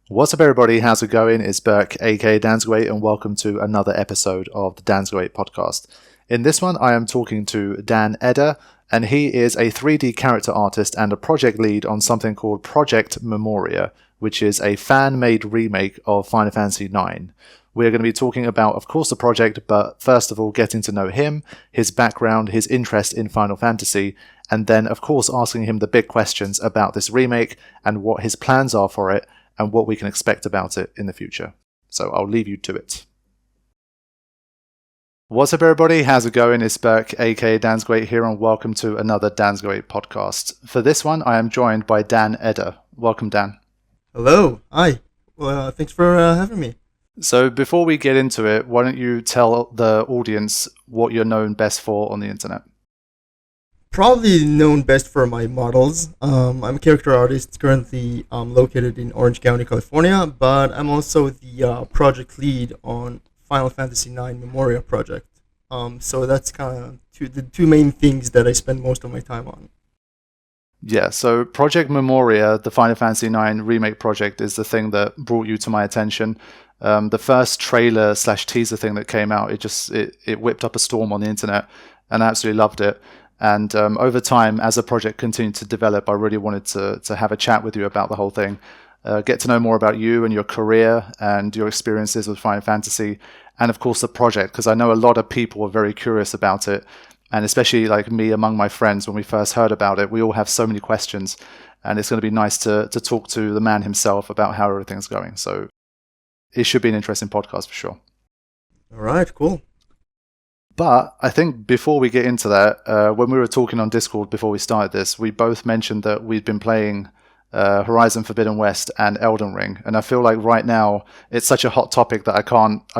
What's up, everybody? How's it going? It's Burke, aka Dansg08, and welcome to another episode of the Dansg08 podcast. In this one, I am talking to Dan Eder, and he is a 3D character artist and a project lead on something called Project Memoria, which is a fan-made remake of Final Fantasy IX. We're going to be talking about, of course, the project, but first of all, getting to know him, his background, his interest in Final Fantasy, and then, of course, asking him the big questions about this remake and what his plans are for it, and what we can expect about it in the future. So I'll leave you to it. What's up, everybody? How's it going? It's Burke, aka Dansg08 here, and welcome to another Dansg08 podcast. For this one, I am joined by Dan Eder. Welcome, Dan. Hello. Hi. Well, thanks for having me. So before we get into it, why don't you tell the audience what you're known best for on the internet? Probably known best for my models. I'm a character artist currently located in Orange County, California, but I'm also the project lead on Final Fantasy IX Memoria project. So that's kind of the two main things that I spend most of my time on. Yeah, so Project Memoria, the Final Fantasy IX remake project, is the thing that brought you to my attention. The first trailer / teaser thing that came out, it whipped up a storm on the internet, and I absolutely loved it. And over time, as the project continued to develop, I really wanted to have a chat with you about the whole thing, get to know more about you and your career and your experiences with Final Fantasy, and of course the project, because I know a lot of people are very curious about it, and especially like me among my friends, when we first heard about it, we all have so many questions, and it's going to be nice to talk to the man himself about how everything's going. So it should be an interesting podcast for sure. All right, cool. But I think before we get into that, when we were talking on Discord before we started this, we both mentioned that we'd been playing Horizon Forbidden West and Elden Ring, and I feel like right now it's such a hot topic that I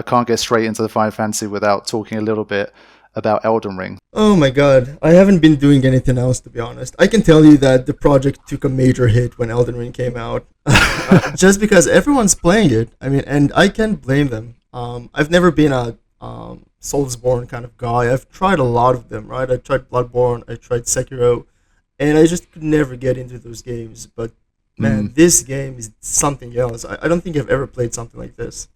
can't get straight into the Final Fantasy without talking a little bit about Elden Ring. Oh my god, I haven't been doing anything else, to be honest. I can tell you that the project took a major hit when Elden Ring came out, just because everyone's playing it. I mean, and I can't blame them. I've never been a Soulsborne kind of guy. I've tried a lot of them, right? I tried Bloodborne, I tried Sekiro, and I just could never get into those games. But man, this game is something else. I don't think I've ever played something like this.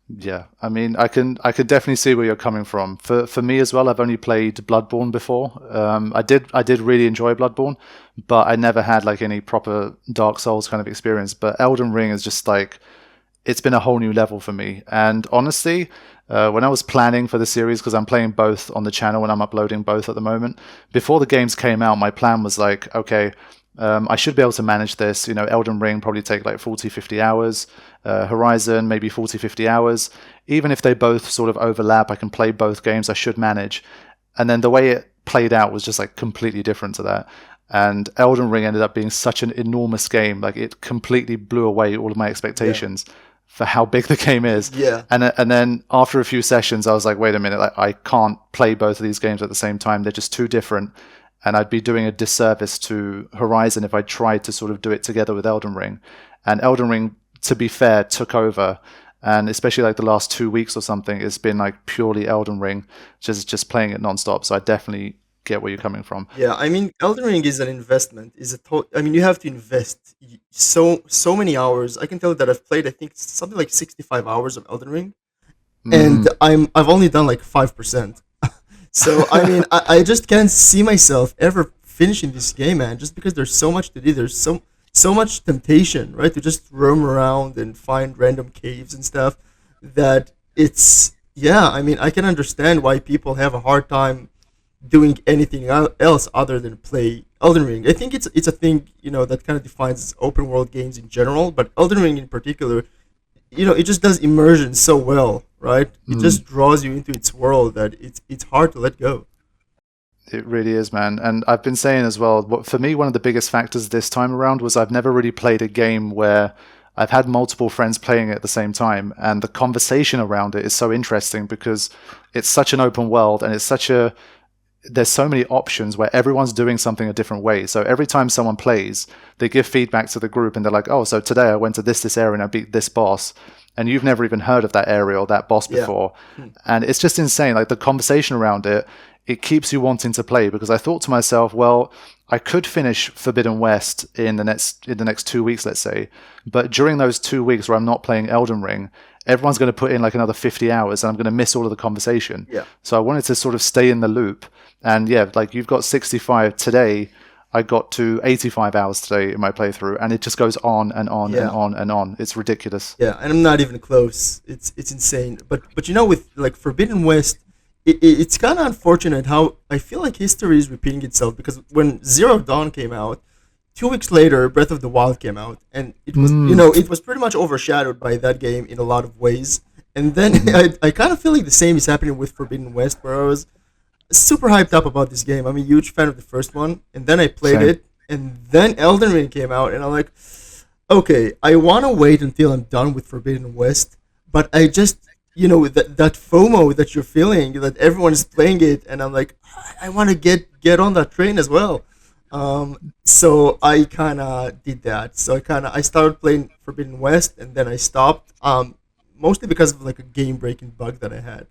Yeah, I mean, I can definitely see where you're coming from. For me as well, I've only played Bloodborne before. I did really enjoy Bloodborne, but I never had like any proper Dark Souls kind of experience. But Elden Ring is just like, it's been a whole new level for me. And honestly, when I was planning for the series, because I'm playing both on the channel and I'm uploading both at the moment, before the games came out, my plan was like, okay, I should be able to manage this. You know, Elden Ring probably take like 40, 50 hours. Horizon, maybe 40, 50 hours. Even if they both sort of overlap, I can play both games, I should manage. And then the way it played out was just like completely different to that. And Elden Ring ended up being such an enormous game. Like it completely blew away all of my expectations. Yeah. For how big the game is. Yeah. And then after a few sessions, I was like, wait a minute, like, I can't play both of these games at the same time. They're just too different. And I'd be doing a disservice to Horizon if I tried to sort of do it together with Elden Ring. And Elden Ring, to be fair, took over. And especially like the last 2 weeks or something, it's been like purely Elden Ring, just playing it nonstop. So I definitely get where you're coming from. Yeah, I mean, Elden Ring is an investment. I mean, you have to invest so many hours. I can tell you that I've played, I think, something like 65 hours of Elden Ring, and I've only done like 5%. So I mean, I just can't see myself ever finishing this game, man. Just because there's so much to do. There's so much temptation, right, to just roam around and find random caves and stuff. That yeah. I mean, I can understand why people have a hard time doing anything else other than play Elden Ring. I think it's a thing, you know, that kind of defines open world games in general, but Elden Ring in particular, you know, it just does immersion so well, right? It just draws you into its world that it's hard to let go. It really is, man. And I've been saying as well, for me, one of the biggest factors this time around was I've never really played a game where I've had multiple friends playing it at the same time, and the conversation around it is so interesting because it's such an open world and there's so many options where everyone's doing something a different way. So every time someone plays, they give feedback to the group and they're like, oh, so today I went to this area and I beat this boss. And you've never even heard of that area or that boss before. Yeah. And it's just insane. Like the conversation around it keeps you wanting to play, because I thought to myself, well, I could finish Forbidden West in the next 2 weeks, let's say. But during those 2 weeks where I'm not playing Elden Ring, everyone's going to put in like another 50 hours, and I'm going to miss all of the conversation. Yeah. So I wanted to sort of stay in the loop. And yeah, like you've got 65 today. I got to 85 hours today in my playthrough, and it just goes on and on and on and on. It's ridiculous. Yeah, and I'm not even close. It's insane. But you know, with like Forbidden West, it's kind of unfortunate how I feel like history is repeating itself, because when Zero Dawn came out, 2 weeks later, Breath of the Wild came out, and it was it was pretty much overshadowed by that game in a lot of ways. And then I kind of feel like the same is happening with Forbidden West, where I was super hyped up about this game. I'm a huge fan of the first one, and then I played Same. it, and then Elden Ring came out, and I'm like, okay, I want to wait until I'm done with Forbidden West, but I just, that FOMO that you're feeling, that everyone is playing it, and I'm like, I want to get on that train as well. So I kind of did that. So I started playing Forbidden West, and then I stopped, mostly because of like a game-breaking bug that I had.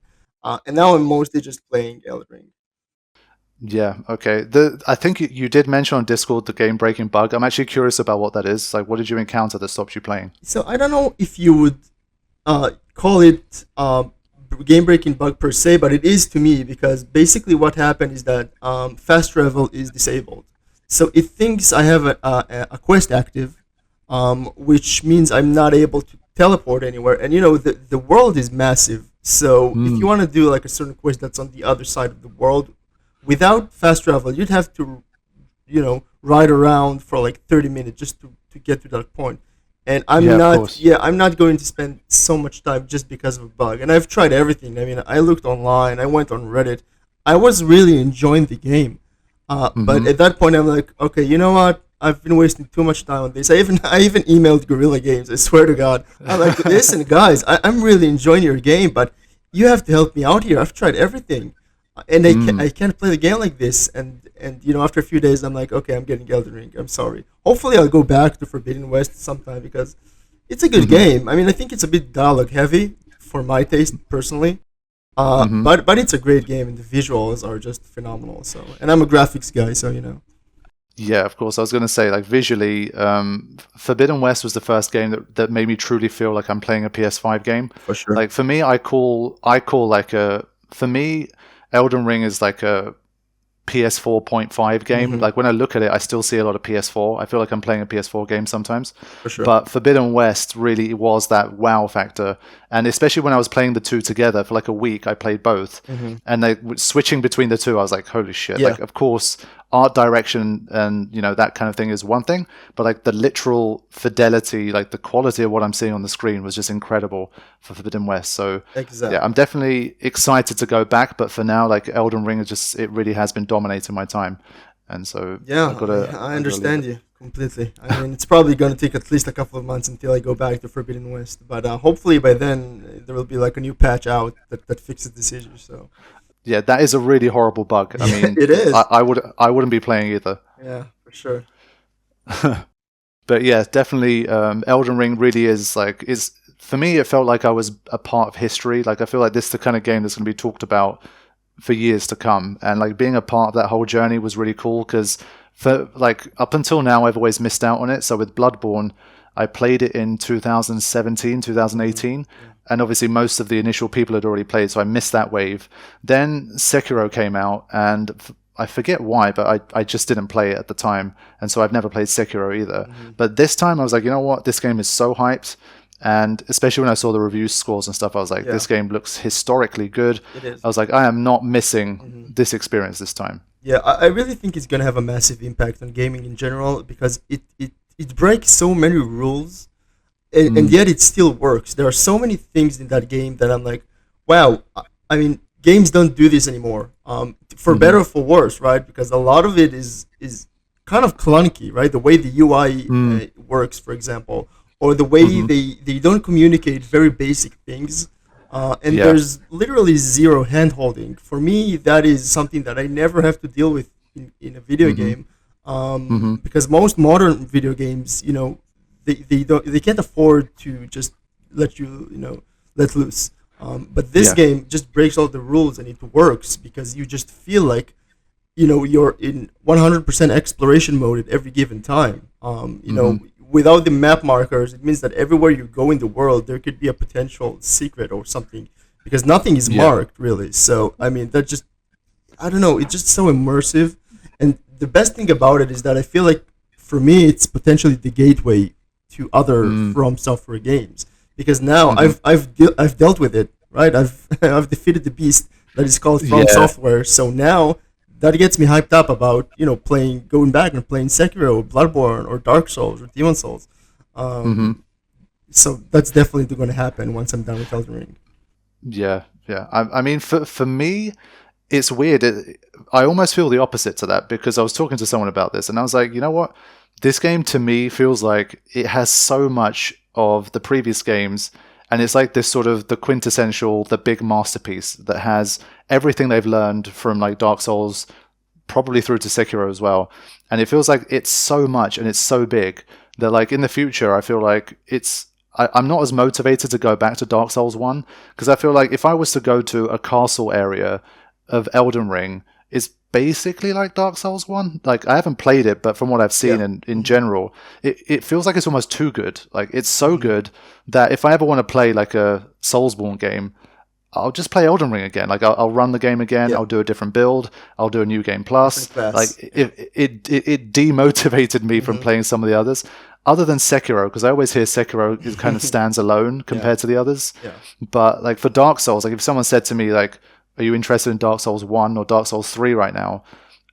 And now I'm mostly just playing Elden Ring. Yeah, okay. I think you did mention on Discord the game breaking bug. I'm actually curious about what that is. Like, what did you encounter that stopped you playing? So I don't know if you would call it game breaking bug per se, but it is to me, because basically what happened is that fast travel is disabled. So it thinks I have a quest active, which means I'm not able to teleport anywhere. And the world is massive. So if you want to do like a certain quest that's on the other side of the world, without fast travel, you'd have to, ride around for like 30 minutes just to get to that point. And I'm not going to spend so much time just because of a bug. And I've tried everything. I mean, I looked online, I went on Reddit. I was really enjoying the game. But at that point, I'm like, okay, you know what? I've been wasting too much time on this. I even emailed Guerrilla Games. I swear to God. I'm like, listen, guys, I'm really enjoying your game, but you have to help me out here. I've tried everything, and I can't play the game like this. And after a few days, I'm like, okay, I'm getting Elden Ring. I'm sorry. Hopefully, I'll go back to Forbidden West sometime, because it's a good game. I mean, I think it's a bit dialogue heavy for my taste personally. But it's a great game, and the visuals are just phenomenal. So, and I'm a graphics guy, so. Yeah, of course. I was going to say, like, visually, Forbidden West was the first game that made me truly feel like I'm playing a PS5 game. For sure. Like, for me, for me, Elden Ring is like a PS4.5 game. Like, when I look at it, I still see a lot of PS4. I feel like I'm playing a PS4 game sometimes. For sure. But Forbidden West really was that wow factor. And especially when I was playing the two together for like a week, I played both. And switching between the two, I was like, holy shit. Yeah. Like, of course, art direction and, that kind of thing is one thing. But like the literal fidelity, like the quality of what I'm seeing on the screen was just incredible for Forbidden West. So Exactly. yeah, I'm definitely excited to go back. But for now, like Elden Ring it really has been dominating my time. And so Yeah, I understand you completely. I mean, it's probably going to take at least a couple of months until I go back to Forbidden West. But hopefully by then there will be like a new patch out that fixes this issue. So yeah, that is a really horrible bug. I mean, it is. I wouldn't be playing either. Yeah, for sure. But yeah, definitely, Elden Ring really is like for me. It felt like I was a part of history. Like I feel like this is the kind of game that's going to be talked about for years to come, and like being a part of that whole journey was really cool, because for like up until now I've always missed out on it. So with Bloodborne, I played it in 2017, 2018, and obviously most of the initial people had already played, so I missed that wave. Then Sekiro came out, and I forget why, but I just didn't play it at the time, and so I've never played Sekiro either. But this time I was like, you know what, this game is so hyped. And especially when I saw the review scores and stuff, I was like, this game looks historically good. It is. I was like, I am not missing this experience this time. Yeah, I really think it's going to have a massive impact on gaming in general, because it breaks so many rules, and yet it still works. There are so many things in that game that I'm like, wow, I mean, games don't do this anymore, for better or for worse, right? Because a lot of it is kind of clunky, right? The way the UI works, for example, or the way they don't communicate very basic things. And there's literally zero hand-holding. For me, that is something that I never have to deal with in a video game, because most modern video games, they can't afford to just let let loose. But this game just breaks all the rules, and it works because you just feel like you're in 100% exploration mode at every given time. Mm-hmm. Without the map markers, it means that everywhere you go in the world, there could be a potential secret or something, because nothing is Yeah. marked really. So I mean, that just, I don't know, it's just so immersive. And the best thing about it is that I feel like, for me, it's potentially the gateway to other Mm. From Software games, because now Mm-hmm. I've dealt with it, right? I've I've defeated the beast that is called From Yeah. Software. So now that gets me hyped up about playing, going back and playing Sekiro, or Bloodborne, or Dark Souls, or Demon Souls. Mm-hmm. So that's definitely going to happen once I'm done with Elden Ring. Yeah. Yeah. I mean, for me, it's weird. I almost feel the opposite to that because I was talking to someone about this and I was like, you know what? This game to me feels like it has so much of the previous games and it's like this sort of the quintessential, the big masterpiece that has everything they've learned from like Dark Souls, probably through to Sekiro as well. And it feels like it's so much and it's so big that like in the future, I feel like I'm not as motivated to go back to Dark Souls 1 because I feel like if I was to go to a castle area of Elden Ring, it's basically like Dark Souls 1. Like, I haven't played it, but from what I've seen Yeah. in general, it feels like it's almost too good. Like, it's so good that if I ever want to play like a Soulsborne game, I'll just play Elden Ring again. Like, I'll run the game again. Yeah. I'll do a different build. I'll do a new game plus. Different Like, class. it demotivated me from playing some of the others. Other than Sekiro, because I always hear Sekiro is kind of stands alone compared to the others. Yeah. But like for Dark Souls, like if someone said to me like, "Are you interested in Dark Souls 1 or Dark Souls 3 right now?"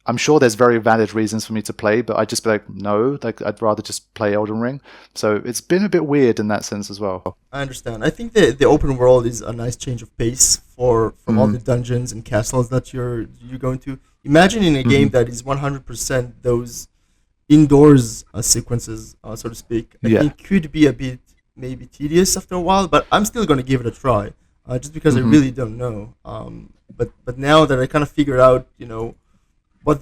I'm sure there's very valid reasons for me to play, but I'd just be like, no, like I'd rather just play Elden Ring. So it's been a bit weird in that sense as well. I understand. I think the open world is a nice change of pace from all the dungeons and castles that you're going to. Imagine in a game that is 100% those indoors sequences, so to speak. I Yeah. think could be a bit maybe tedious after a while, but I'm still going to give it a try, just because I really don't know. But now that I kind of figured out, what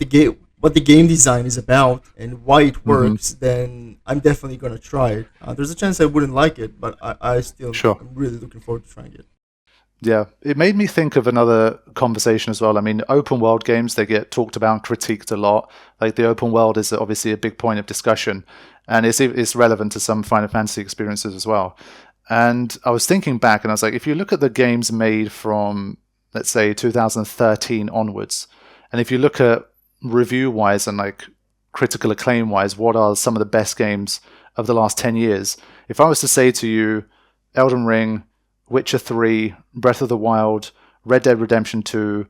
the game design is about and why it works, then I'm definitely going to try it. There's a chance I wouldn't like it, but I still Sure. I'm really looking forward to trying it. Yeah, it made me think of another conversation as well. I mean, open world games, they get talked about and critiqued a lot. Like the open world is obviously a big point of discussion and it's relevant to some Final Fantasy experiences as well. And I was thinking back and I was like, if you look at the games made from, let's say, 2013 onwards, and if you look at review-wise and like critical acclaim-wise, what are some of the best games of the last 10 years? If I was to say to you, Elden Ring, Witcher 3, Breath of the Wild, Red Dead Redemption 2,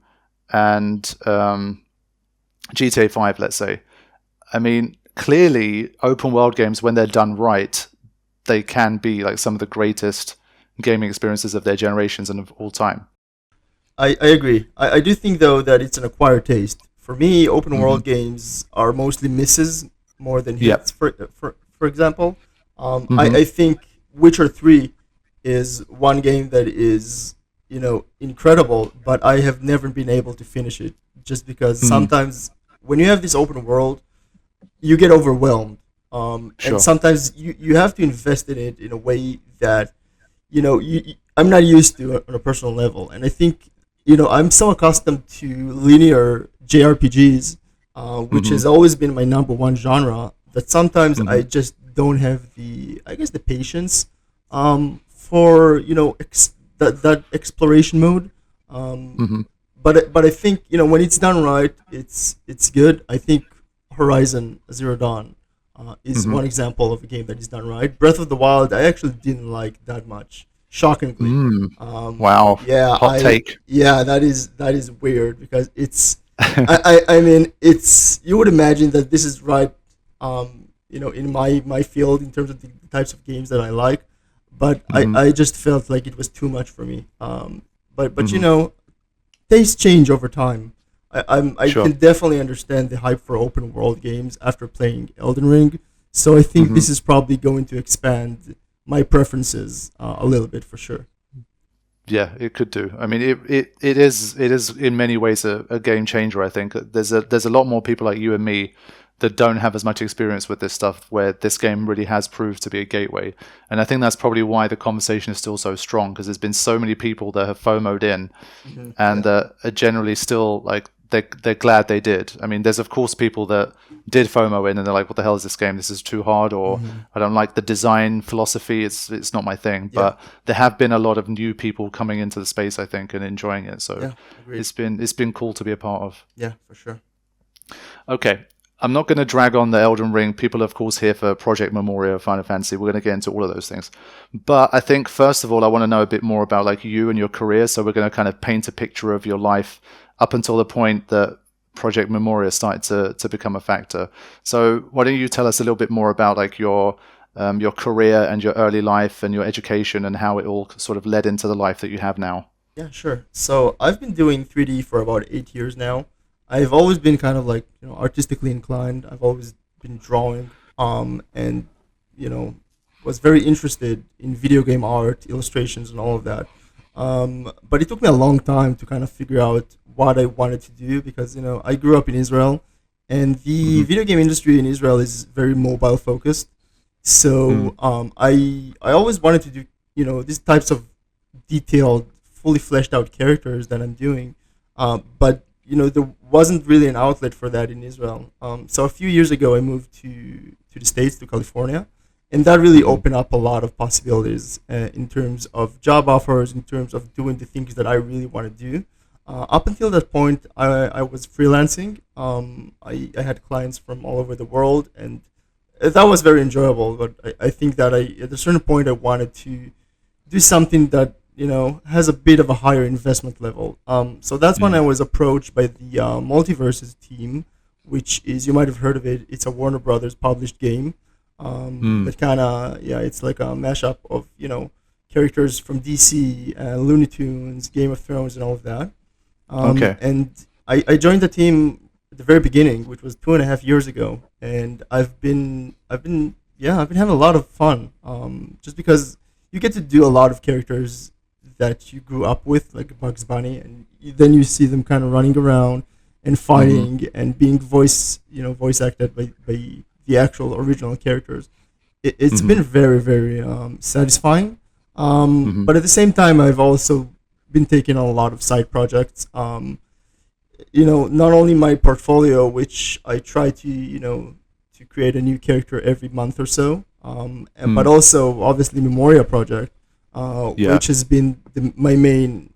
and GTA 5, let's say. I mean, clearly, open world games, when they're done right, they can be like some of the greatest gaming experiences of their generations and of all time. I agree. I do think though that it's an acquired taste. For me, open world games are mostly misses more than Yep. hits. For example, I think Witcher 3 is one game that is incredible, but I have never been able to finish it just because sometimes when you have this open world, you get overwhelmed. Sure. And sometimes you have to invest in it in a way that I'm not used to on a personal level. And I think I'm so accustomed to linear JRPGs, which has always been my number one genre, that sometimes I just don't have the patience for that exploration mode. But I think when it's done right, it's good. I think Horizon Zero Dawn is one example of a game that is done right. Breath of the Wild, I actually didn't like that much, shockingly. Wow. Yeah, Hot take. Yeah, that is weird because it's. I mean, it's. You would imagine that this is right. In my field in terms of the types of games that I like, but I just felt like it was too much for me. But tastes change over time. I Sure. can definitely understand the hype for open world games after playing Elden Ring. So I think this is probably going to expand my preferences a little bit for sure. Yeah, it could do. I mean, it is in many ways a game changer. I think there's a lot more people like you and me that don't have as much experience with this stuff, where this game really has proved to be a gateway. And I think that's probably why the conversation is still so strong, because there's been so many people that have FOMO'd in and are generally still like they're glad they did. I mean, there's of course people that did FOMO in and they're like, "What the hell is this game? This is too hard," or "I don't like the design philosophy. It's not my thing." Yeah. But there have been a lot of new people coming into the space, I think, and enjoying it. So Yeah, agreed. it's been cool to be a part of. Yeah, for sure. Okay. I'm not going to drag on the Elden Ring. People are, of course, here for Project Memoria, Final Fantasy. We're going to get into all of those things. But I think, first of all, I want to know a bit more about like you and your career. So we're going to kind of paint a picture of your life up until the point that Project Memoria started to become a factor. So why don't you tell us a little bit more about like your career and your early life and your education and how it all sort of led into the life that you have now? Yeah, sure. So I've been doing 3D for about 8 years now. I've always been kind of like, artistically inclined. I've always been drawing, and was very interested in video game art, illustrations, and all of that. But it took me a long time to kind of figure out what I wanted to do because I grew up in Israel, and the video game industry in Israel is very mobile focused. So I always wanted to do these types of detailed, fully fleshed out characters that I'm doing, but there wasn't really an outlet for that in Israel. So a few years ago, I moved to the States, to California, and that really opened up a lot of possibilities in terms of job offers, in terms of doing the things that I really want to do. Up until that point, I was freelancing. I had clients from all over the world, and that was very enjoyable. But I think that at a certain point, I wanted to do something that has a bit of a higher investment level. So that's when I was approached by the Multiverses team, which is, you might have heard of it. It's a Warner Brothers published game. That kind of, it's like a mashup of, characters from DC, Looney Tunes, Game of Thrones, and all of that. Okay. And I joined the team at the very beginning, which was 2.5 years ago, and I've been having a lot of fun. Just because you get to do a lot of characters that you grew up with, like Bugs Bunny, and then you see them kind of running around and fighting and being voice acted by the actual original characters. It's been very, very satisfying. But at the same time, I've also been taking on a lot of side projects. Not only my portfolio, which I try to create a new character every month or so, but also obviously Memoria project. Which has been my main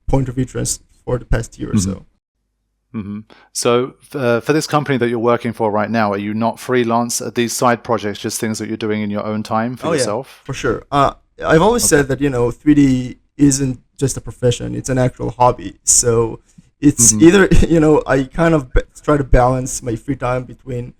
point of interest for the past year or so. So for this company that you're working for right now, are you not freelance? Are these side projects just things that you're doing in your own time for yourself? Yeah, for sure. I've always said that 3D isn't just a profession; it's an actual hobby. So it's either I kind of try to balance my free time between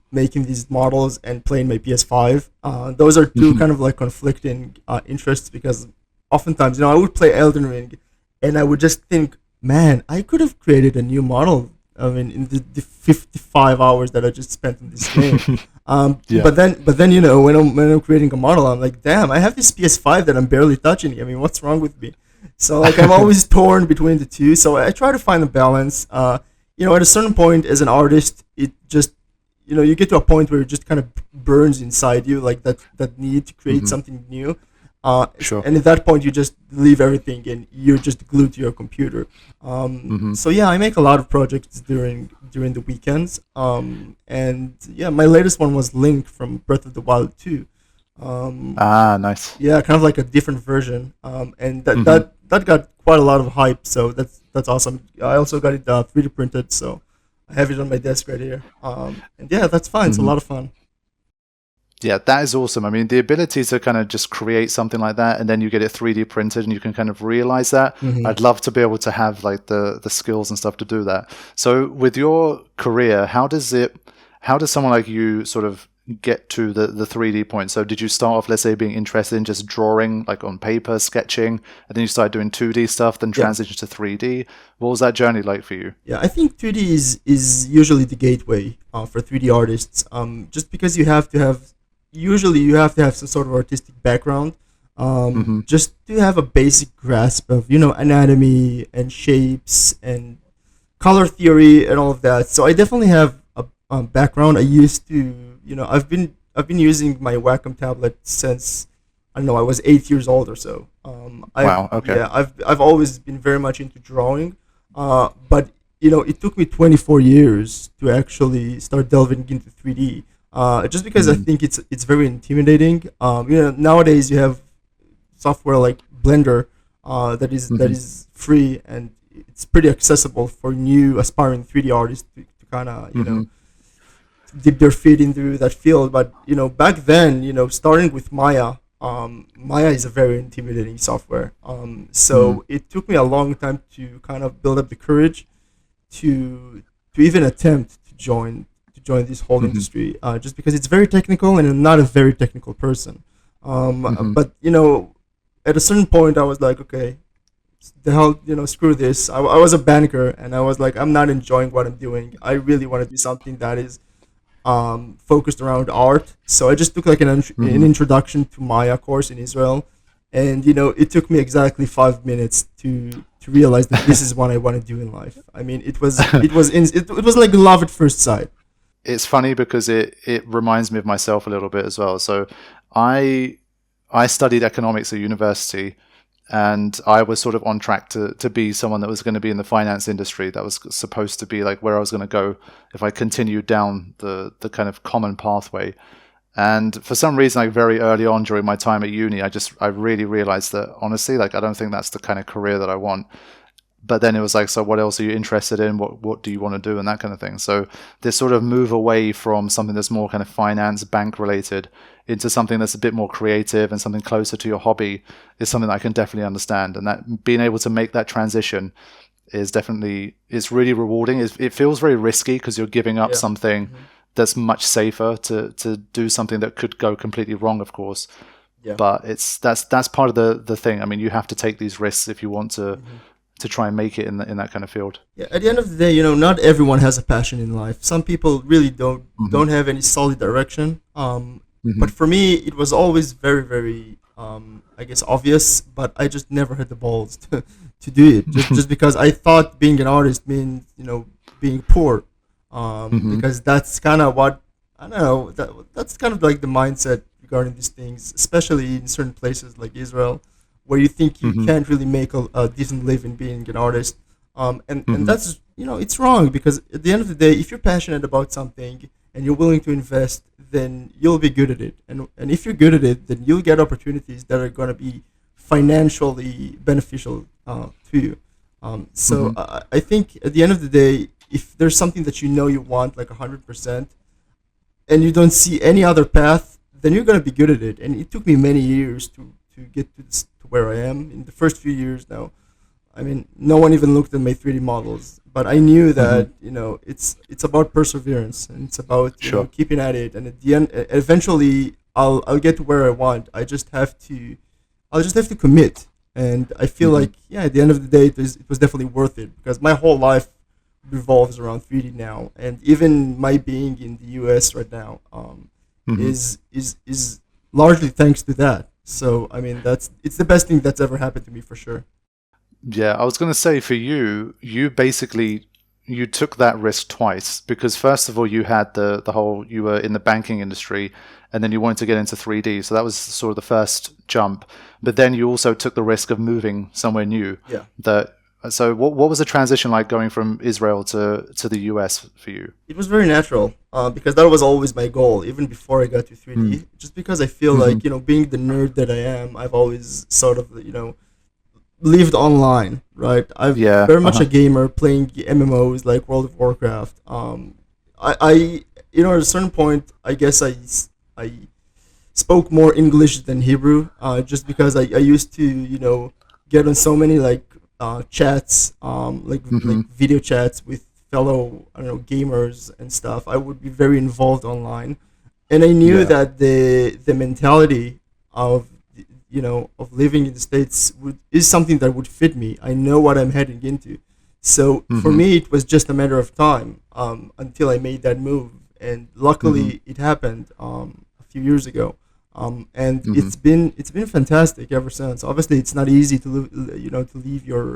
making these models and playing my PS5. Those are two kind of like conflicting interests, because oftentimes I would play Elden Ring and I would just think, man, I could have created a new model. I mean, in the 55 hours that I just spent in this game. But then when I'm creating a model, I'm like, damn, I have this PS5 that I'm barely touching. I mean, what's wrong with me? So like I'm always torn between the two. So I try to find a balance. At a certain point as an artist, it just you get to a point where it just kind of burns inside you, like that need to create something new. Sure. And at that point, you just leave everything and you're just glued to your computer. So I make a lot of projects during the weekends. My latest one was Link from Breath of the Wild 2. Nice. Yeah, kind of like a different version. And that got quite a lot of hype. So that's awesome. I also got it 3D printed, so I have it on my desk right here. That's fun. It's a lot of fun. Yeah, that is awesome. I mean, the ability to kind of just create something like that and then you get it 3D printed and you can kind of realize that. I'd love to be able to have like the skills and stuff to do that. So with your career, how does someone like you sort of get to the 3D point? So did you start off, let's say, being interested in just drawing like on paper, sketching, and then you started doing 2D stuff, then transition to 3D? What was that journey like for you? Yeah, I think 2D is usually the gateway for 3D artists. Just because you have to have some sort of artistic background, just to have a basic grasp of anatomy and shapes and color theory and all of that. So I definitely have a background. I used to, I've been using my Wacom tablet since I don't know, I was 8 years old or so. Wow. Okay. Yeah, I've always been very much into drawing. But it took me 24 years to actually start delving into 3D. Just because I Mm-hmm. think it's very intimidating. Nowadays you have software like Blender that Mm-hmm. is free, and it's pretty accessible for new aspiring 3D artists to kind of Mm-hmm. dip their feet into that field. But back then, starting with Maya, Maya is a very intimidating software. So it took me a long time to kind of build up the courage to even attempt to join this whole Mm-hmm. industry, just because it's very technical and I'm not a very technical person. Mm-hmm. But at a certain point, I was like, okay, the hell, screw this. I was a banker, and I was like, I'm not enjoying what I'm doing. I really want to do something that is focused around art. So I just took like an Mm-hmm. introduction to Maya course in Israel, and it took me exactly 5 minutes to realize that this is what I want to do in life. I mean, it was like love at first sight. It's funny because it reminds me of myself a little bit as well. So I I studied economics at university, and I was sort of on track to be someone that was going to be in the finance industry. That was supposed to be like where I was going to go if I continued down the kind of common pathway. And for some reason, like very early on during my time at uni, I really realized that honestly, like I don't think that's the kind of career that I want. But then it was like, so what else are you interested in? What do you want to do, and that kind of thing. So this sort of move away from something that's more kind of finance, bank related, into something that's a bit more creative and something closer to your hobby is something that I can definitely understand. And that being able to make that transition is definitely, it's really rewarding. It feels very risky because you're giving up Yeah. something Hmm. that's much safer to do something that could go completely wrong, of course. Yeah. But that's part of the thing. I mean, you have to take these risks if you want Hmm. to try and make it in that kind of field. Yeah. At the end of the day, not everyone has a passion in life. Some people really don't Hmm. have any solid direction. But Hmm. for me, it was always very, very, I guess, obvious. But I just never had the balls to do it. Just because I thought being an artist means being poor. Hmm. Because that's kind of what I don't know. That's kind of like the mindset regarding these things, especially in certain places like Israel, where you think you Hmm. can't really make a decent living being an artist. And Hmm. that's it's wrong, because at the end of the day, if you're passionate about something and you're willing to invest, then you'll be good at it. And if you're good at it, then you'll get opportunities that are going to be financially beneficial to you. So Hmm. I think at the end of the day, if there's something that you want like 100%, and you don't see any other path, then you're gonna be good at it. And it took me many years to get to where I am in the first few years now. I mean, no one even looked at my 3D models, but I knew Hmm. that it's about perseverance, and it's about Sure. keeping at it. And at the end, eventually, I'll get to where I want. I'll just have to commit. And I feel Hmm. like, yeah, at the end of the day, it was definitely worth it, because my whole life revolves around 3D now, and even my being in the US right now Hmm. is largely thanks to that. So I mean, it's the best thing that's ever happened to me for sure. Yeah, I was going to say for you, you basically you took that risk twice because first of all you had the whole you were in the banking industry and then you wanted to get into 3D. So that was sort of the first jump. But then you also took the risk of moving somewhere new. Yeah. That so what was the transition like going from Israel to the US for you? It was very natural, because that was always my goal, even before I got to Mm. 3D. Just because I feel Hmm. like, being the nerd that I am, I've always sort of, lived online, right? I'm Yeah. very much a Uh-huh. gamer, playing MMOs like World of Warcraft. I at a certain point, I guess I spoke more English than Hebrew, just because I used to, get on so many like chats, like Hmm. video chats with fellow, I don't know, gamers and stuff. I would be very involved online, and I knew Yeah. that the mentality of of living in the states is something that would fit me. I know what I'm heading into, so for Hmm. me it was just a matter of time, until I made that move, and Hmm. luckily it happened a few years ago, and Hmm. it's been fantastic ever since. Obviously, it's not easy to leave your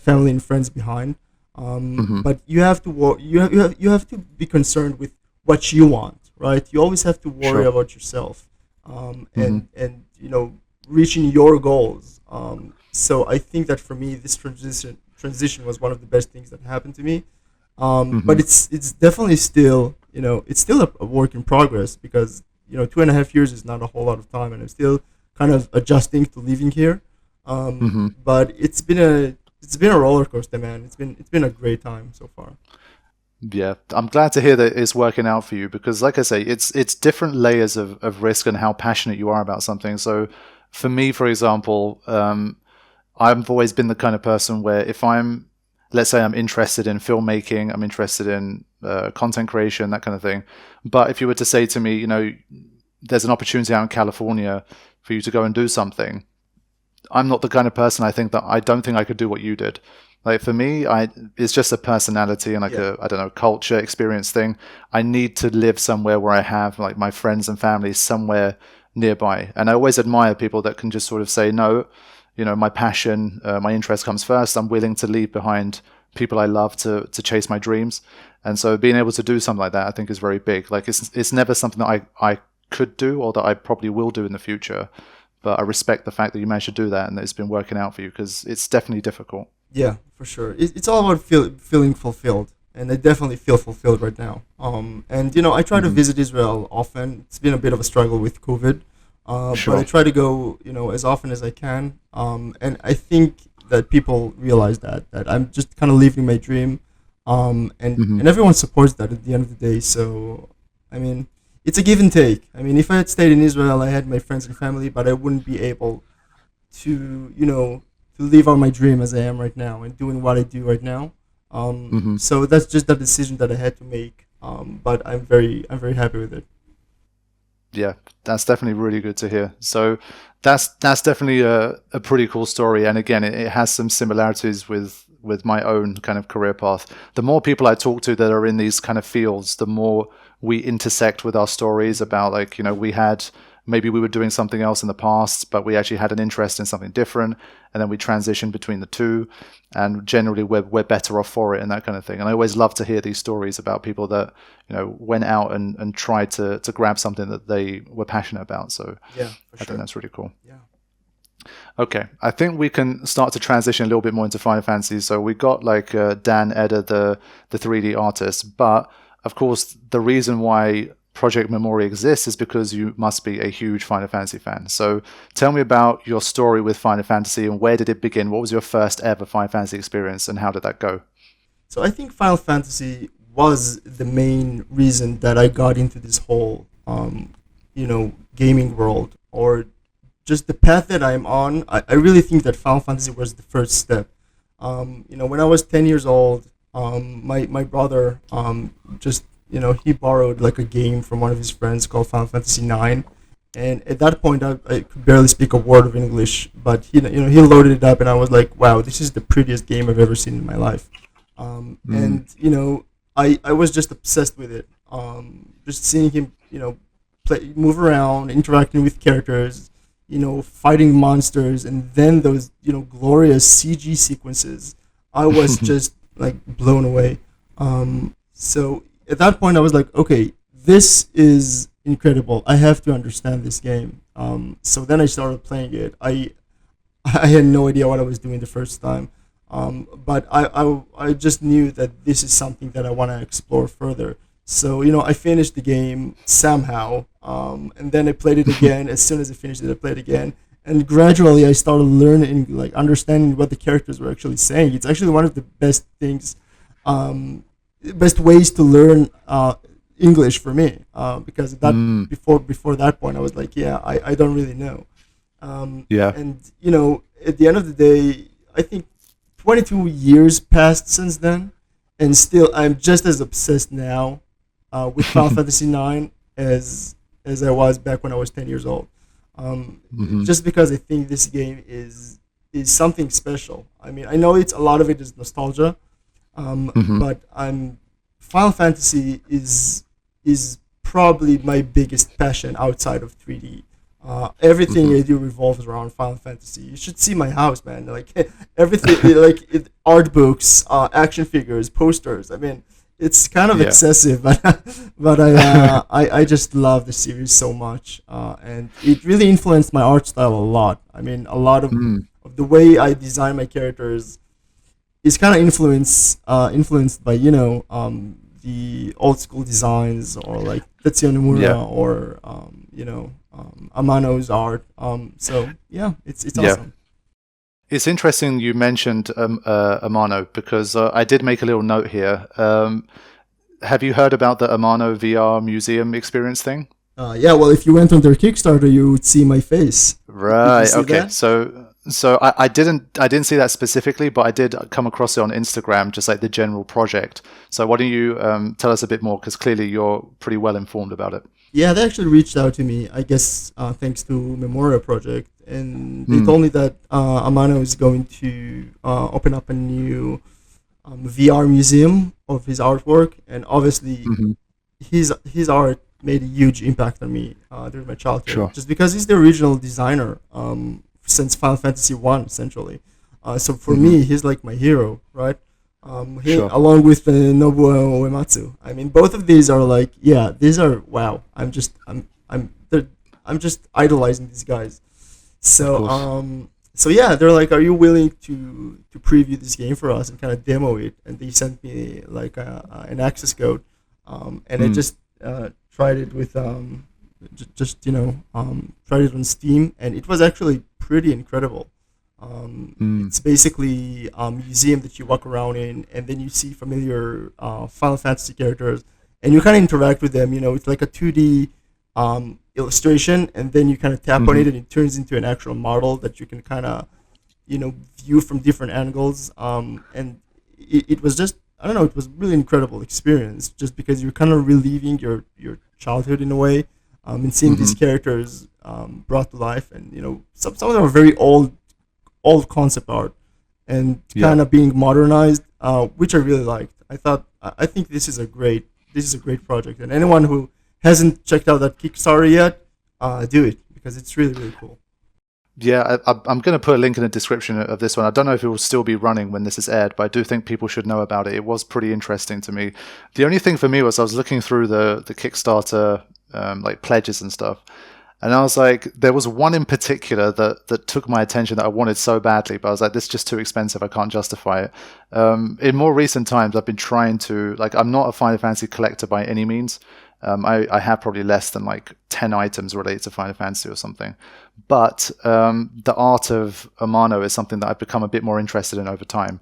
family and friends behind, Hmm. but you have to you have to be concerned with what you want, right? You always have to worry Sure. about yourself, Hmm. and reaching your goals. So I think that for me, this transition was one of the best things that happened to me. But Hmm. it's definitely still, it's still a work in progress, because 2.5 years is not a whole lot of time, and I'm still kind of adjusting to living here. Hmm. But it's been a roller coaster, man. It's been a great time so far. Yeah, I'm glad to hear that it's working out for you because, like I say, it's different layers of risk and how passionate you are about something. So, for me, for example, I've always been the kind of person where if let's say I'm interested in filmmaking, I'm interested in content creation, that kind of thing. But if you were to say to me, there's an opportunity out in California for you to go and do something, I'm not the kind of person I don't think I could do what you did. Like for me, it's just a personality and like Yeah, a I don't know culture experience thing. I need to live somewhere where I have like my friends and family somewhere nearby, and I always admire people that can just sort of say no. My passion, my interest comes first. I'm willing to leave behind people I love to chase my dreams, and so being able to do something like that, I think, is very big. Like it's never something that I could do or that I probably will do in the future. But I respect the fact that you managed to do that and that it's been working out for you because it's definitely difficult. yeah, for sure. It's all about feeling fulfilled, and I definitely feel fulfilled right now. And I try to Hmm. visit Israel often. It's been a bit of a struggle with COVID, but I Sure. try to go, as often as I can. And I think that people realize that I'm just kind of living my dream, Hmm. and everyone supports that at the end of the day. So, I mean, it's a give and take. I mean, if I had stayed in Israel, I had my friends and family, but I wouldn't be able to live out my dream as I am right now and doing what I do right now. Hmm. So that's just the decision that I had to make. But I'm very happy with it. Yeah, that's definitely really good to hear. So that's definitely a pretty cool story. And again, it has some similarities with my own kind of career path. The more people I talk to that are in these kind of fields, the more we intersect with our stories about like, maybe we were doing something else in the past, but we actually had an interest in something different, and then we transitioned between the two, and generally we're better off for it and that kind of thing. And I always love to hear these stories about people that went out and tried to grab something that they were passionate about. So Yeah, for I think sure. that's really cool. Yeah. Okay, I think we can start to transition a little bit more into Final Fantasy. So we got like Dan Eder, the 3D artist, but of course the reason why Project Memoria exists is because you must be a huge Final Fantasy fan. So tell me about your story with Final Fantasy and where did it begin? What was your first ever Final Fantasy experience and how did that go? So I think Final Fantasy was the main reason that I got into this whole, gaming world, or just the path that I'm on. I really think that Final Fantasy was the first step. When I was 10 years old, my brother, just, he borrowed like a game from one of his friends called Final Fantasy IX. And at that point, I could barely speak a word of English, but he loaded it up, and I was like, "Wow, this is the prettiest game I've ever seen in my life." Mm, And I was just obsessed with it. Just seeing him, move around, interacting with characters, fighting monsters, and then those, glorious CG sequences. I was just like blown away. So at that point, I was like, okay, this is incredible. I have to understand this game. So then I started playing it. I had no idea what I was doing the first time. But I just knew that this is something that I want to explore further. So, I finished the game somehow. And then I played it again. As soon as I finished it, I played again. And gradually I started learning, like understanding what the characters were actually saying. It's actually one of the best things, best ways to learn English for me. Because mm, before that point, I was like, yeah, I don't really know. yeah. And at the end of the day, I think 22 years passed since then, and still I'm just as obsessed now with Final Fantasy IX as I was back when I was 10 years old. Hmm. Just because I think this game is something special. I mean, I know it's a lot of it is nostalgia, Hmm. but Final Fantasy is probably my biggest passion outside of 3D. Everything Hmm. I do revolves around Final Fantasy. You should see my house, man. Like everything, art books, action figures, posters. I mean, it's kind of Yeah. excessive, but I just love the series so much, and it really influenced my art style a lot. I mean, a lot Mm, of the way I design my characters, it's kind of influenced by the old school designs, or like Tetsuya Nomura, Yeah. or Amano's art. So yeah, it's Yeah. awesome. It's interesting you mentioned Amano, because I did make a little note here. Have you heard about the Amano VR museum experience thing? Yeah, well, if you went on their Kickstarter, you would see my face. Did you Right. see Okay. that? So I didn't see that specifically, but I did come across it on Instagram, just like the general project. So why don't you tell us a bit more? Because clearly you're pretty well informed about it. Yeah, they actually reached out to me, I guess, thanks to Memoria project, and they Hmm. told me that Amano is going to open up a new VR museum of his artwork, and obviously Hmm. his art made a huge impact on me during my childhood, Sure. just because he's the original designer since Final Fantasy One, essentially. So for Hmm. me, he's like my hero, right? He, Sure. along with Nobuo Uematsu. I mean, both of these are like, yeah, these are wow. I'm just idolizing these guys. Of So course. so yeah, they're like, are you willing to preview this game for us and kind of demo it? And they sent me like an access code, and I Hmm. just tried it with just tried it on Steam, and it was actually pretty incredible. Hmm. It's basically a museum that you walk around in, and then you see familiar Final Fantasy characters, and you kind of interact with them. It's like a 2D illustration, and then you kind of tap on Hmm. it, and it turns into an actual model that you can kind of view from different angles. And it was just, I don't know, it was a really incredible experience, just because you're kind of reliving your childhood in a way, and seeing Hmm. these characters brought to life, and some of them are very old concept art, and Yeah. kind of being modernized, which I really liked. I think this is a great project, and anyone who hasn't checked out that Kickstarter yet, do it, because it's really really cool. Yeah, I'm going to put a link in the description of this one. I don't know if it will still be running when this is aired, but I do think people should know about it. It was pretty interesting to me. The only thing for me was I was looking through the Kickstarter like pledges and stuff, and I was like, there was one in particular that took my attention that I wanted so badly, but I was like, this is just too expensive. I can't justify it. In more recent times, I've been trying to, like, I'm not a Final Fantasy collector by any means. I have probably less than like 10 items related to Final Fantasy or something. But the art of Amano is something that I've become a bit more interested in over time.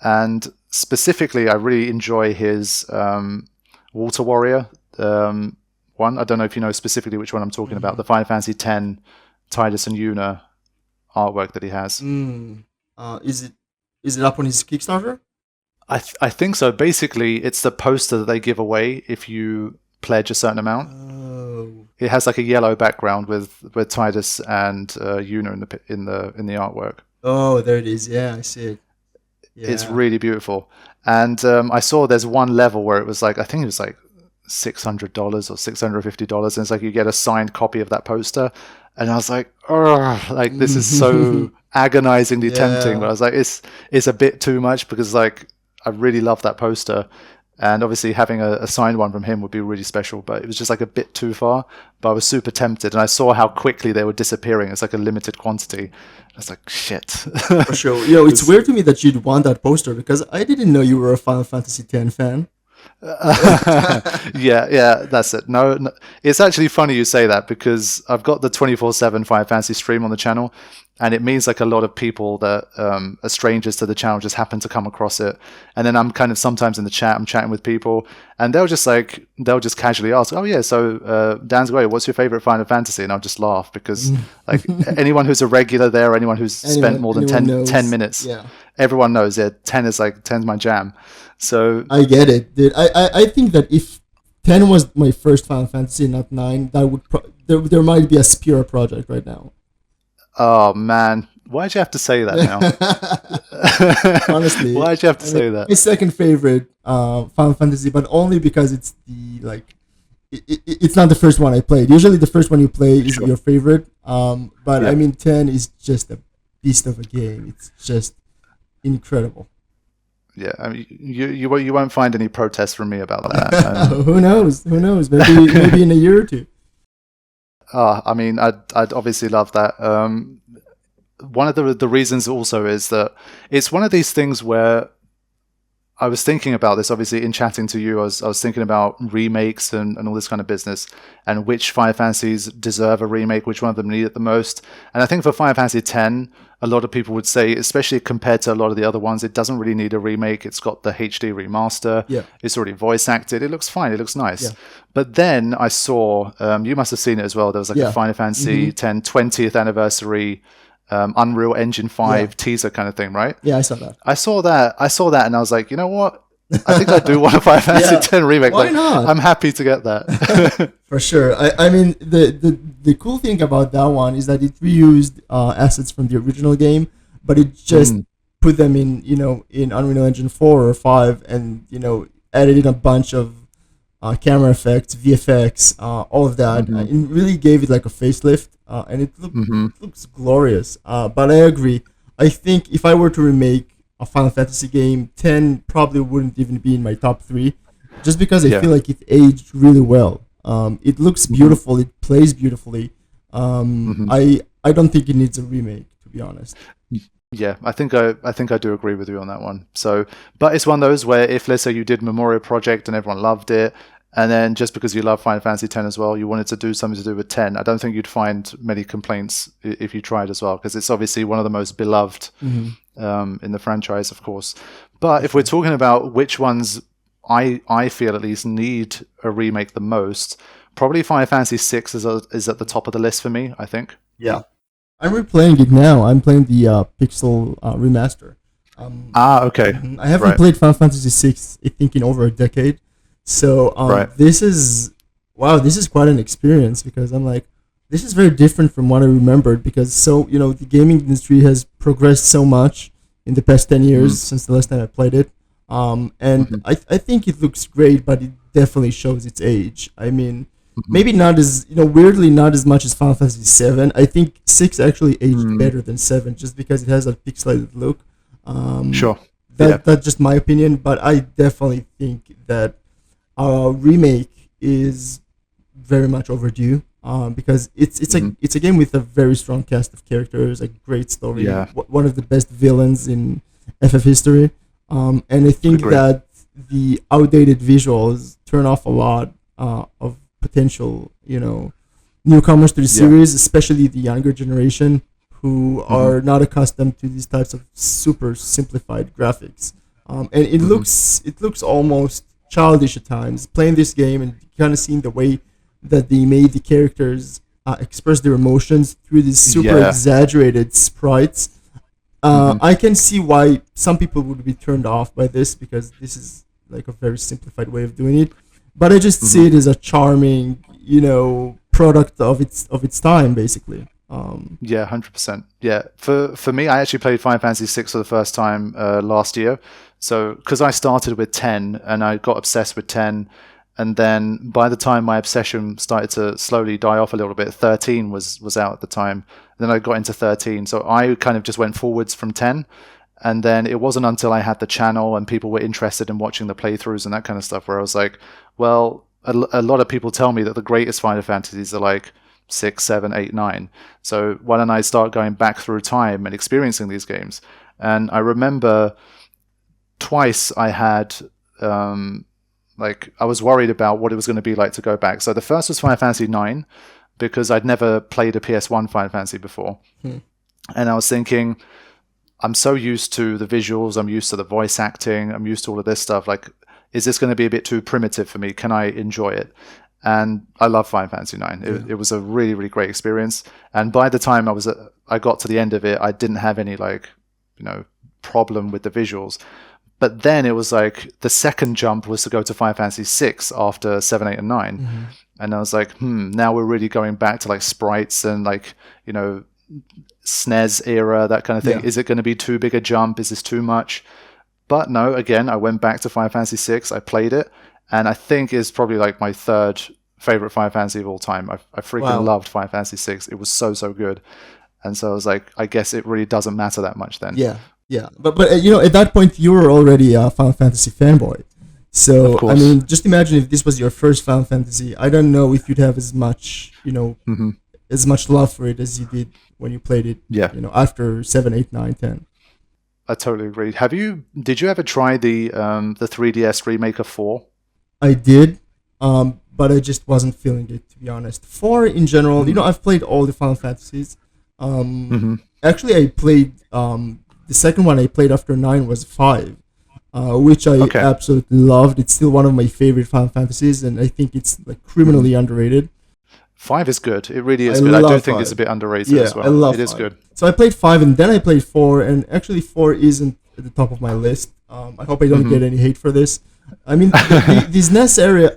And specifically, I really enjoy his Water Warrior one. I don't know if you know specifically which one I'm talking about. The Final Fantasy X, Tidus and Yuna artwork that he has. Mm. Is it up on his Kickstarter? I think so. Basically, it's the poster that they give away if you pledge a certain amount. Oh. It has like a yellow background with Tidus and Yuna in the artwork. Oh, there it is. Yeah, I see it. It's Yeah. really beautiful. And I saw there's one level where it was like, I think it was like $600 or $650, and it's like you get a signed copy of that poster. And I was like, oh, like this is so agonizingly tempting. But I Yeah. was like, it's a bit too much, because like I really love that poster. And obviously having a signed one from him would be really special, but it was just like a bit too far. But I was super tempted, and I saw how quickly they were disappearing. It's like a limited quantity. I was like, shit. For sure. It's weird to me that you'd want that poster, because I didn't know you were a Final Fantasy X fan. Yeah, that's it. No, it's actually funny you say that, because I've got the 24/7 Final Fantasy stream on the channel, and it means like a lot of people that are strangers to the channel just happen to come across it. And then I'm kind of sometimes in the chat, I'm chatting with people, and they'll just casually ask, "Oh yeah, so Dansg08, what's your favorite Final Fantasy?" And I'll just laugh, because like anyone who's a regular there, anyone who's spent more than Anyone 10 knows. minutes, Yeah. everyone knows. Yeah, 10's my jam. So I get it, dude. I think that if 10 was my first Final Fantasy, not 9, that would there might be a Spira project right now. oh man, why'd you have to say that now? Honestly, Why'd you have to I mean, say that? my second favorite Final Fantasy, but only because it's the like it's not the first one I played. Usually, the first one you play is Sure. your favorite. But I Yeah. mean, 10 is just a beast of a game. It's just incredible. Yeah. I mean, you won't find any protests from me about that. And Who knows? Who knows? Maybe in a year or two. I mean, I'd obviously love that. One of the reasons also is that it's one of these things where I was thinking about this, obviously, in chatting to you. I was thinking about remakes and all this kind of business, and which Final Fantasies deserve a remake, which one of them need it the most. And I think for Final Fantasy X, a lot of people would say, especially compared to a lot of the other ones, it doesn't really need a remake. It's got the HD remaster. Yeah. It's already voice acted. It looks fine. It looks nice. Yeah. But then I saw, you must have seen it as well. There was like a Final Fantasy X 20th anniversary Unreal Engine 5 teaser kind of thing, right? Yeah, I saw that. I saw that, and I was like, you know what? I think I do want a Final Fantasy X remake. Why not? I'm happy to get that. For sure. I mean, the cool thing about that one is that it reused assets from the original game, but it just put them in, in Unreal Engine 4 or 5, and added in a bunch of camera effects, VFX, all of that. It really gave it like a facelift, and it looks glorious. But I agree. I think if I were to remake a Final Fantasy game, 10 probably wouldn't even be in my top 3, just because I feel like it aged really well. It looks beautiful. It plays beautifully. I don't think it needs a remake, to be honest. Yeah, I think I do agree with you on that one. So, but it's one of those where if, let's say, you did Memoria Project and everyone loved it, and then just because you love Final Fantasy X as well, you wanted to do something to do with 10, I don't think you'd find many complaints if you tried as well, because it's obviously one of the most beloved in the franchise, of course. But if we're talking about which ones I feel at least need a remake the most, probably Final Fantasy VI is at the top of the list for me, I think. Yeah. I'm replaying it now. I'm playing the Pixel remaster. Okay. I haven't played Final Fantasy VI, I think, in over a decade. So this is quite an experience, because I'm like, this is very different from what I remembered, because the gaming industry has progressed so much in the past 10 years since the last time I played it. And I think it looks great, but it definitely shows its age. I mean, maybe not as, weirdly not as much as Final Fantasy VII. I think 6 actually aged better than 7, just because it has a pixelated look. Sure. That's just my opinion, but I definitely think that remake is very much overdue, because it's a game with a very strong cast of characters, a great story, one of the best villains in FF history, and I think that the outdated visuals turn off a lot of potential, newcomers to the series, especially the younger generation who are not accustomed to these types of super simplified graphics, and it looks almost childish at times playing this game, and kind of seeing the way that they made the characters express their emotions through these super exaggerated sprites. I can see why some people would be turned off by this, because this is like a very simplified way of doing it. But I just see it as a charming, product of its time, basically. 100%. Yeah, for me, I actually played Final Fantasy VI for the first time last year. So, because I started with 10 and I got obsessed with 10, and then by the time my obsession started to slowly die off a little bit, 13 was out at the time. And then I got into 13, so I kind of just went forwards from 10. And then it wasn't until I had the channel and people were interested in watching the playthroughs and that kind of stuff where I was like, well, a lot of people tell me that the greatest Final Fantasies are like 6, 7, 8, 9. So why don't I start going back through time and experiencing these games? And I remember twice I had, I was worried about what it was going to be like to go back. So the first was Final Fantasy IX, because I'd never played a PS1 Final Fantasy before. And I was thinking, I'm so used to the visuals, I'm used to the voice acting, I'm used to all of this stuff. Like, is this going to be a bit too primitive for me? Can I enjoy it? And I love Final Fantasy IX. It was a really, really great experience. And by the time I got to the end of it, I didn't have any problem with the visuals. But then it was like the second jump was to go to Final Fantasy VI after 7, 8, and 9. And I was like, now we're really going back to like sprites and SNES era, that kind of thing. Is it going to be too big a jump? Is this too much? But no, again, I went back to Final Fantasy VI. I played it. And I think it's probably like my third favorite Final Fantasy of all time. I freaking loved Final Fantasy VI. It was so good. And so I was like, I guess it really doesn't matter that much then. Yeah. But at that point, you were already a Final Fantasy fanboy. So, I mean, just imagine if this was your first Final Fantasy. I don't know if you'd have as much, as much love for it as you did when you played it, after 7, 8, 9, 10. I totally agree. Did you ever try the 3DS remake of 4? I did, but I just wasn't feeling it, to be honest. 4 in general, I've played all the Final Fantasies. Actually, I played the second one I played after 9 was 5, which I absolutely loved. It's still one of my favorite Final Fantasies, and I think it's like criminally underrated. 5 is good. It really is good. I do think 5. it's a bit underrated as well. I love it is 5. good. So I played 5 and then I played 4, and actually 4 isn't at the top of my list. I hope I don't get any hate for this. I mean, these NES era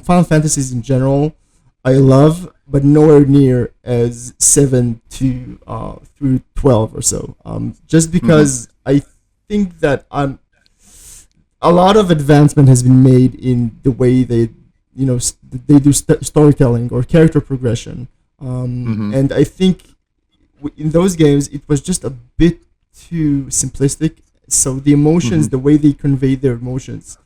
Final Fantasies in general, I love, but nowhere near as 7 to through 12 or so. Just because I think that a lot of advancement has been made in the way they do storytelling or character progression, and I think in those games it was just a bit too simplistic. So the emotions, the way they convey their emotions,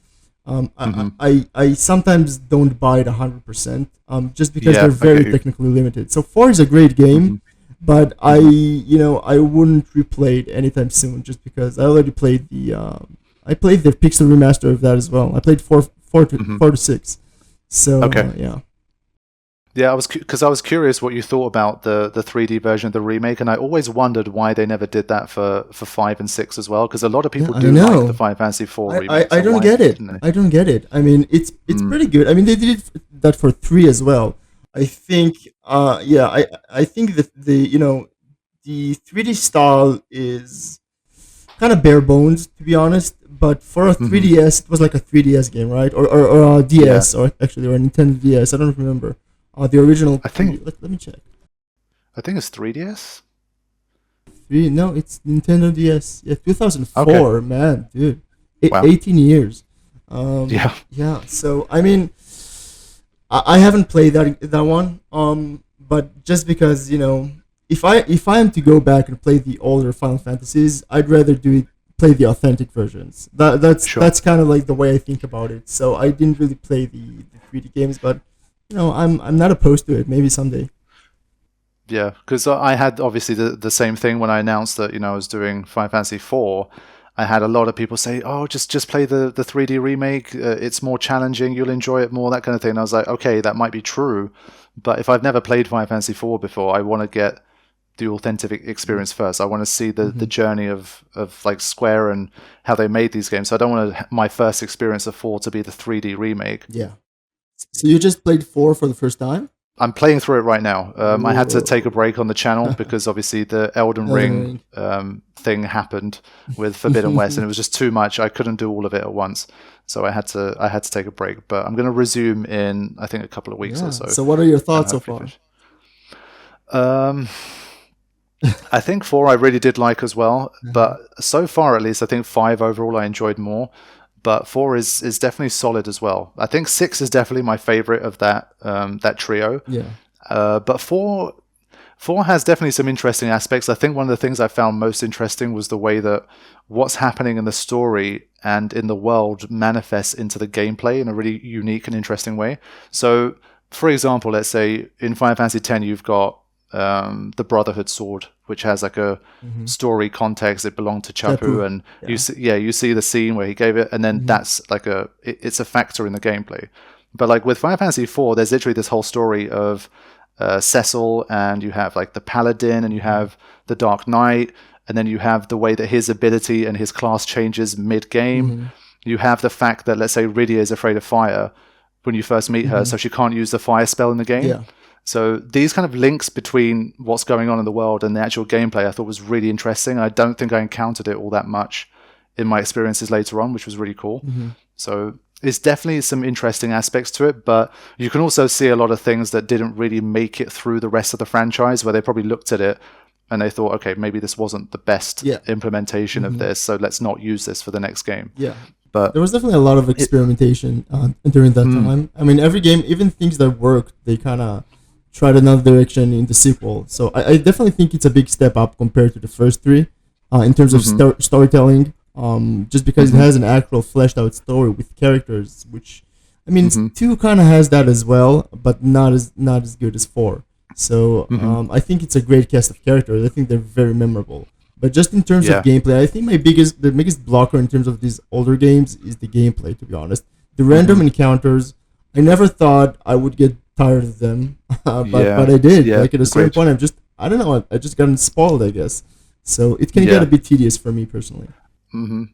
I sometimes don't buy it 100%, just because they're very technically limited. So 4 is a great game, but I wouldn't replay it anytime soon, just because I already played the pixel remaster of that as well. I played 4 to 6. So yeah, I was curious what you thought about the 3D version of the remake, and I always wondered why they never did that for 5 and 6 as well, because a lot of people do like the Final Fantasy 4 remake. I don't get it. I don't get it. I mean, it's pretty good. I mean, they did that for 3 as well. I think I think that the 3D style is kind of bare bones, to be honest. But for a 3DS, it was like a 3DS game, right? Or a DS, or a Nintendo DS. I don't remember. The original. I think. Let me check. I think it's 3DS. No, it's Nintendo DS. Yeah, 2004, man, dude. 18 years. Yeah. So I mean, I haven't played that one. But just because if I am to go back and play the older Final Fantasies, I'd rather play the authentic versions. That's kind of like the way I think about it. So I didn't really play the 3D games, but I'm not opposed to it. Maybe someday. Yeah, because I had obviously the same thing when I announced that I was doing Final Fantasy 4. I had a lot of people say, "Oh, just play the 3D remake. It's more challenging. You'll enjoy it more." That kind of thing. And I was like, "Okay, that might be true, but if I've never played Final Fantasy 4 before, I want to get the authentic experience first. I want to see the journey of like Square and how they made these games. So I don't want my first experience of 4 to be the 3D remake." Yeah. So you just played 4 for the first time? I'm playing through it right now. I had to take a break on the channel because obviously the Elden Ring thing happened with Forbidden West, and it was just too much. I couldn't do all of it at once, so I had to take a break. But I'm going to resume in I think a couple of weeks or so. So what are your thoughts so far? I think 4 I really did like as well, but so far at least I think 5 overall I enjoyed more. But 4 is definitely solid as well. I think 6 is definitely my favorite of that trio. Yeah. But 4 has definitely some interesting aspects. I think one of the things I found most interesting was the way that what's happening in the story and in the world manifests into the gameplay in a really unique and interesting way. So, for example, let's say in Final Fantasy X you've got the Brotherhood sword, which has like a story context. It belonged to Chapu, and you see the scene where he gave it, and then that's like it's a factor in the gameplay. But like with Final Fantasy IV, there's literally this whole story of Cecil, and you have like the Paladin, and you have the Dark Knight, and then you have the way that his ability and his class changes mid-game. You have the fact that, let's say, Rydia is afraid of fire when you first meet her, so she can't use the fire spell in the game. Yeah. So these kind of links between what's going on in the world and the actual gameplay I thought was really interesting. I don't think I encountered it all that much in my experiences later on, which was really cool. So it's definitely some interesting aspects to it, but you can also see a lot of things that didn't really make it through the rest of the franchise, where they probably looked at it and they thought, okay, maybe this wasn't the best implementation of this, so let's not use this for the next game. Yeah. But there was definitely a lot of experimentation during that time. I mean, every game, even things that worked, they kind of tried another direction in the sequel. So I definitely think it's a big step up compared to the first 3 in terms of storytelling, just because it has an actual fleshed out story with characters, which, I mean, 2 kind of has that as well, but not as good as 4. So I think it's a great cast of characters. I think they're very memorable. But just in terms of Yeah. gameplay, I think the biggest blocker in terms of these older games is the gameplay. To be honest, the random encounters, I never thought I would get tired of them, but I did. Yeah. Like at a certain Agreed. point, I don't know, I just gotten spoiled, I guess. So it can get Yeah. a bit tedious for me personally.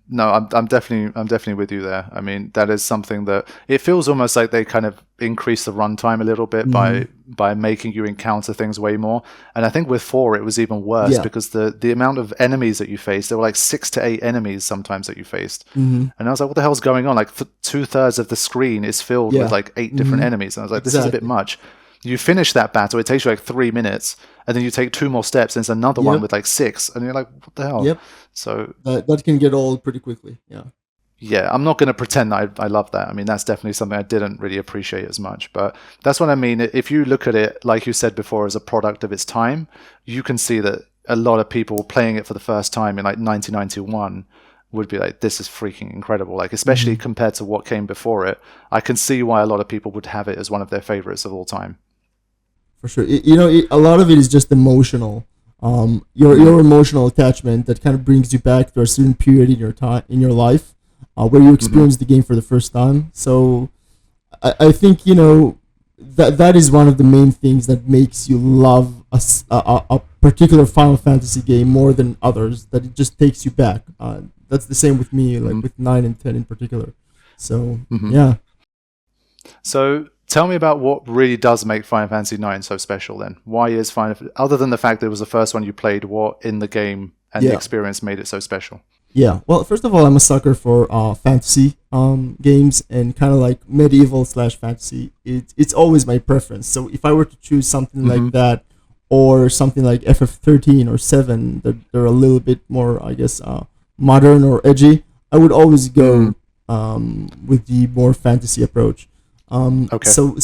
No, I'm definitely with you there. I mean, that is something that it feels almost like they kind of increase the runtime a little bit Hmm. by making you encounter things way more. And I think with 4 it was even worse Yeah. because the amount of enemies that you faced, there were like 6 to 8 enemies sometimes that you faced. Hmm. And I was like, what the hell's going on? Like 2/3 of the screen is filled with Yeah. like 8 different Hmm. enemies. And I was like, this is a bit Exactly. much. You finish that battle, it takes you like 3 minutes, and then you take 2 more steps, and it's another one Yep. with like 6, and you're like, what the hell? Yep. So That can get old pretty quickly. Yeah. yeah, I'm not going to pretend that I love that. I mean, that's definitely something I didn't really appreciate as much. But that's what I mean. If you look at it, like you said before, as a product of its time, you can see that a lot of people playing it for the first time in like 1991 would be like, this is freaking incredible. Like, especially Hmm. compared to what came before it, I can see why a lot of people would have it as one of their favorites of all time. For sure. A lot of it is just emotional. Mm, Your emotional attachment that kind of brings you back to a certain period in your time in your life, where you hmm experience the game for the first time. So I think that is one of the main things that makes you love a particular Final Fantasy game more than others. That it just takes you back. That's the same with me, like hmm with 9 and 10 in particular. So hmm yeah. So tell me about what really does make Final Fantasy IX so special then. Why is other than the fact that it was the first one you played, what in the game and the Yeah. experience made it so special? Yeah, well, first of all, I'm a sucker for fantasy games and kind of like medieval slash fantasy. It's always my preference. So if I were to choose something Hmm like that, or something like FF13 or 7, that they're a little bit more, I guess, modern or edgy, I would always Mm, go with the more fantasy approach. okay. So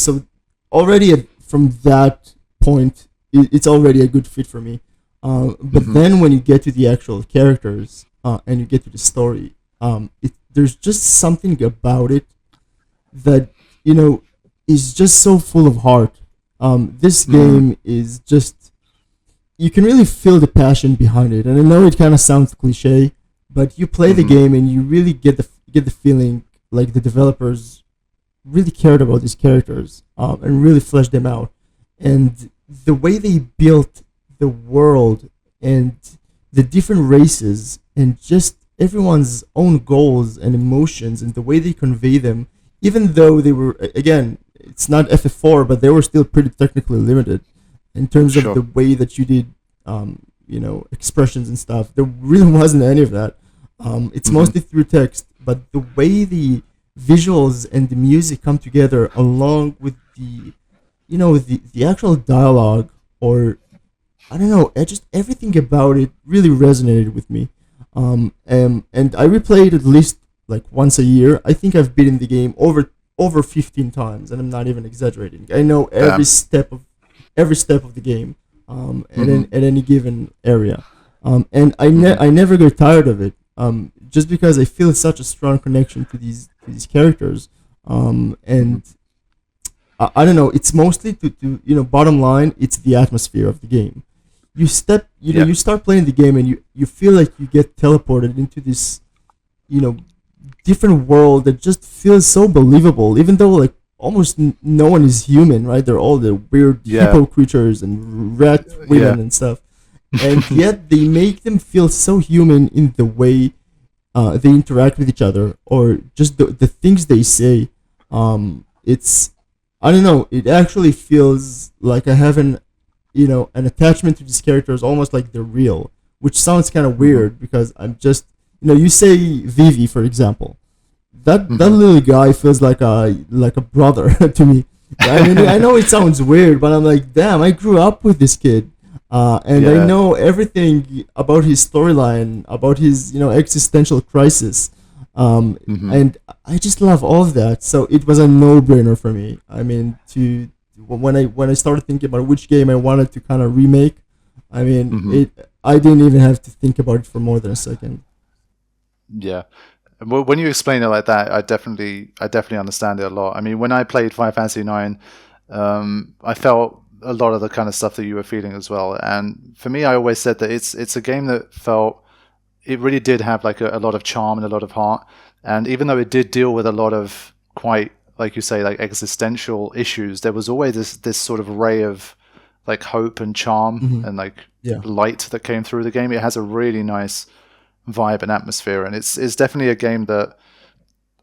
already from that point, it's already a good fit for me. But hmm then when you get to the actual characters, and you get to the story, there's just something about it that you know is just so full of heart. This mm, game is just, you can really feel the passion behind it, and I know it kind of sounds cliche, but you play the hmm game and you really get the feeling like the developers really cared about these characters, and really fleshed them out, and the way they built the world and the different races and just everyone's own goals and emotions and the way they convey them, even though they were, again, it's not FF4, but they were still pretty technically limited in terms of the Sure. way that you did, expressions and stuff. There really wasn't any of that. It's hmm mostly through text, but the way the visuals and the music come together along with the actual dialogue, or I don't know, just everything about it really resonated with me. And I replay it at least like once a year. I think I've beaten the game over 15 times, and I'm not even exaggerating. I know Damn. every step of the game, hmm at any given area, and hmm I never get tired of it. Just because I feel such a strong connection to these characters, hmm and I don't know. It's mostly to bottom line, it's the atmosphere of the game. Yeah. You start playing the game and you feel like you get teleported into this, you know, different world that just feels so believable, even though like almost no one is human, right? They're all the weird Yeah. hippo creatures and rat Yeah. women and stuff, and yet they make them feel so human in the way they interact with each other, or just the things they say. It's, I don't know. It actually feels like I have an attachment to these characters, almost like they're real, which sounds kind of hmm weird because I'm just, you say Vivi, for example. That hmm little guy feels like a brother to me. I mean, I know it sounds weird, but I'm like, damn, I grew up with this kid, and I Yeah. know everything about his storyline, about his existential crisis, hmm and I just love all of that. So it was a no-brainer for me. I mean, to when I started thinking about which game I wanted to kind of remake, I mean, hmm it I didn't even have to think about it for more than a second. Yeah. Well, when you explain it like that, I definitely understand it a lot. I mean, when I played Final Fantasy IX, I felt a lot of the kind of stuff that you were feeling as well. And for me, I always said that it's a game that felt, it really did have like a lot of charm and a lot of heart. And even though it did deal with a lot of quite, like you say, like existential issues, there was always this sort of ray of like hope and charm and like light that came through the game. It has a really nice vibe and atmosphere, and it's definitely a game that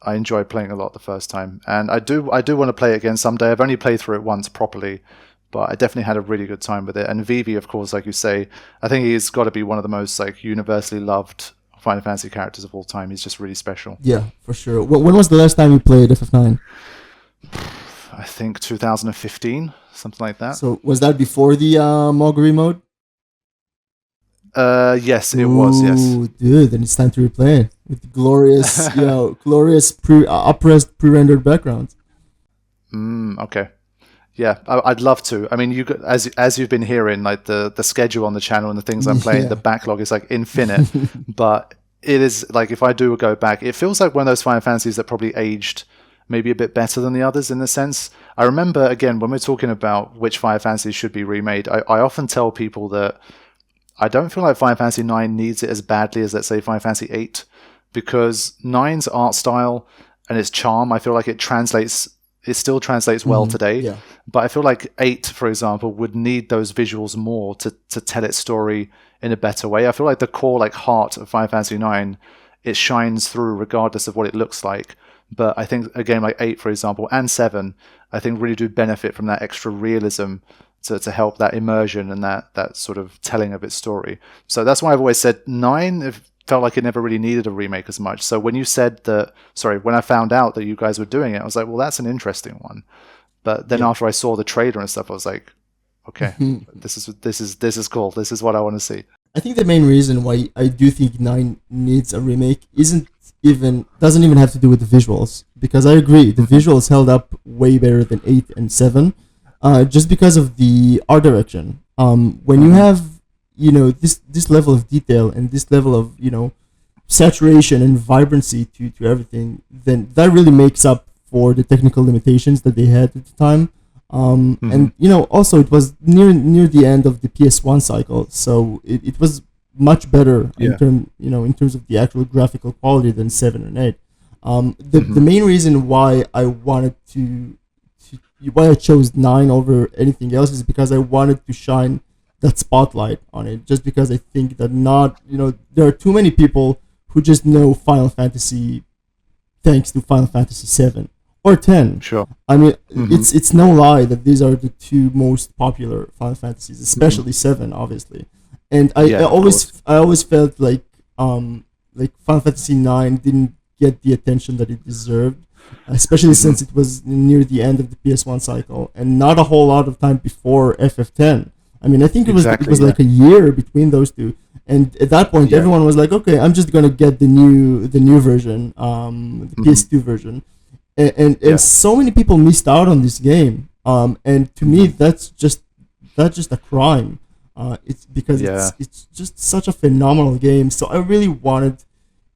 I enjoyed playing a lot the first time. And I do want to play it again someday. I've only played through it once properly, but I definitely had a really good time with it. And Vivi, of course, like you say, I think he's got to be one of the most like universally loved Final Fantasy characters of all time. He's just really special. Yeah, for sure. When was the last time you played FF9? I think 2015, something like that. So was that before the Moguri mode? Yes, it was. Yes, dude, then it's time to replay it with the glorious, glorious oppressed pre-rendered background. Okay. Yeah, I'd love to. I mean, as you've been hearing, like the schedule on the channel and the things I'm playing, the backlog is like infinite. But it is like, if I do go back, it feels like one of those Final Fantasies that probably aged maybe a bit better than the others in the sense. I remember, again, when we're talking about which Final Fantasies should be remade, I often tell people that I don't feel like Final Fantasy IX needs it as badly as, let's say, Final Fantasy VIII, because IX's art style and its charm, I feel like it still translates well today. Yeah. But I feel like 8, for example, would need those visuals more to tell its story in a better way. I feel like the core like heart of Final Fantasy IX, it shines through regardless of what it looks like. But I think a game like 8, for example, and 7, I think really do benefit from that extra realism to help that immersion and that sort of telling of its story. So that's why I've always said 9, it felt like it never really needed a remake as much. So when you said when I found out that you guys were doing it, I was like, well, that's an interesting one. But then after I saw the trailer and stuff, I was like, okay, this is cool. This is what I want to see. I think the main reason why I do think 9 needs a remake doesn't even have to do with the visuals, because I agree the visuals held up way better than 8 and 7, just because of the art direction. When you have this level of detail and this level of saturation and vibrancy to everything, then that really makes up for the technical limitations that they had at the time. And also it was near the end of the PS1 cycle, so it was much better in terms of the actual graphical quality than 7 and 8. The main reason why I wanted why I chose 9 over anything else is because I wanted to shine that spotlight on it, just because I think that there are too many people who just know Final Fantasy thanks to Final Fantasy 7 or 10. Sure. I mean, it's no lie that these are the two most popular Final Fantasies, especially 7, obviously. And I always felt like Final Fantasy 9 didn't get the attention that it deserved, especially since it was near the end of the PS1 cycle and not a whole lot of time before FF10. I mean, I think it was like a year between those two, and at that point, everyone was like, "Okay, I'm just gonna get the new version, the PS2 version," and so many people missed out on this game. And to me, that's just a crime. It's because it's just such a phenomenal game. So I really wanted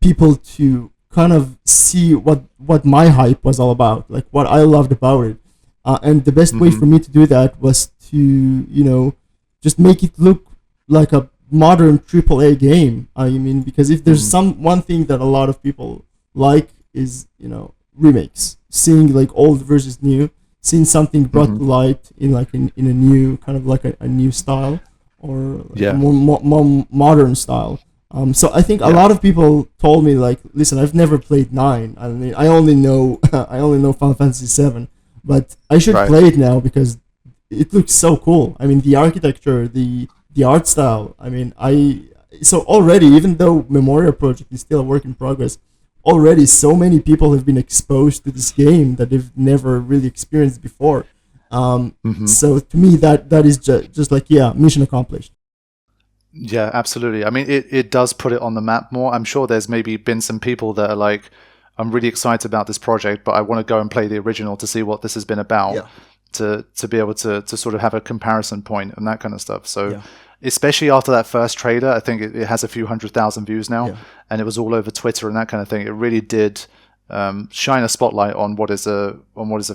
people to kind of see what my hype was all about, like what I loved about it. And the best way for me to do that was to, just make it look like a modern AAA game. I mean, because if there's one thing that a lot of people like is, remakes, seeing like old versus new, seeing something brought to light in a new kind of like a new style or a more modern style. So I think a lot of people told me like, listen, I've never played 9. I mean, I only know Final Fantasy 7, but I should play it now because it looks so cool. I mean, the architecture, the art style. I mean, so already, even though Memoria project is still a work in progress, already so many people have been exposed to this game that they've never really experienced before. So to me, that is just like, mission accomplished. Yeah, absolutely. I mean, it does put it on the map more. I'm sure there's maybe been some people that are like, I'm really excited about this project, but I want to go and play the original to see what this has been about, to be able to sort of have a comparison point and that kind of stuff. So especially after that first trailer, I think it has a few 100,000 views now, and it was all over Twitter and that kind of thing. It really did shine a spotlight on what is a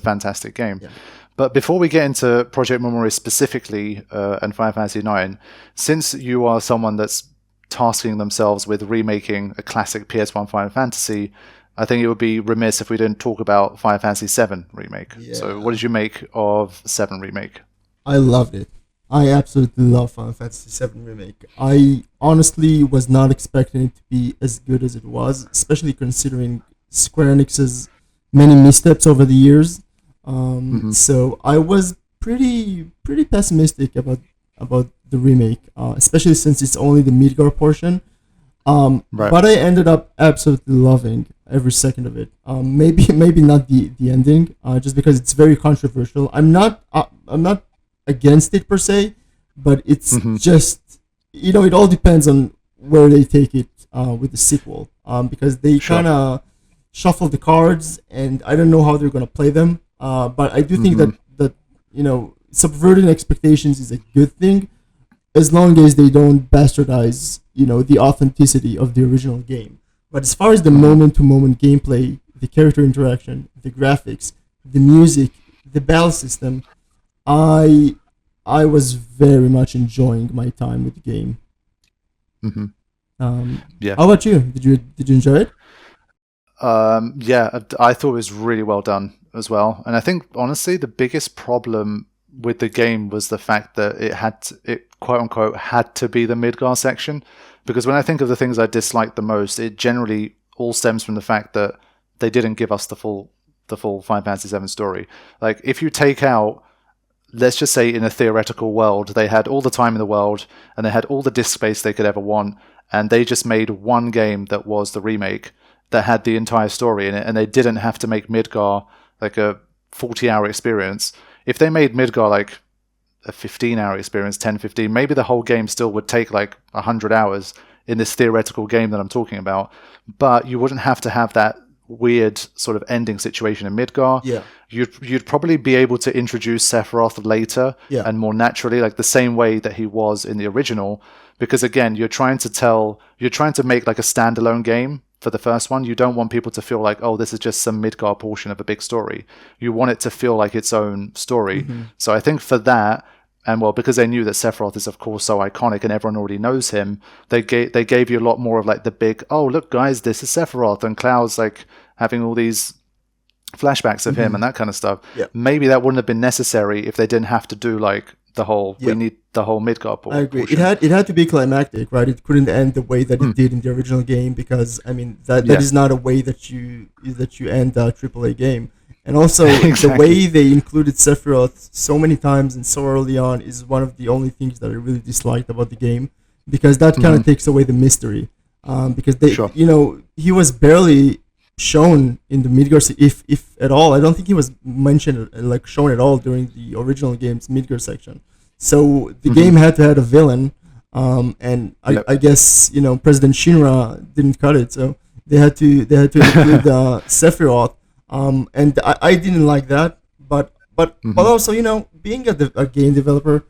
fantastic game. Yeah. But before we get into Project Memoria specifically and Final Fantasy IX, since you are someone that's tasking themselves with remaking a classic PS1 Final Fantasy, I think it would be remiss if we didn't talk about Final Fantasy VII Remake. Yeah. So what did you make of 7 Remake? I loved it. I absolutely love Final Fantasy VII Remake. I honestly was not expecting it to be as good as it was, especially considering Square Enix's many missteps over the years. So I was pretty pessimistic about the remake, especially since it's only the Midgar portion. Right. But I ended up absolutely loving every second of it. Maybe not the ending, just because it's very controversial. I'm not against it per se, but it's just, it all depends on where they take it with the sequel, because they kind of shuffle the cards, and I don't know how they're gonna play them. But I do think that subverting expectations is a good thing, as long as they don't bastardize the authenticity of the original game. But as far as the moment-to-moment gameplay, the character interaction, the graphics, the music, the battle system, I was very much enjoying my time with the game. Yeah. How about you? Did you enjoy it? Yeah, I thought it was really well done as well. And I think honestly the biggest problem with the game was the fact that it quote unquote had to be the Midgar section, because when I think of the things I disliked the most, it generally all stems from the fact that they didn't give us the full Final Fantasy VII story. Like, if you take out, let's just say in a theoretical world, they had all the time in the world and they had all the disk space they could ever want, and they just made one game that was the remake that had the entire story in it, and they didn't have to make Midgar like a 40-hour experience. If they made Midgar like a 15-hour experience, 10-15, maybe the whole game still would take like 100 hours in this theoretical game that I'm talking about, but you wouldn't have to have that weird sort of ending situation in Midgar. Yeah. You'd probably be able to introduce Sephiroth later and more naturally, like the same way that he was in the original, because again, you're trying to make like a standalone game. For the first one, you don't want people to feel like, oh, this is just some Midgar portion of a big story. You want it to feel like its own story. So I think for that, and well, because they knew that Sephiroth is of course so iconic and everyone already knows him, they gave you a lot more of like the big, oh look guys, this is Sephiroth, and Cloud's like having all these flashbacks of him and that kind of stuff. Maybe that wouldn't have been necessary if they didn't have to do like the whole we need the whole Midgar portion. I agree. It had to be climactic, right? It couldn't end the way that it did in the original game, because I mean that is not a way that you end a AAA game. And also the way they included Sephiroth so many times and so early on is one of the only things that I really disliked about the game, because that kind of takes away the mystery. Because they he was barely shown in the Midgar, if at all. I don't think he was mentioned, like shown at all during the original game's Midgar section. So the game had to have a villain, and I guess President Shinra didn't cut it, so they had to include Sephiroth, and I didn't like that, but also being a game developer,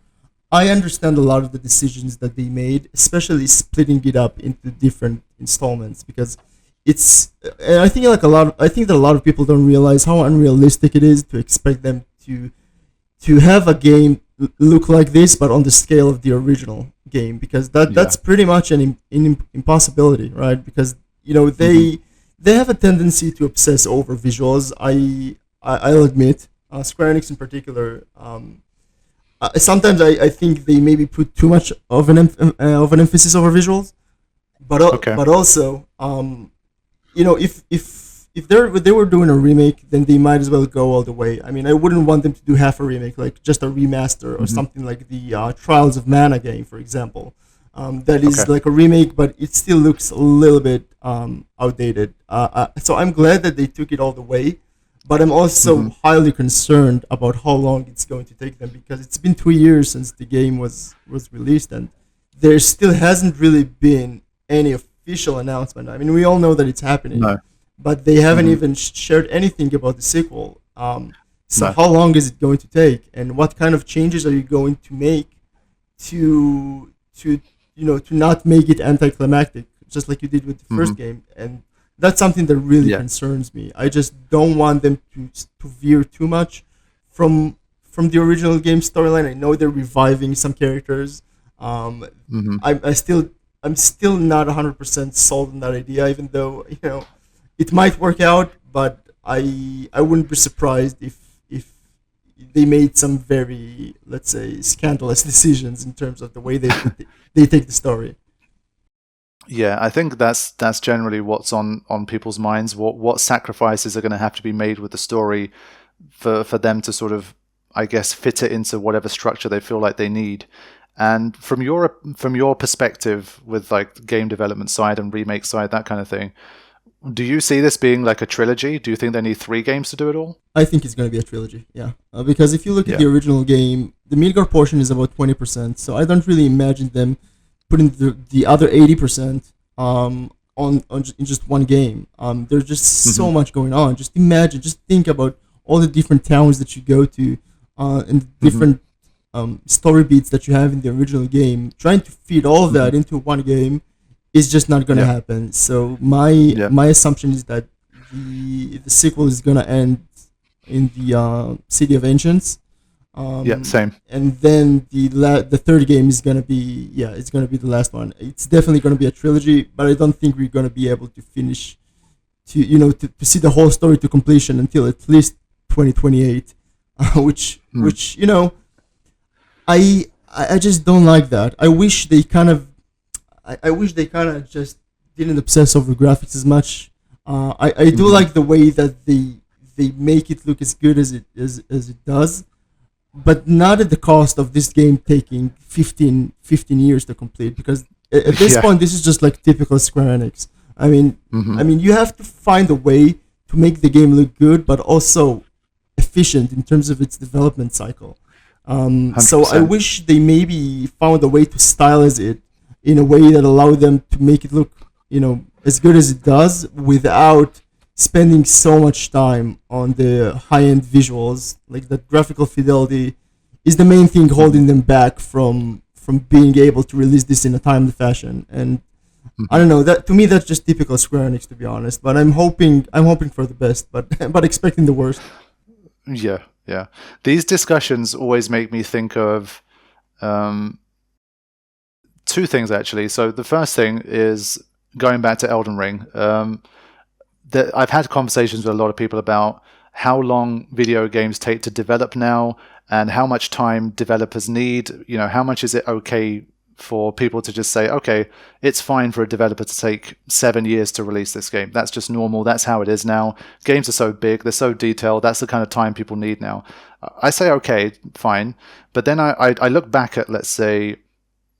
I understand a lot of the decisions that they made, especially splitting it up into different installments, because and I think that a lot of people don't realize how unrealistic it is to expect them to have a game look like this, but on the scale of the original game, because that's pretty much an impossibility, right? Because they have a tendency to obsess over visuals. I'll admit, Square Enix in particular. Sometimes I think they maybe put too much of an emphasis over visuals, but also if they were doing a remake, then they might as well go all the way. I mean, I wouldn't want them to do half a remake, like just a remaster or something like the Trials of Mana game, for example. That is like a remake, but it still looks a little bit outdated. So I'm glad that they took it all the way, but I'm also highly concerned about how long it's going to take them, because it's been 2 years since the game was released, and there still hasn't really been any official announcement. I mean, we all know that it's happening, but they haven't even shared anything about the sequel. So how long is it going to take, and what kind of changes are you going to make to not make it anticlimactic, just like you did with the first game, and That's something that really concerns me. I just don't want them to veer too much from the original game storyline. I know they're reviving some characters. I'm still not 100% sold on that idea, even though it might work out. But I wouldn't be surprised if they made some very, let's say, scandalous decisions in terms of the way they take the story. Yeah, I think that's generally what's on people's minds. What sacrifices are going to have to be made with the story for them to sort of, I guess, fit it into whatever structure they feel like they need. And from your perspective, with like game development side and remake side, that kind of thing, do you see this being like a trilogy? Do you think they need 3 games to do it all? I think it's going to be a trilogy, yeah. Because if you look at the original game, the Midgard portion is about 20%, so I don't really imagine them putting the other 80% in just one game. There's just so much going on. Just think about all the different towns that you go to and the different story beats that you have in the original game. Trying to fit all of that into one game is just not going to happen. So my assumption is that the sequel is going to end in the City of Ancients. Same. And then the third game is going to be it's going to be the last one. It's definitely going to be a trilogy, but I don't think we're going to be able to finish to see the whole story to completion until at least 2028, which I just don't like that. I wish they kind of just didn't obsess over graphics as much. I do like the way that they make it look as good as it does, but not at the cost of this game taking 15 years to complete, because at this point this is just like typical Square Enix. I mean you have to find a way to make the game look good but also efficient in terms of its development cycle. So I wish they maybe found a way to stylize it in a way that allowed them to make it look as good as it does without spending so much time on the high-end visuals. Like, that graphical fidelity is the main thing holding them back from being able to release this in a timely fashion. And I don't know, that to me that's just typical Square Enix, to be honest. But I'm hoping for the best, but expecting the worst. Yeah. These discussions always make me think of 2 things, actually. So the first thing is going back to Elden Ring. That I've had conversations with a lot of people about how long video games take to develop now and how much time developers need. How much is it okay for people to just say, okay, it's fine for a developer to take 7 years to release this game. That's just normal. That's how it is now. Games are so big. They're so detailed. That's the kind of time people need now. I say, okay, fine. But then I look back at, let's say,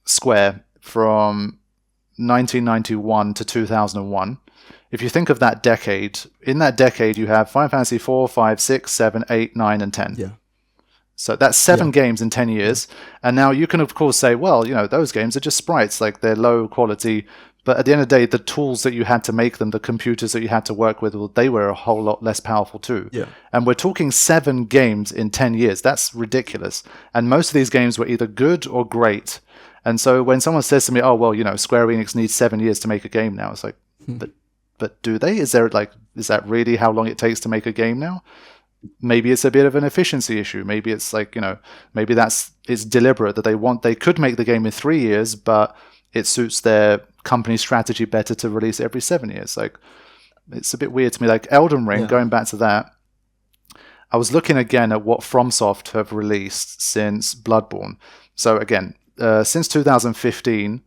Square from 1991 to 2001. If you think of that decade, in that decade you have Final Fantasy 4, 5, 6, 7, 8, 9, and 10. Yeah. So that's 7 games in 10 years. And now you can, of course, say, well, those games are just sprites, like they're low quality. But at the end of the day, the tools that you had to make them, the computers that you had to work with, well, they were a whole lot less powerful too. Yeah. And we're talking 7 games in 10 years. That's ridiculous. And most of these games were either good or great. And so when someone says to me, oh, well, Square Enix needs 7 years to make a game now, it's like, but do they? Is that really how long it takes to make a game now? Maybe it's a bit of an efficiency issue. Maybe it's like, maybe it's deliberate that they could make the game in 3 years, but it suits their company strategy better to release every 7 years. Like, it's a bit weird to me. Like Elden Ring, going back to that, I was looking again at what FromSoft have released since Bloodborne. So again, since 2015,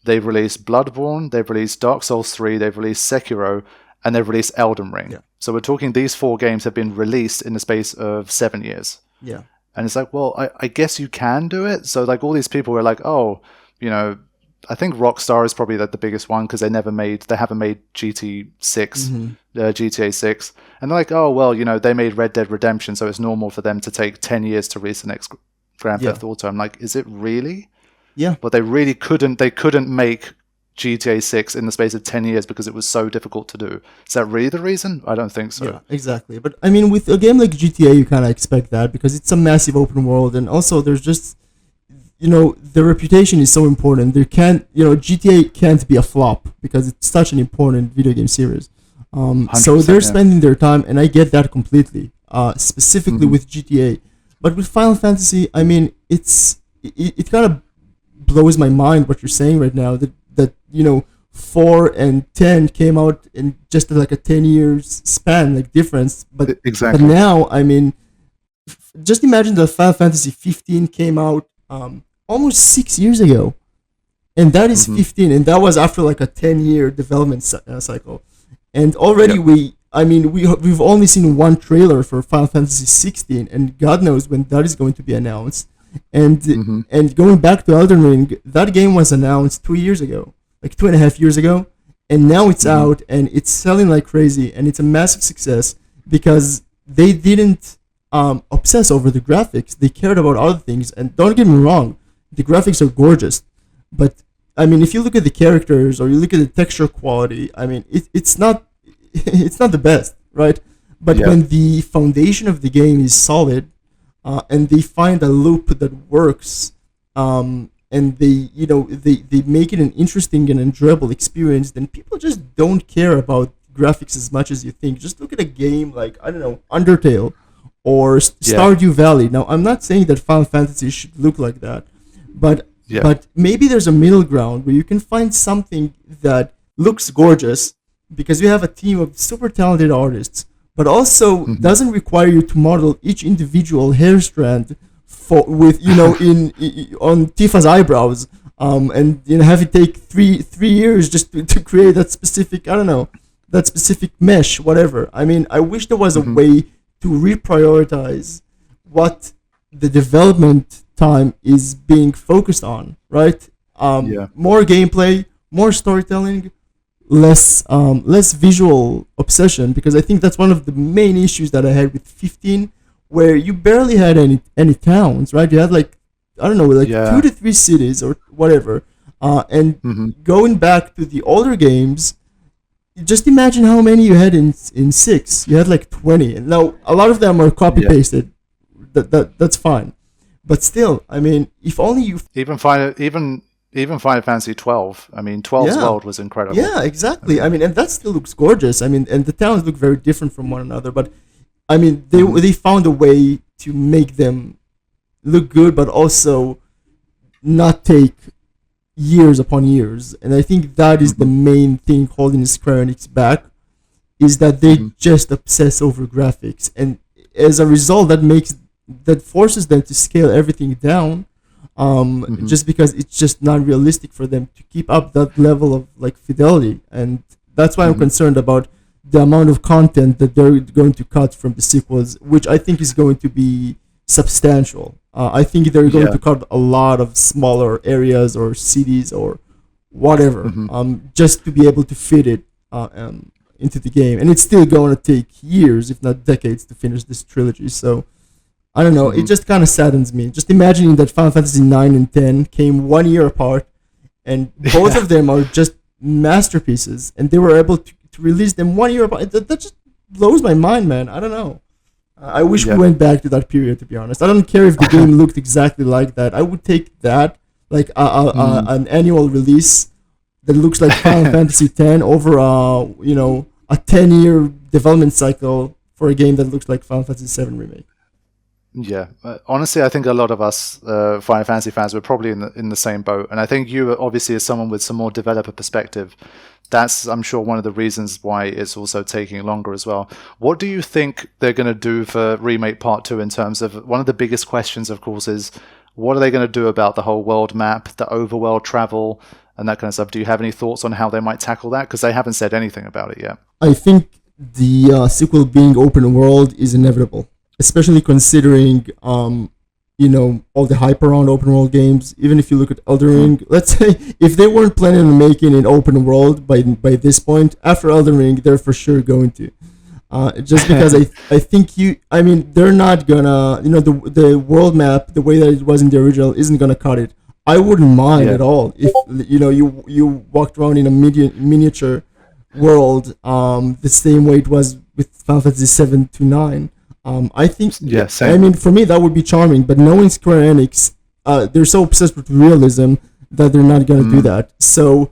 they've released Bloodborne, they've released Dark Souls 3, they've released Sekiro, and they've released Elden Ring. Yeah. So we're talking these 4 games have been released in the space of 7 years. Yeah. And it's like, well, I guess you can do it. So like all these people were like, oh, I think Rockstar is probably the biggest one because they haven't made GTA 6. And they're like, oh, well, they made Red Dead Redemption, so it's normal for them to take 10 years to release the next Grand Theft Auto. I'm like, is it really? Yeah. But they couldn't make GTA 6 in the space of 10 years because it was so difficult to do. Is that really the reason? I don't think so. Yeah, exactly. But I mean, with a game like GTA, you kind of expect that because it's a massive open world, and also there's just, the reputation is so important. GTA can't be a flop because it's such an important video game series. So they're 100%, spending their time, and I get that completely. Specifically with GTA, but with Final Fantasy, I mean, it kind of blows my mind what you're saying right now. That 4 and 10 came out in just like a 10 years span, like difference. But exactly. But now, I mean, just imagine that Final Fantasy 15 came out almost 6 years ago, and that is 15, and that was after like a 10-year development cycle, and already we've only seen one trailer for Final Fantasy 16, and God knows when that is going to be announced. And going back to Elden Ring, that game was announced 2 years ago, like 2.5 years ago, and now it's out and it's selling like crazy, and it's a massive success because they didn't obsess over the graphics. They cared about other things, and don't get me wrong, the graphics are gorgeous, but I mean, if you look at the characters or you look at the texture quality, I mean, it's not the best, right? But when the foundation of the game is solid, and they find a loop that works, and they make it an interesting and enjoyable experience, then people just don't care about graphics as much as you think. Just look at a game like, I don't know, Undertale or Stardew Valley. Now, I'm not saying that Final Fantasy should look like that, but maybe there's a middle ground where you can find something that looks gorgeous because you have a team of super talented artists, but also doesn't require you to model each individual hair strand with on Tifa's eyebrows, and have it take three years just to create that specific, I don't know, that specific mesh, whatever. I mean, I wish there was a way to reprioritize what the development time is being focused on, right? More gameplay, more storytelling, less visual obsession, because I think that's one of the main issues that I had with 15, where you barely had any towns, right? You had like, I don't know, like 2 to 3 cities or whatever. And going back to the older games, just imagine how many you had in 6. You had like 20, and now a lot of them are copy pasted. That's fine, but still, I mean, if only you even Final Fantasy 12. I mean, 12's world was incredible. Yeah, exactly. I mean, and that still looks gorgeous. I mean, and the towns look very different from one another, but I mean, they found a way to make them look good, but also not take years upon years. And I think that is the main thing holding Square Enix back, is that they just obsess over graphics, and as a result, that forces them to scale everything down. Just because it's just not realistic for them to keep up that level of like fidelity, and that's why I'm concerned about the amount of content that they're going to cut from the sequels, which I think is going to be substantial. I think they're going to cut a lot of smaller areas or cities or whatever, just to be able to fit it into the game, and it's still going to take years, if not decades, to finish this trilogy. So I don't know. It just kind of saddens me. Just imagining that Final Fantasy 9 and 10 came 1 year apart, and both of them are just masterpieces, and they were able to release them 1 year apart. That just blows my mind, man. I don't know. I wish we went back to that period, to be honest. I don't care if the game looked exactly like that. I would take that, like an annual release that looks like Final Fantasy 10 over a 10-year development cycle for a game that looks like Final Fantasy 7 Remake. Yeah, honestly, I think a lot of us Final Fantasy fans were probably in the same boat, and I think you, obviously, as someone with some more developer perspective, that's, I'm sure, one of the reasons why it's also taking longer as well. What do you think they're going to do for Remake Part 2 in terms of, one of the biggest questions, of course, is what are they going to do about the whole world map, the overworld travel, and that kind of stuff? Do you have any thoughts on how they might tackle that? Because they haven't said anything about it yet. I think the sequel being open world is inevitable, especially considering all the hype around open world games. Even if you look at Elden Ring, let's say if they weren't planning on making an open world by this point, after Elden Ring, they're for sure going to. Just because I think they're not gonna, the world map, the way that it was in the original, isn't gonna cut it. I wouldn't mind at all if you walked around in a miniature world, the same way it was with Final Fantasy 7 to 9. I think, same. I mean, for me, that would be charming, but knowing Square Enix, they're so obsessed with realism that they're not going to do that. So,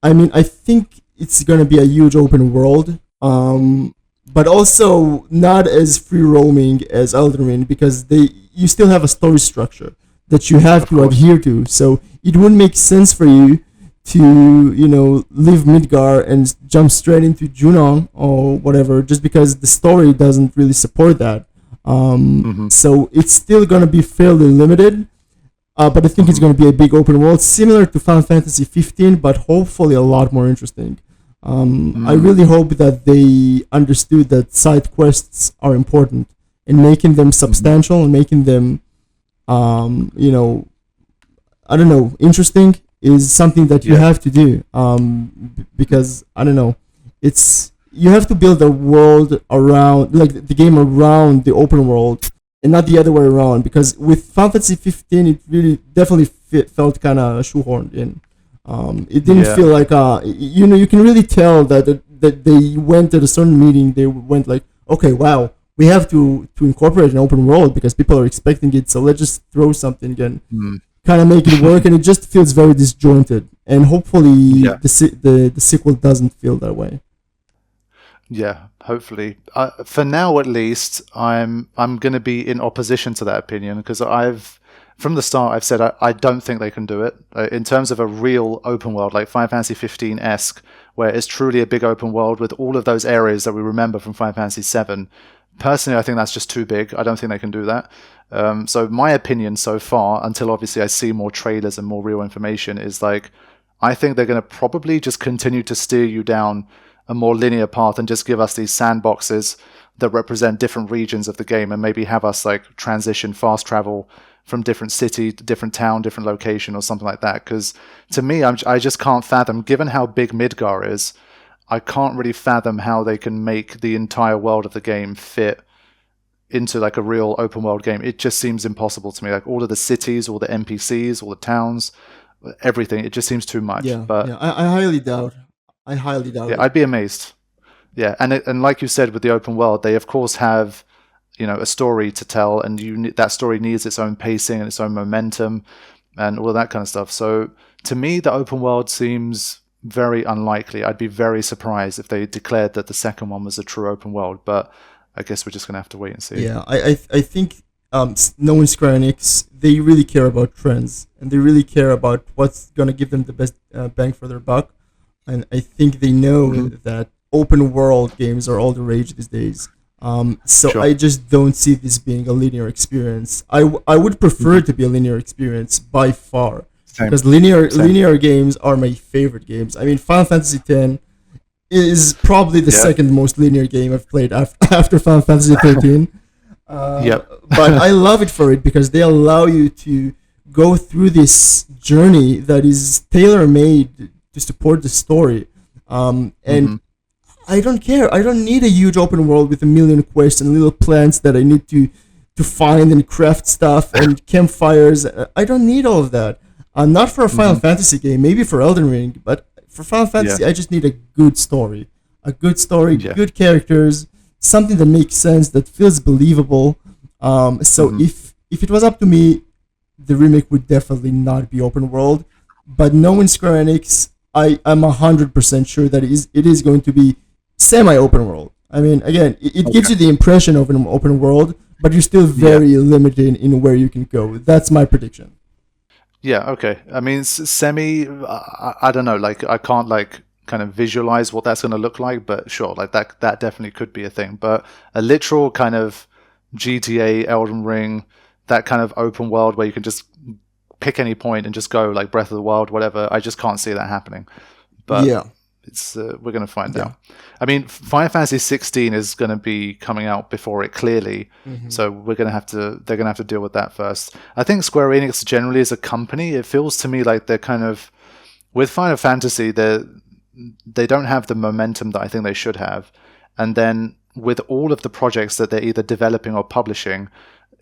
I mean, I think it's going to be a huge open world. but also not as free roaming as Elden Ring, because you still have a story structure that you have to adhere to. So it wouldn't make sense for you to leave Midgar and jump straight into Junon or whatever, just because the story doesn't really support that. So it's still gonna be fairly limited. But I think it's going to be a big open world, similar to Final Fantasy 15, but hopefully a lot more interesting. I really hope that they understood that side quests are important, and making them substantial and making them, interesting is something that you have to do. Because you have to build a world around, like the game around the open world, and not the other way around. Because with Final Fantasy 15, it really definitely felt kind of shoehorned in. It didn't feel like you can really tell that they went at a certain meeting. They went like, okay, wow, we have to incorporate an open world because people are expecting it. So let's just throw something and kind of make it work. And it just feels very disjointed. And hopefully the sequel doesn't feel that way. Yeah, hopefully. For now, at least, I'm going to be in opposition to that opinion, because from the start I've said I don't think they can do it in terms of a real open world like Final Fantasy 15-esque, where it's truly a big open world with all of those areas that we remember from Final Fantasy 7. Personally, I think that's just too big. I don't think they can do that. So my opinion so far, until obviously I see more trailers and more real information, is like I think they're going to probably just continue to steer you down a more linear path and just give us these sandboxes that represent different regions of the game, and maybe have us like transition, fast travel from different city to different town, different location, or something like that. Because to me, I just can't fathom, given how big Midgar is, I can't really fathom how they can make the entire world of the game fit into like a real open world game. It just seems impossible to me. Like all of the cities, all the NPCs, all the towns, everything, it just seems too much. I highly doubt. Yeah, I'd be amazed. Yeah, and like you said, with the open world, they of course have a story to tell, and that story needs its own pacing and its own momentum and all of that kind of stuff. So to me, the open world seems very unlikely. I'd be very surprised if they declared that the second one was a true open world, but I guess we're just going to have to wait and see. Yeah, I think knowing Square Enix, they really care about trends, and they really care about what's going to give them the best bang for their buck. And I think they know that open world games are all the rage these days. So I just don't see this being a linear experience. I would prefer it to be a linear experience by far. Because linear games are my favorite games. I mean, Final Fantasy X is probably the second most linear game I've played after Final Fantasy 13. But I love it for it because they allow you to go through this journey that is tailor-made to support the story. And I don't care. I don't need a huge open world with a million quests and little plants that I need to find and craft stuff and campfires. I don't need all of that. Not for a Final Fantasy game, maybe for Elden Ring, but for Final Fantasy, I just need a good story. Good characters, something that makes sense, that feels believable. So if it was up to me, the remake would definitely not be open world. But knowing Square Enix, I'm 100% sure that it is going to be semi-open world. I mean, again, it gives you the impression of an open world, but you're still very limited in where you can go. That's my prediction. Yeah, okay. I mean, semi, I don't know, like, I can't, like, kind of visualize what that's going to look like, but sure, like, that definitely could be a thing. But a literal kind of GTA, Elden Ring, that kind of open world where you can just pick any point and just go, like Breath of the Wild, whatever, I just can't see that happening. But it's we're going to find out. I mean, Final Fantasy 16 is going to be coming out before it, clearly, so they're going to have to deal with that first. I think Square Enix generally as a company, it feels to me like they're kind of, with Final Fantasy, they don't have the momentum that I think they should have, and then with all of the projects that they're either developing or publishing,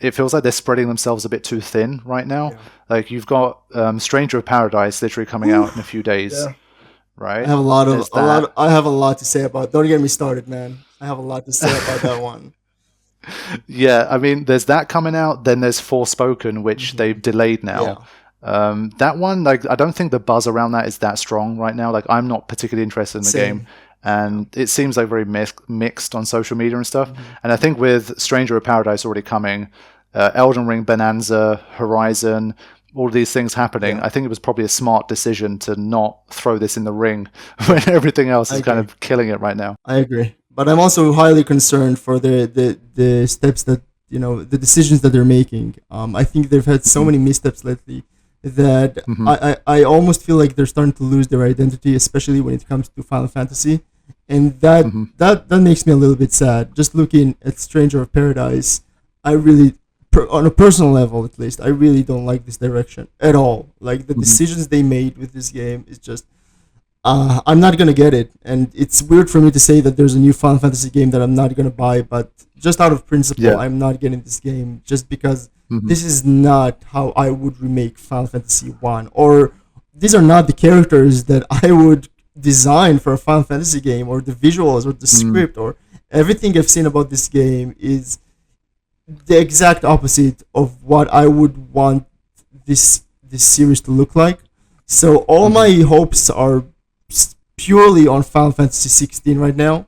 it feels like they're spreading themselves a bit too thin right now. Like you've got Stranger of Paradise literally coming out in a few days. Right? I have a lot to say about. Don't get me started, man. I have a lot to say about that one. Yeah, I mean, there's that coming out. Then there's Forspoken, which they've delayed now. That one, like, I don't think the buzz around that is that strong right now. Like, I'm not particularly interested in the game. and it seems like very mixed on social media and stuff. And I think with Stranger of Paradise already coming, Elden Ring, Bonanza, Horizon, all of these things happening, I think it was probably a smart decision to not throw this in the ring when everything else is kind of killing it right now. I agree. But I'm also highly concerned for the steps that, the decisions that they're making. I think they've had so many missteps lately that I almost feel like they're starting to lose their identity, especially when it comes to Final Fantasy. And that makes me a little bit sad. Just looking at Stranger of Paradise, I really, on a personal level at least, I really don't like this direction at all. Like, the decisions they made with this game is just... I'm not gonna get it, and it's weird for me to say that there's a new Final Fantasy game that I'm not gonna buy, but just out of principle, I'm not getting this game just because this is not how I would remake Final Fantasy 1, or these are not the characters that I would design for a Final Fantasy game, or the visuals, or the script, or everything I've seen about this game is the exact opposite of what I would want this series to look like. So all my hopes are purely on Final Fantasy 16 right now,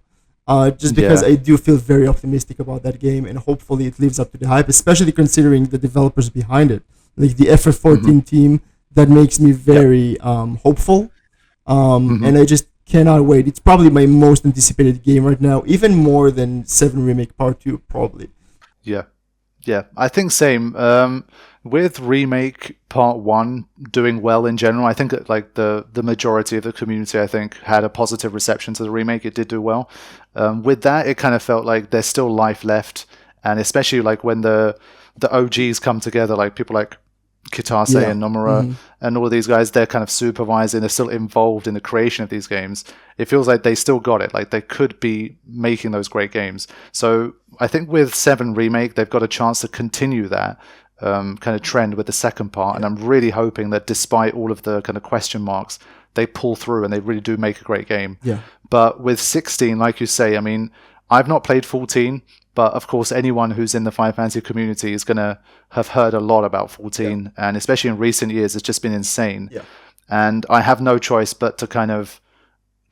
just because I do feel very optimistic about that game, and hopefully it lives up to the hype, especially considering the developers behind it, like the FF14 team. That makes me very hopeful, and I just cannot wait. It's probably my most anticipated game right now, even more than 7 Remake Part 2, probably. Yeah, I think same. With Remake Part 1 doing well in general, I think that, like, the majority of the community, I think, had a positive reception to the remake. It did do well. With that, it kind of felt like there's still life left, and especially like when the OGs come together, like people like Kitase and Nomura and all of these guys, they're kind of supervising, they're still involved in the creation of these games. It feels like they still got it, like they could be making those great games. So I think with 7 Remake, they've got a chance to continue that kind of trend with the second part, and I'm really hoping that despite all of the kind of question marks, they pull through and they really do make a great game. But with 16, like you say, I mean, I've not played 14, but of course anyone who's in the Final Fantasy community is going to have heard a lot about 14, and especially in recent years, it's just been insane. And I have no choice but to kind of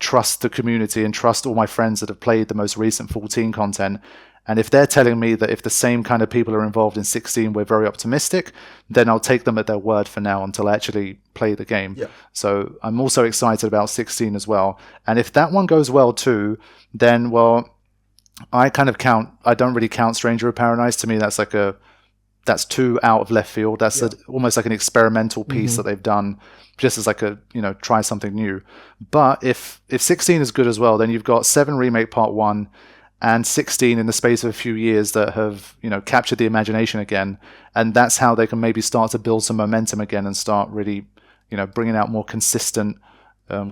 trust the community and trust all my friends that have played the most recent 14 content. And if they're telling me that if the same kind of people are involved in 16, we're very optimistic, then I'll take them at their word for now until I actually play the game. So I'm also excited about 16 as well. And if that one goes well too, then, well, I don't really count Stranger of Paradise. To me, that's too out of left field. That's almost like an experimental piece that they've done just as like a, try something new. But if 16 is good as well, then you've got 7 Remake Part 1 and 16 in the space of a few years that have, captured the imagination again. And that's how they can maybe start to build some momentum again and start really, bringing out more consistent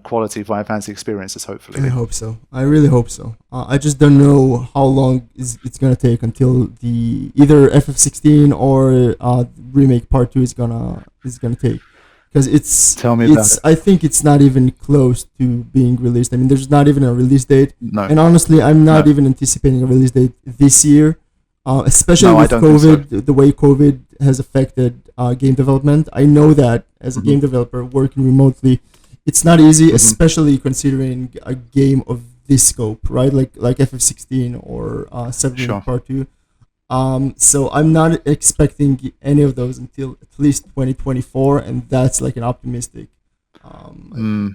quality Final Fantasy experiences, hopefully. I hope so. I really hope so. I just don't know how long it's going to take until either FF16 or Remake Part 2 is gonna take. Because Tell me about it. I think it's not even close to being released. I mean, there's not even a release date. No. And honestly, I'm not even anticipating a release date this year, especially with COVID, the way COVID has affected game development. I know that as a game developer working remotely, it's not easy, especially considering a game of this scope, right? Like FF16 or 7 Part 2. So I'm not expecting any of those until at least 2024, and that's like an optimistic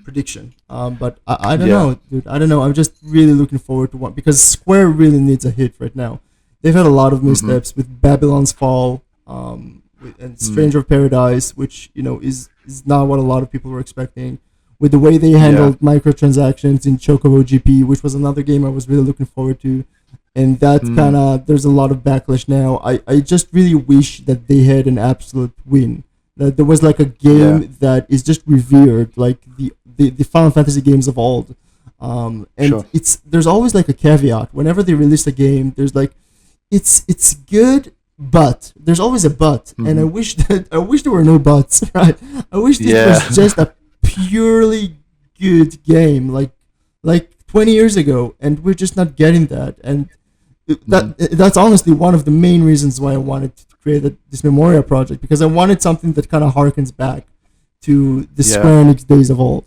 prediction. But I don't know, dude. I don't know. I'm just really looking forward to one, because Square really needs a hit right now. They've had a lot of missteps with Babylon's Fall, and Stranger of Paradise, which is not what a lot of people were expecting. With the way they handled microtransactions in Chocobo GP, which was another game I was really looking forward to. And that kind of, there's a lot of backlash now. I just really wish that they had an absolute win. That there was like a game that is just revered, like the Final Fantasy games of old. And there's always like a caveat. Whenever they release a game, there's like, it's good, but there's always a but. And I wish there were no buts, right? I wish this was just a purely good game, like 20 years ago, and we're just not getting that. And that's honestly one of the main reasons why I wanted to create this Memoria project, because I wanted something that kind of harkens back to the Square Enix days of old.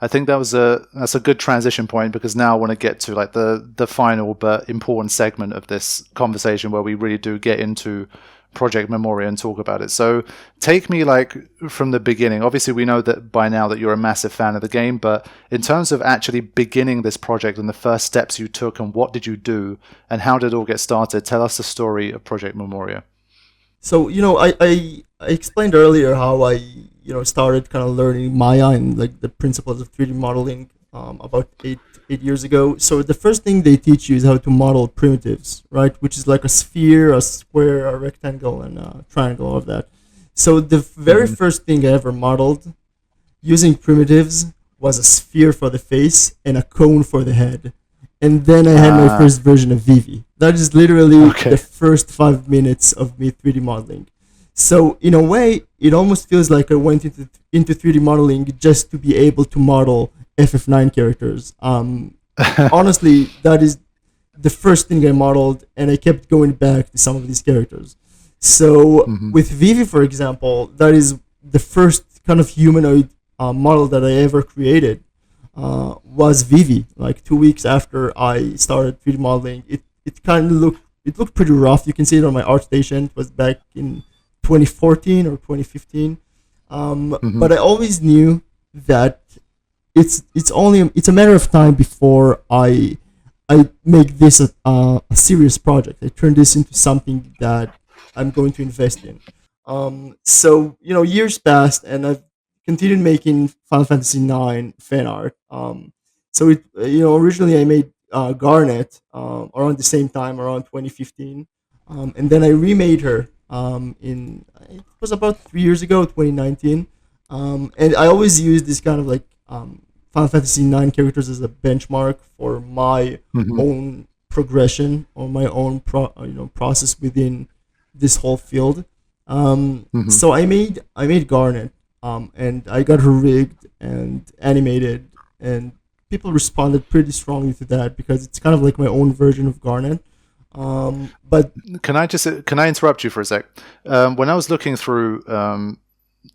I think that's a good transition point, because now I want to get to like the final but important segment of this conversation where we really do get into Project Memoria and talk about it. So take me like from the beginning. Obviously we know that by now that you're a massive fan of the game, but in terms of actually beginning this project and the first steps you took and what did you do and how did it all get started, tell us the story of Project Memoria. So, I explained earlier how I, started kind of learning Maya and like the principles of 3D modeling about eight years ago. So the first thing they teach you is how to model primitives, right? Which is like a sphere, a square, a rectangle, and a triangle, all of that. So the very first thing I ever modeled using primitives was a sphere for the face and a cone for the head. And then I had my first version of Vivi. That is literally the first 5 minutes of me 3D modeling. So in a way, it almost feels like I went into 3D modeling just to be able to model FF9 characters. Honestly, that is the first thing I modeled, and I kept going back to some of these characters. So with Vivi, for example, that is the first kind of humanoid model that I ever created. Was Vivi. Like 2 weeks after I started 3D modeling, it kind of looked pretty rough. You can see it on my ArtStation. It was back in 2014 or 2015. But I always knew that it's a matter of time before I make this a serious project. I turn this into something that I'm going to invest in. So years passed, and I've continued making Final Fantasy IX fan art. So it originally I made Garnet around the same time, around 2015, and then I remade her it was about 3 years ago, 2019. And I always use this kind of like Final Fantasy IX characters as a benchmark for my own progression or my own process within this whole field. So I made Garnet, and I got her rigged and animated, and people responded pretty strongly to that because it's kind of like my own version of Garnet. But can I interrupt you for a sec? When I was looking through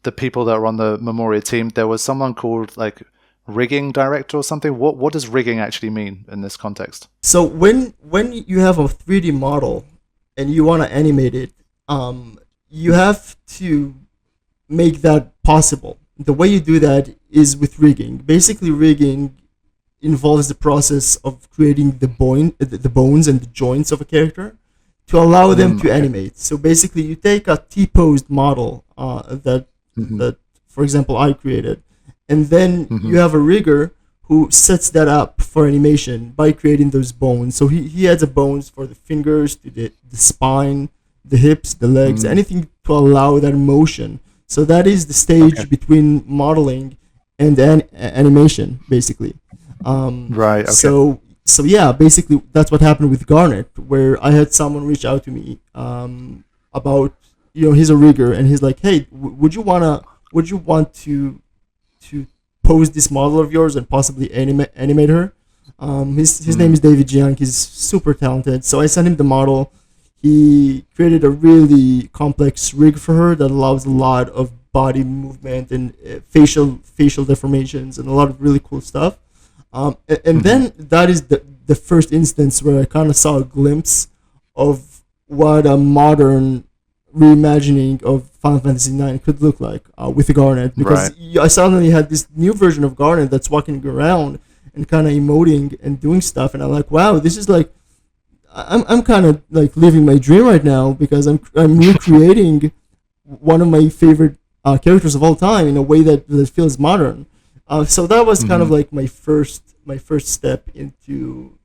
the people that were on the Memoria team, there was someone called like rigging director or something. What does rigging actually mean in this context? So when you have a 3D model and you want to animate it, you have to make that possible. The way you do that is with rigging. Basically, rigging involves the process of creating the bones and the joints of a character to allow them to animate. So basically, you take a T-posed model that, for example, I created, and then you have a rigger who sets that up for animation by creating those bones. So he adds the bones for the fingers, to the spine, the hips, the legs, anything to allow that motion. So that is the stage between modeling and animation, basically. Right. Okay. So yeah, basically that's what happened with Garnet, where I had someone reach out to me about, he's a rigger, and he's like, hey, would you want to pose this model of yours and possibly animate her? His name is David Jiang. He's super talented. So I sent him the model. He created a really complex rig for her that allows a lot of body movement and facial deformations and a lot of really cool stuff. And then that is the first instance where I kind of saw a glimpse of what a modern reimagining of Final Fantasy IX could look like with Garnet, because I suddenly had this new version of Garnet that's walking around and kind of emoting and doing stuff, and I'm like, wow, this is like, I'm kind of like living my dream right now, because I'm recreating one of my favorite characters of all time in a way that feels modern. So that was kind of like my first step into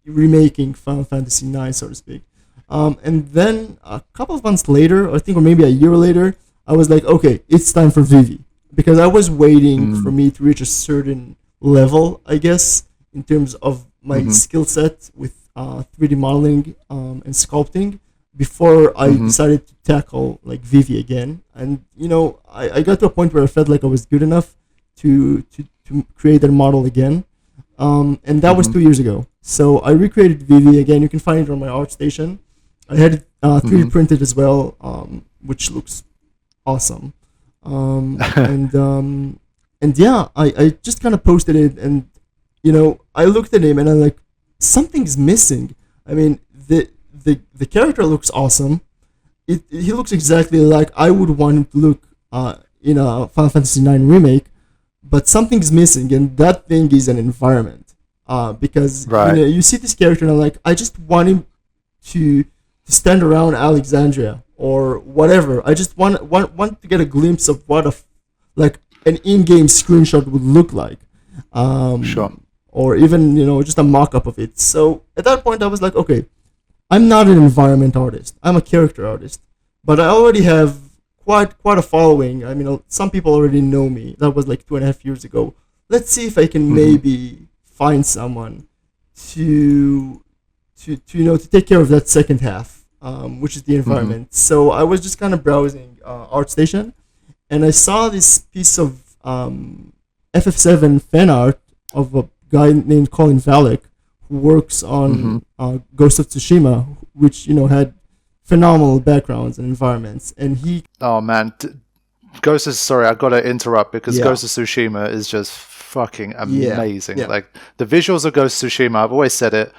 remaking Final Fantasy IX, so to speak. And then a couple of months later, I think, or maybe a year later, I was like, okay, it's time for Vivi, because I was waiting for me to reach a certain level, I guess, in terms of my skill set with 3D modeling and sculpting before I decided to tackle like Vivi again. And I got to a point where I felt like I was good enough to create that model again, and that was 2 years ago. So I recreated Vivi again. You can find it on my ArtStation. I had it 3D printed as well, which looks awesome. And and yeah, I just kind of posted it, and I looked at him and I'm like, something's missing. I mean, the character looks awesome. He looks exactly like I would want him to look in a Final Fantasy IX remake, but something's missing, and that thing is an environment. Because you see this character and I'm like, I just want him to stand around Alexandria or whatever. I just want to get a glimpse of what an in-game screenshot would look like. Sure. Or even just a mock-up of it. So at that point I was like, okay, I'm not an environment artist. I'm a character artist, but I already have quite a following. I mean, some people already know me. That was like 2.5 years ago. Let's see if I can maybe find someone to take care of that second half, which is the environment. So I was just kind of browsing ArtStation, and I saw this piece of FF7 fan art of a guy named Colin Valek, who works on Ghost of Tsushima, which had phenomenal backgrounds and environments. And he... Oh man, sorry, I've got to interrupt because Ghost of Tsushima is just fucking amazing. Yeah. Like the visuals of Ghost of Tsushima, I've always said it.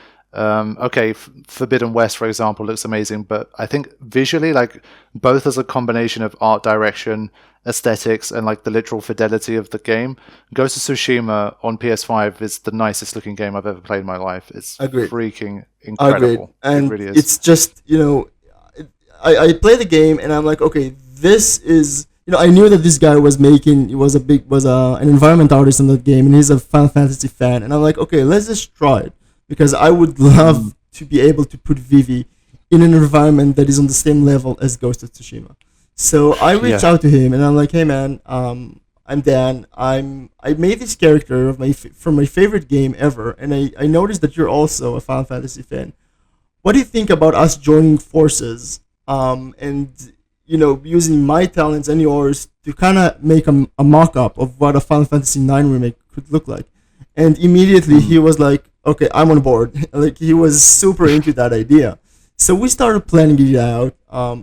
Forbidden West, for example, looks amazing, but I think visually, like both as a combination of art direction, aesthetics, and like the literal fidelity of the game, Ghost of Tsushima on PS5 is the nicest looking game I've ever played in my life. It's freaking incredible. Agreed. And it really is. It's just I play the game and I'm like, okay, this is I knew that this guy was an environment artist in the game, and he's a Final Fantasy fan, and I'm like, okay, let's just try it, because I would love to be able to put Vivi in an environment that is on the same level as Ghost of Tsushima. So I reached out to him and I'm like, hey man, I'm Dan. I made this character from my favorite game ever, and I noticed that you're also a Final Fantasy fan. What do you think about us joining forces? And using my talents and yours to kind of make a mock-up of what a Final Fantasy IX remake could look like. And immediately he was like, okay, I'm on board. Like, he was super into that idea. So we started planning it out.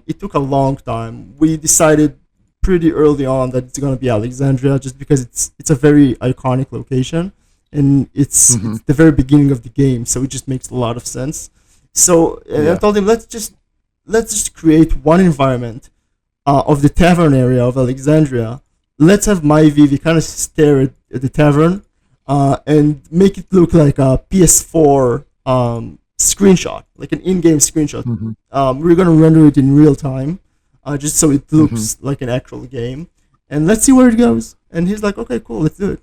It took a long time. We decided pretty early on that it's going to be Alexandria, just because it's a very iconic location, and it's the very beginning of the game, so it just makes a lot of sense. So I told him, let's just create one environment of the tavern area of Alexandria. Let's have my Vivi kind of stare at the tavern and make it look like a PS4 screenshot, like an in-game screenshot. We're going to render it in real time, just so it looks like an actual game. And let's see where it goes. And he's like, okay, cool, let's do it.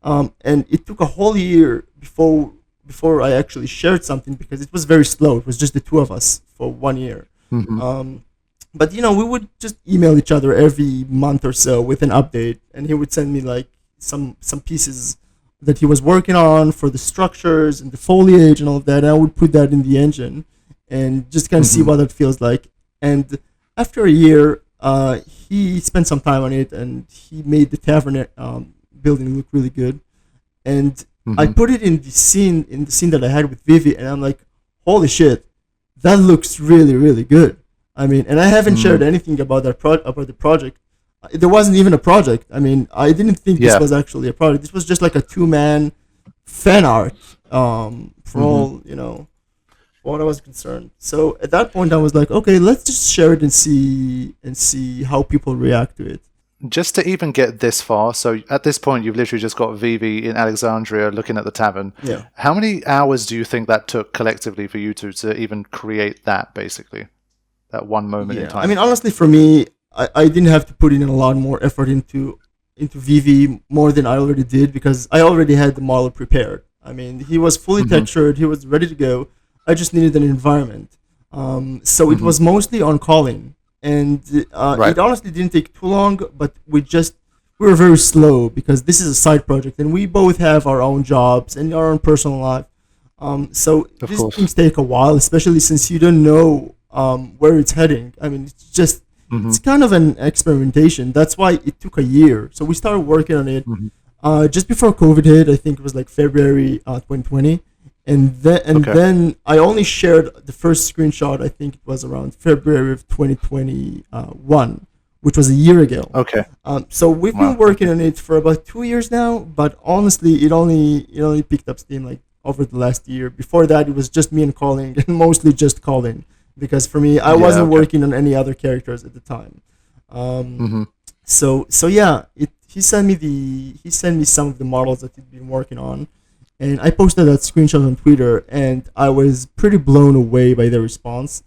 And it took a whole year before I actually shared something, because it was very slow. It was just the two of us for 1 year. But we would just email each other every month or so with an update, and he would send me like some pieces that he was working on for the structures and the foliage and all of that, and I would put that in the engine and just kind of see what it feels like. And after a year, he spent some time on it, and he made the tavern building look really good. And I put it in the scene that I had with Vivi, and I'm like, holy shit, that looks really, really good. I mean, and I haven't shared anything about the project. There wasn't even a project. I mean, I didn't think this was actually a project. This was just like a 2-man fan art for all, what I was concerned. So at that point, I was like, okay, let's just share it and see how people react to it. Just to even get this far, so at this point, you've literally just got Vivi in Alexandria looking at the tavern. Yeah. How many hours do you think that took collectively for you two to even create that, basically? That one moment in time? I mean, honestly, for me, I didn't have to put in a lot more effort into Vivi more than I already did, because I already had the model prepared. I mean, he was fully textured, he was ready to go. I just needed an environment. So it was mostly on Colin. And it honestly didn't take too long, but we were very slow, because this is a side project and we both have our own jobs and our own personal life. So these things take a while, especially since you don't know where it's heading. I mean, it's just it's kind of an experimentation. That's why it took a year. So we started working on it just before COVID hit. I think it was like February 2020. And then I only shared the first screenshot, I think it was around February of 2021, which was a year ago. Okay. So we've been working on it for about 2 years now, but honestly, it only picked up steam like over the last year. Before that, it was just me and Colin, and mostly just Colin, because for me, I wasn't working on any other characters at the time. So yeah, he sent me some of the models that he'd been working on, and I posted that screenshot on Twitter, and I was pretty blown away by the response.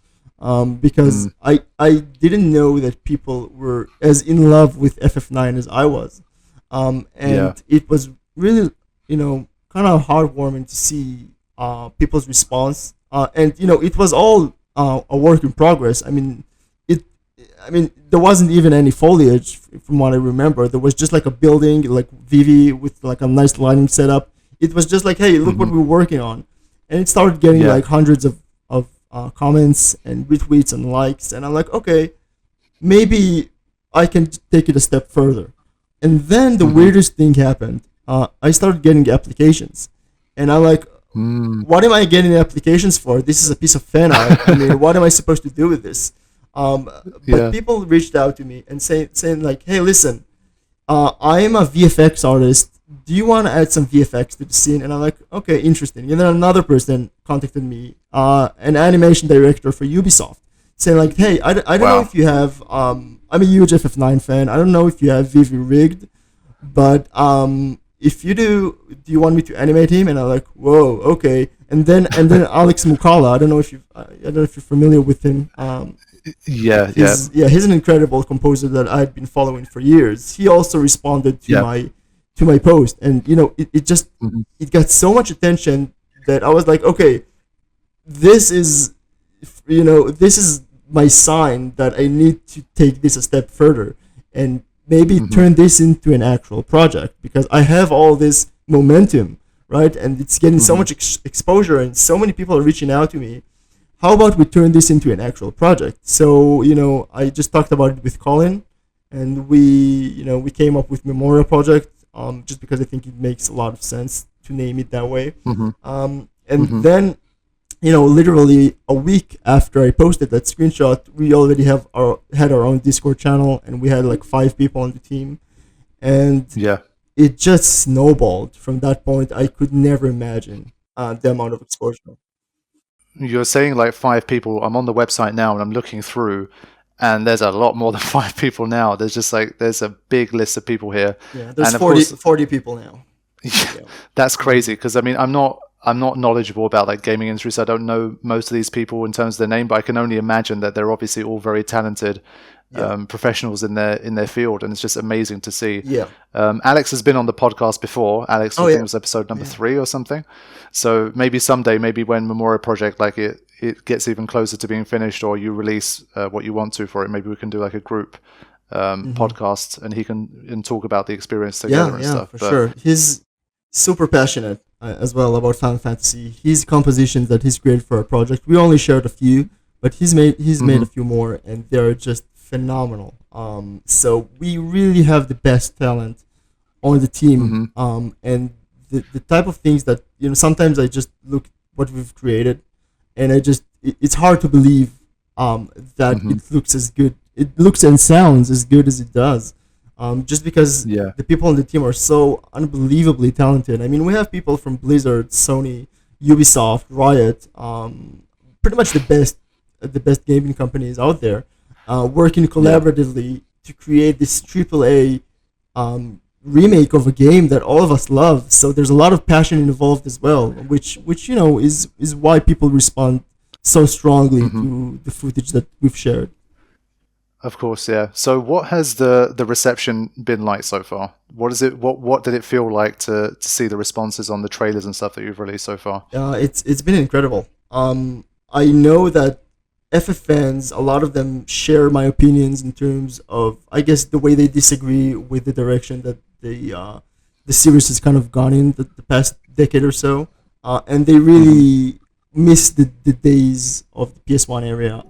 Because I didn't know that people were as in love with FF9 as I was. And it was really, kind of heartwarming to see people's response. And, it was all a work in progress. I mean, there wasn't even any foliage from what I remember. There was just like a building, like Vivi with like a nice lighting setup. It was just like, hey, look what we're working on. And it started getting like hundreds of comments and retweets and likes, and I'm like, okay, maybe I can take it a step further. And then the weirdest thing happened. I started getting applications, and I'm like, what am I getting applications for? This is a piece of fan art. I mean, what am I supposed to do with this? But people reached out to me and saying like, hey, listen, I am a VFX artist. Do you want to add some VFX to the scene? And I'm like, okay, interesting. And then another person contacted me, an animation director for Ubisoft, saying like, hey, I don't know if you have, I'm a huge FF9 fan. I don't know if you have Vivi rigged, but if you do you want me to animate him? And I'm like, whoa, okay. And then Alex Mukala, I don't know if you're familiar with him. He's an incredible composer that I'd been following for years. He also responded to my post, and it just it got so much attention that I was like, okay, this is my sign that I need to take this a step further and maybe turn this into an actual project, because I have all this momentum, right? And it's getting so much exposure, and so many people are reaching out to me. How about we turn this into an actual project? So I just talked about it with Colin, and we came up with Memoria project. Just because I think it makes a lot of sense to name it that way. Then, literally a week after I posted that screenshot, we already had our own Discord channel, and we had like 5 people on the team, and it just snowballed from that point. I could never imagine the amount of exposure. You're saying like 5 people. I'm on the website now, and I'm looking through. And there's a lot more than 5 people now. There's a big list of people here. Yeah, there's and 40 people now. That's crazy, because I mean, I'm not knowledgeable about like gaming industry, so I don't know most of these people in terms of their name, but I can only imagine that they're obviously all very talented professionals in their field, and it's just amazing to see. Alex has been on the podcast before. Alex, I think it was episode number 3 or something. So maybe someday, maybe when Memoria project like it gets even closer to being finished, or you release what you want to for it, maybe we can do like a group podcast, and he can talk about the experience together and stuff. For sure. He's super passionate as well about Final Fantasy. His compositions that he's created for our project, we only shared a few, but he's made a few more, and they're just phenomenal. So we really have the best talent on the team, and the type of things that sometimes I just look what we've created, and it's hard to believe that it looks as good. It looks and sounds as good as it does, just because the people on the team are so unbelievably talented. I mean, we have people from Blizzard, Sony, Ubisoft, Riot, pretty much the best gaming companies out there, working collaboratively to create this AAA remake of a game that all of us love. So there's a lot of passion involved as well, which is why people respond so strongly to the footage that we've shared. Of course, yeah. So what has the reception been like so far? What did it feel like to see the responses on the trailers and stuff that you've released so far? It's been incredible. I know that FF fans, a lot of them share my opinions in terms of, I guess, the way they disagree with the direction that the series has kind of gone in the past decade or so, and they really miss the days of the PS1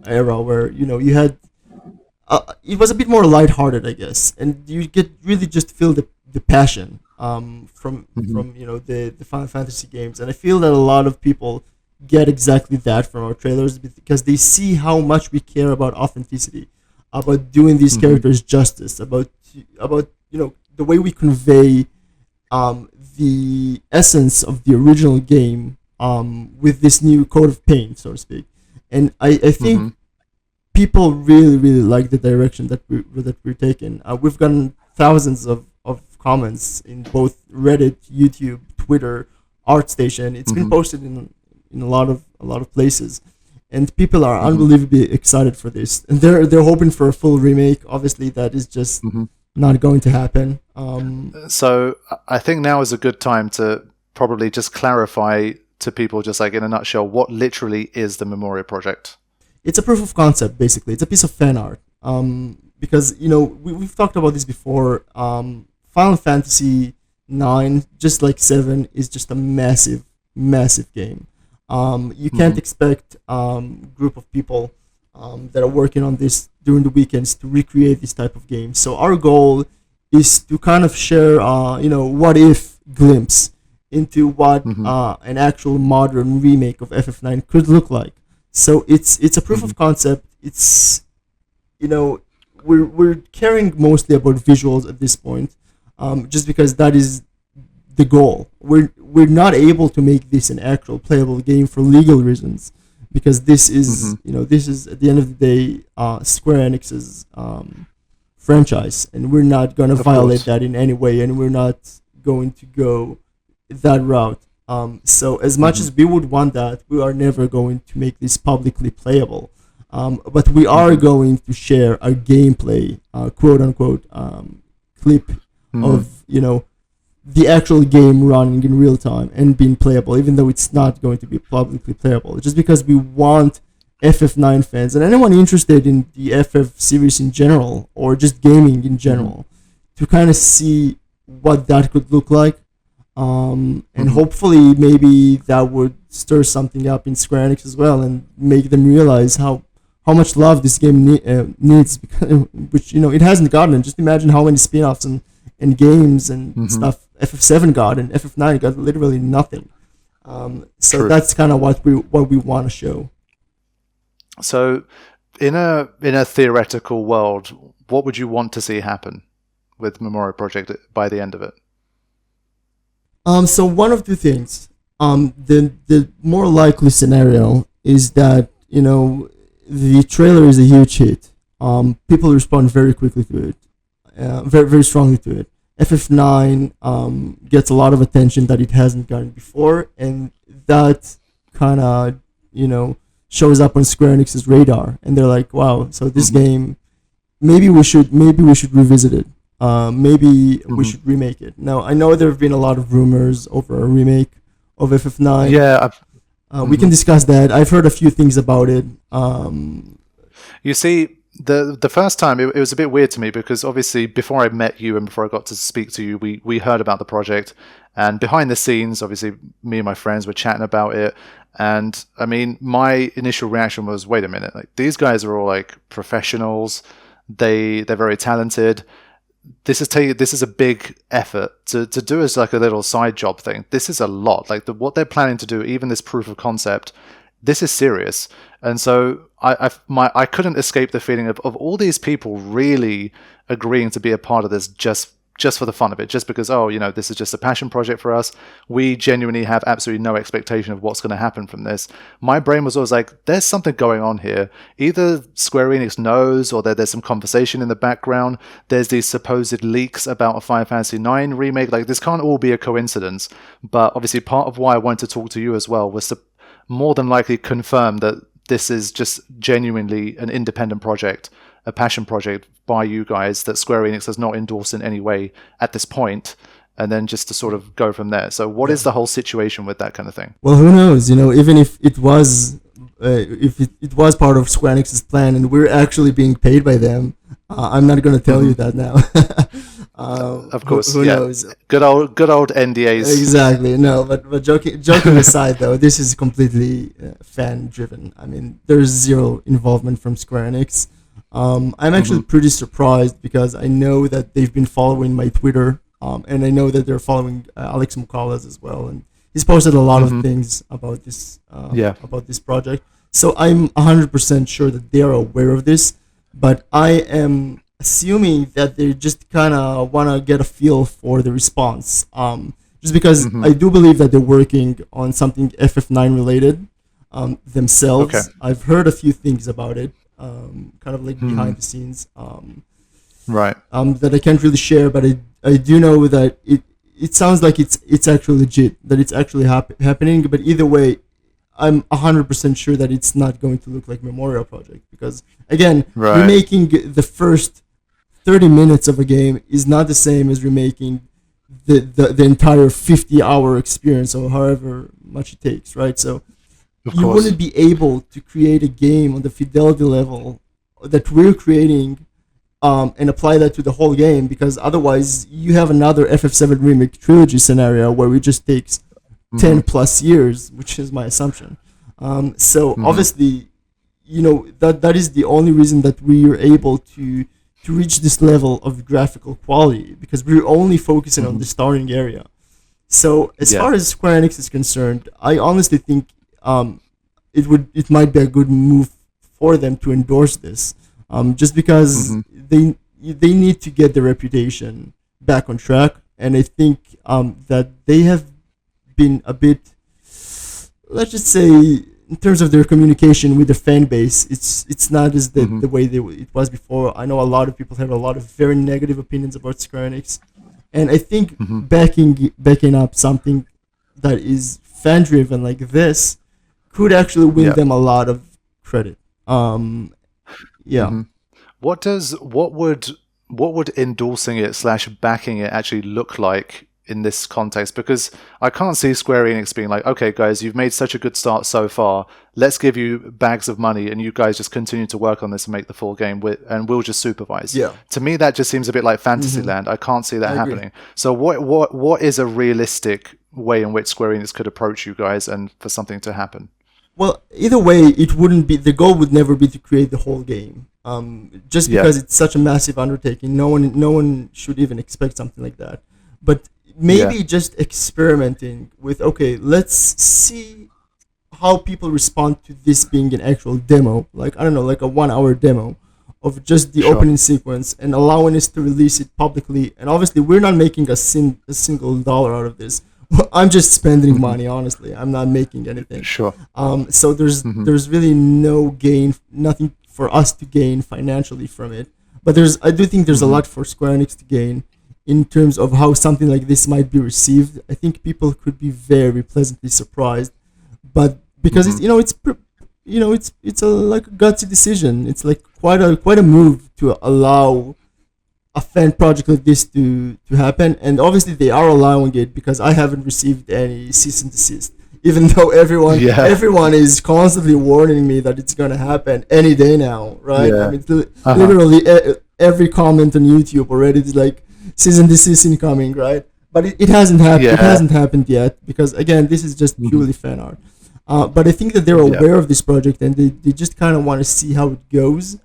era where you had it was a bit more lighthearted, I guess, and you get really just feel the passion from the Final Fantasy games, and I feel that a lot of people get exactly that from our trailers because they see how much we care about authenticity. about doing these characters justice, about the way we convey the essence of the original game with this new coat of paint, so to speak. And I think people really, really like the direction that we're taking. We've gotten thousands of comments in both Reddit, YouTube, Twitter, ArtStation. It's been posted in a lot of places, and people are unbelievably excited for this. And they're hoping for a full remake. Obviously, that is just not going to happen. So I think now is a good time to probably just clarify to people, just like in a nutshell, what literally is the Memoria project. It's a proof of concept, basically. It's a piece of fan art. Because we've talked about this before. Final Fantasy IX, just like 7, is just a massive, massive game. You can't expect group of people that are working on this during the weekends to recreate this type of game. So our goal is to kind of share, what if glimpse into what an actual modern remake of FF9 could look like. So it's a proof of concept. It's, we're caring mostly about visuals at this point, just because that is the goal. We're not able to make this an actual playable game for legal reasons, because this is this is at the end of the day Square Enix's franchise, and we're not going to violate that in any way, and we're not going to go that route. So as much as we would want that, we are never going to make this publicly playable. But we are going to share a gameplay, quote unquote, clip of the actual game running in real time and being playable, even though it's not going to be publicly playable. Just because we want FF9 fans and anyone interested in the FF series in general, or just gaming in general, to kind of see what that could look like. And hopefully maybe that would stir something up in Square Enix as well, and make them realize how much love this game needs, which it hasn't gotten. Just imagine how many spin-offs and games and stuff FF7 got, and FF9 got literally nothing. So True. That's kind of what we want to show. So in a theoretical world, what would you want to see happen with Memoria Project by the end of it? So one of two things. The more likely scenario is that the trailer is a huge hit. People respond very quickly to it, very very strongly to it. FF9 gets a lot of attention that it hasn't gotten before, and that kind of shows up on Square Enix's radar, and they're like, wow, so this game, maybe we should revisit it. Maybe we should remake it. Now, I know there have been a lot of rumors over a remake of FF9. Yeah. We can discuss that. I've heard a few things about it. You see, the first time, it was a bit weird to me, because obviously before I met you and before I got to speak to you, we heard about the project. And behind the scenes, obviously, me and my friends were chatting about it. And, I mean, my initial reaction was, wait a minute, like, these guys are all, like, professionals. They're very talented. This is a big effort to do as like a little side job thing. This is a lot. Like what they're planning to do, even this proof of concept, this is serious. And so I couldn't escape the feeling of all these people really agreeing to be a part of this just for the fun of it, just because, this is just a passion project for us. We genuinely have absolutely no expectation of what's going to happen from this. My brain was always like, there's something going on here. Either Square Enix knows, or there's some conversation in the background. There's these supposed leaks about a Final Fantasy IX remake. Like, this can't all be a coincidence. But obviously part of why I wanted to talk to you as well was to more than likely confirm that this is just genuinely an independent project, a passion project by you guys that Square Enix does not endorse in any way at this point, and then just to sort of go from there. So what is the whole situation with that kind of thing? Well, who knows? Even if it was it was part of Square Enix's plan and we're actually being paid by them, I'm not going to tell you that now. Of course, who knows? Good old NDAs. Exactly. No, but joking aside, though, this is completely fan driven. I mean, there's zero involvement from Square Enix. I'm actually pretty surprised, because I know that they've been following my Twitter, and I know that they're following Alex Mukala's as well, and he's posted a lot of things about this about this project. So I'm 100% sure that they are aware of this. but I am assuming that they just kind of want to get a feel for the response. Just because I do believe that they're working on something FF9 related themselves. Okay. I've heard a few things about it, kind of like behind the scenes, right. that I can't really share, but I do know that it sounds like it's actually legit, that it's actually happening. But either way, I'm 100% sure that it's not going to look like Memoria project, because again, remaking the first 30 minutes of a game is not the same as remaking the entire 50-hour experience, or however much it takes, right? So you wouldn't be able to create a game on the fidelity level that we're creating and apply that to the whole game, because otherwise you have another FF7 Remake trilogy scenario where it just takes 10 plus years, which is my assumption. So obviously, that is the only reason that we are able to reach this level of graphical quality, because we're only focusing on the starting area. So as far as Square Enix is concerned, I honestly think it might be a good move for them to endorse this, just because they need to get their reputation back on track, and I think that they have been a bit, let's just say, in terms of their communication with the fan base, it's not as the way it was before. I know a lot of people have a lot of very negative opinions about Square Enix, and I think backing up something that is fan driven like this could actually win them a lot of credit. What would endorsing it / backing it actually look like in this context? Because I can't see Square Enix being like, okay guys, you've made such a good start so far, let's give you bags of money and you guys just continue to work on this and make the full game and we'll just supervise. To me that just seems a bit like Fantasyland. I can't see that happening. So what is a realistic way in which Square Enix could approach you guys and for something to happen? Well, either way, it wouldn't be, the goal would never be to create the whole game. Just because it's such a massive undertaking, no one should even expect something like that. But maybe just experimenting with, okay, let's see how people respond to this being an actual demo, like, I don't know, like a 1-hour demo of just the opening sequence, and allowing us to release it publicly. And obviously we're not making a single dollar out of this. I'm just spending money, honestly. I'm not making anything. So there's really no gain, nothing for us to gain financially from it. But I do think there's a lot for Square Enix to gain in terms of how something like this might be received. I think people could be very pleasantly surprised, but because it's like a gutsy decision. It's like quite a move to allow a fan project like this to happen, and obviously they are allowing it because I haven't received any cease and desist, even though everyone is constantly warning me that it's gonna happen any day now, right? I mean, literally every comment on YouTube already is like cease and desist incoming, right? But it hasn't happened. It hasn't happened yet, because again, this is just purely fan art. But I think that they're aware of this project and they just kind of want to see how it goes.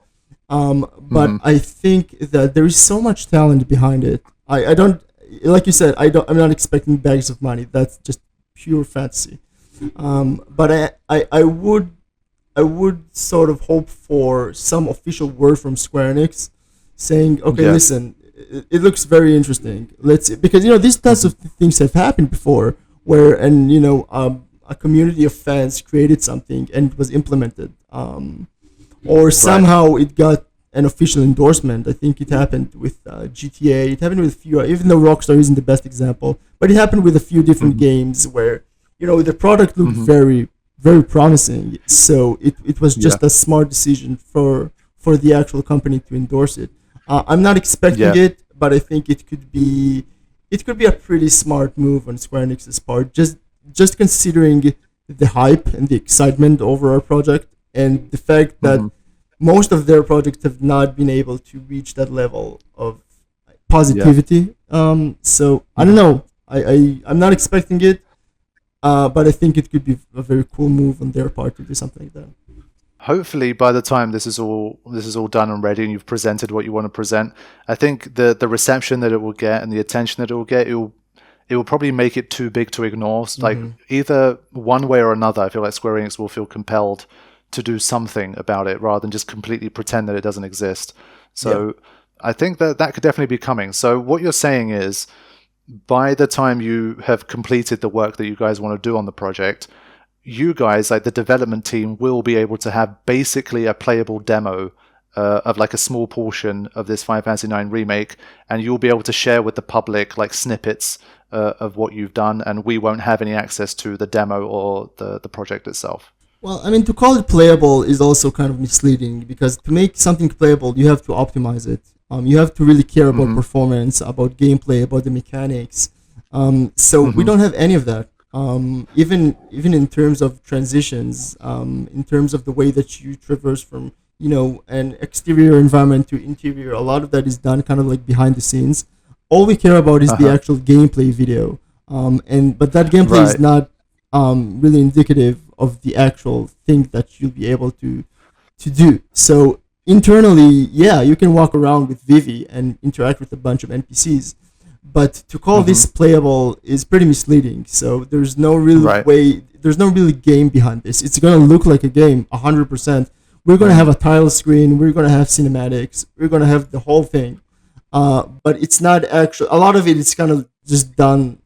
But I think that there is so much talent behind it. I don't, like you said, I'm not expecting bags of money. That's just pure fantasy. But I would sort of hope for some official word from Square Enix saying, okay, listen, it looks very interesting. Because these types of things have happened before, where a community of fans created something and it was implemented. Or somehow it got an official endorsement. I think it happened with GTA. It happened with a few, even though Rockstar isn't the best example, but it happened with a few different games where the product looked very, very promising. So it was just a smart decision for the actual company to endorse it. I'm not expecting it, but I think it could be a pretty smart move on Square Enix's part. Just considering the hype and the excitement over our project, and the fact that most of their projects have not been able to reach that level of positivity. So I don't know. I'm not expecting it, but I think it could be a very cool move on their part to do something like that. Hopefully, by the time this is all done and ready, and you've presented what you want to present, I think the reception that it will get and the attention that it will get, it will probably make it too big to ignore. Like either one way or another, I feel like Square Enix will feel compelled to do something about it rather than just completely pretend that it doesn't exist. So I think that could definitely be coming. So what you're saying is, by the time you have completed the work that you guys want to do on the project, you guys, like the development team, will be able to have basically a playable demo of like a small portion of this Final Fantasy IX remake, and you'll be able to share with the public like snippets of what you've done, and we won't have any access to the demo or the project itself. Well, I mean, to call it playable is also kind of misleading, because to make something playable, you have to optimize it. You have to really care about performance, about gameplay, about the mechanics. So we don't have any of that. Even in terms of transitions, in terms of the way that you traverse from an exterior environment to interior, a lot of that is done kind of like behind the scenes. All we care about is the actual gameplay video, but that gameplay is not really indicative of the actual thing that you'll be able to do. So internally, you can walk around with Vivi and interact with a bunch of NPCs, but to call this playable is pretty misleading. So there's no real way, there's no really game behind this. It's gonna look like a game 100%. We're gonna have a title screen, we're gonna have cinematics, we're gonna have the whole thing, but it's not actually. A lot of it is kind of just done,